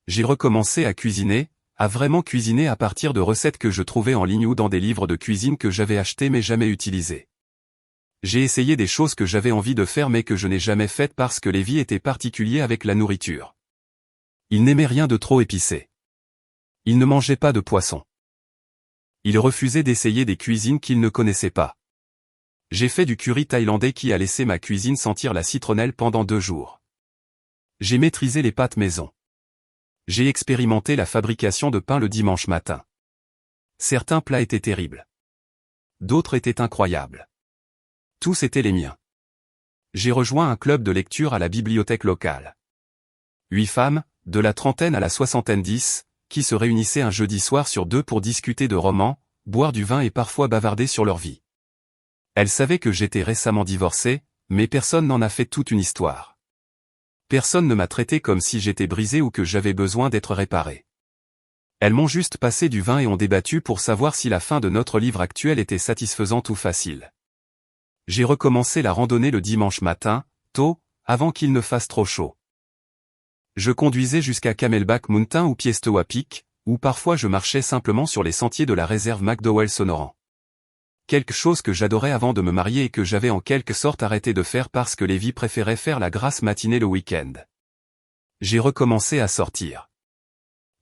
J'ai recommencé à cuisiner, à vraiment cuisiner à partir de recettes que je trouvais en ligne ou dans des livres de cuisine que j'avais achetés mais jamais utilisés. J'ai essayé des choses que j'avais envie de faire mais que je n'ai jamais faites parce que Lévi était particulier avec la nourriture. Il n'aimait rien de trop épicé. Il ne mangeait pas de poisson. Il refusait d'essayer des cuisines qu'il ne connaissait pas. J'ai fait du curry thaïlandais qui a laissé ma cuisine sentir la citronnelle pendant 2 jours. J'ai maîtrisé les pâtes maison. J'ai expérimenté la fabrication de pain le dimanche matin. Certains plats étaient terribles. D'autres étaient incroyables. Tous étaient les miens. J'ai rejoint un club de lecture à la bibliothèque locale. 8 femmes, de la trentaine à la soixantaine 10, qui se réunissaient un jeudi soir sur 2 pour discuter de romans, boire du vin et parfois bavarder sur leur vie. Elles savaient que j'étais récemment divorcé, mais personne n'en a fait toute une histoire. Personne ne m'a traité comme si j'étais brisé ou que j'avais besoin d'être réparé. Elles m'ont juste passé du vin et ont débattu pour savoir si la fin de notre livre actuel était satisfaisante ou facile. J'ai recommencé la randonnée le dimanche matin, tôt, avant qu'il ne fasse trop chaud. Je conduisais jusqu'à Camelback Mountain ou Piestewa Peak, ou parfois je marchais simplement sur les sentiers de la réserve McDowell-Sonoran. Quelque chose que j'adorais avant de me marier et que j'avais en quelque sorte arrêté de faire parce que Lévi préférait faire la grasse matinée le week-end. J'ai recommencé à sortir.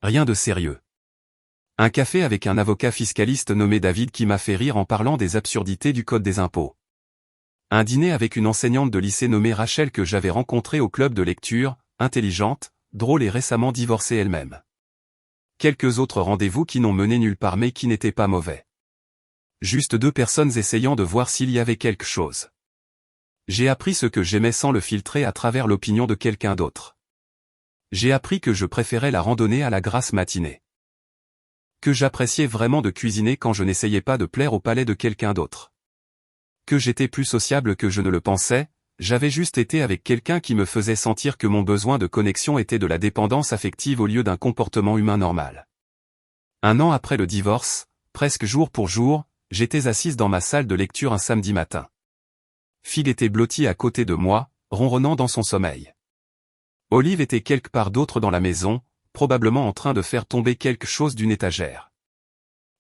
Rien de sérieux. Un café avec un avocat fiscaliste nommé David qui m'a fait rire en parlant des absurdités du code des impôts. Un dîner avec une enseignante de lycée nommée Rachel que j'avais rencontrée au club de lecture, intelligente, drôle et récemment divorcée elle-même. Quelques autres rendez-vous qui n'ont mené nulle part mais qui n'étaient pas mauvais. Juste 2 personnes essayant de voir s'il y avait quelque chose. J'ai appris ce que j'aimais sans le filtrer à travers l'opinion de quelqu'un d'autre. J'ai appris que je préférais la randonnée à la grasse matinée. Que j'appréciais vraiment de cuisiner quand je n'essayais pas de plaire au palais de quelqu'un d'autre. Que j'étais plus sociable que je ne le pensais, j'avais juste été avec quelqu'un qui me faisait sentir que mon besoin de connexion était de la dépendance affective au lieu d'un comportement humain normal. 1 an après le divorce, presque jour pour jour, j'étais assise dans ma salle de lecture un samedi matin. Phil était blotti à côté de moi, ronronnant dans son sommeil. Olive était quelque part d'autre dans la maison, probablement en train de faire tomber quelque chose d'une étagère.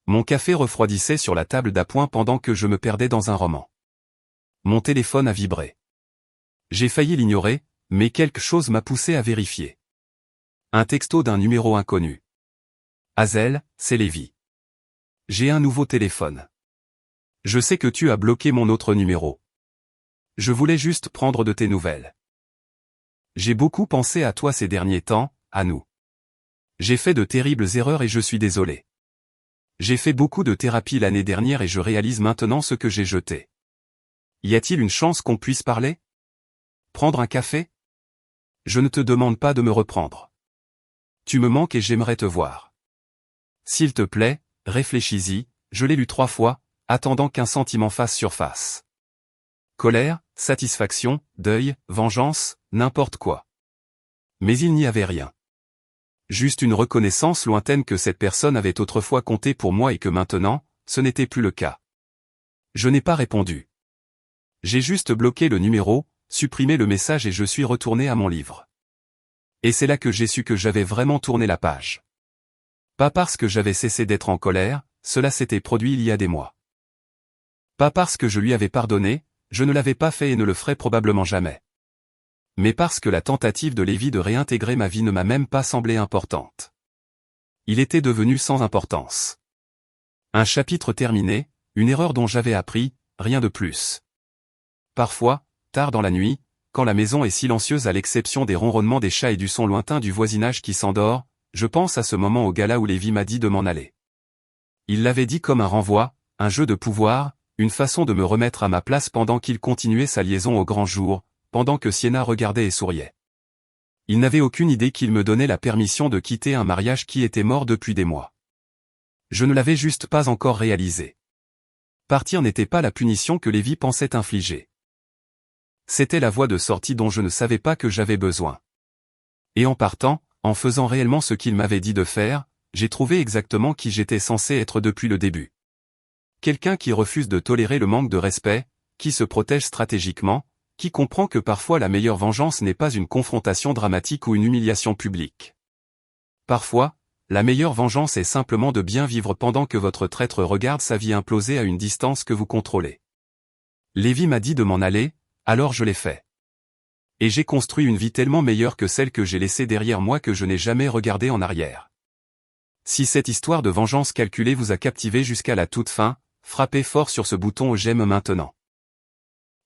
Mon café refroidissait sur la table d'appoint pendant que je me perdais dans un roman. Mon téléphone a vibré. J'ai failli l'ignorer, mais quelque chose m'a poussé à vérifier. Un texto d'un numéro inconnu. Hazel, c'est Lévi. J'ai un nouveau téléphone. Je sais que tu as bloqué mon autre numéro. Je voulais juste prendre de tes nouvelles. J'ai beaucoup pensé à toi ces derniers temps, à nous. J'ai fait de terribles erreurs et je suis désolé. J'ai fait beaucoup de thérapie l'année dernière et je réalise maintenant ce que j'ai jeté. Y a-t-il une chance qu'on puisse parler? Prendre un café? Je ne te demande pas de me reprendre. Tu me manques et j'aimerais te voir. S'il te plaît, réfléchis-y, je l'ai lu 3 fois, attendant qu'un sentiment fasse surface. Colère, satisfaction, deuil, vengeance, n'importe quoi. Mais il n'y avait rien. Juste une reconnaissance lointaine que cette personne avait autrefois compté pour moi et que maintenant, ce n'était plus le cas. Je n'ai pas répondu. J'ai juste bloqué le numéro, supprimé le message et je suis retourné à mon livre. Et c'est là que j'ai su que j'avais vraiment tourné la page. Pas parce que j'avais cessé d'être en colère, cela s'était produit il y a des mois. Pas parce que je lui avais pardonné, je ne l'avais pas fait et ne le ferai probablement jamais. Mais parce que la tentative de Lévi de réintégrer ma vie ne m'a même pas semblé importante. Il était devenu sans importance. Un chapitre terminé, une erreur dont j'avais appris, rien de plus. Parfois, tard dans la nuit, quand la maison est silencieuse à l'exception des ronronnements des chats et du son lointain du voisinage qui s'endort, je pense à ce moment au gala où Lévi m'a dit de m'en aller. Il l'avait dit comme un renvoi, un jeu de pouvoir, une façon de me remettre à ma place pendant qu'il continuait sa liaison au grand jour, pendant que Sienna regardait et souriait. Il n'avait aucune idée qu'il me donnait la permission de quitter un mariage qui était mort depuis des mois. Je ne l'avais juste pas encore réalisé. Partir n'était pas la punition que Lévi pensait infliger. C'était la voie de sortie dont je ne savais pas que j'avais besoin. Et en partant, en faisant réellement ce qu'il m'avait dit de faire, j'ai trouvé exactement qui j'étais censé être depuis le début. Quelqu'un qui refuse de tolérer le manque de respect, qui se protège stratégiquement, qui comprend que parfois la meilleure vengeance n'est pas une confrontation dramatique ou une humiliation publique. Parfois, la meilleure vengeance est simplement de bien vivre pendant que votre traître regarde sa vie imploser à une distance que vous contrôlez. Lévi m'a dit de m'en aller, alors je l'ai fait. Et j'ai construit une vie tellement meilleure que celle que j'ai laissée derrière moi que je n'ai jamais regardée en arrière. Si cette histoire de vengeance calculée vous a captivé jusqu'à la toute fin, frappez fort sur ce bouton j'aime maintenant.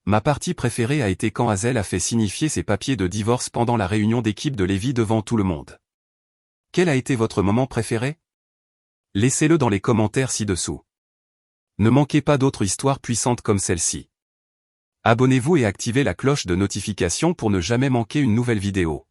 Ma partie préférée a été quand Hazel a fait signifier ses papiers de divorce pendant la réunion d'équipe de Lévi devant tout le monde. Quel a été votre moment préféré? Laissez-le dans les commentaires ci-dessous. Ne manquez pas d'autres histoires puissantes comme celle-ci. Abonnez-vous et activez la cloche de notification pour ne jamais manquer une nouvelle vidéo.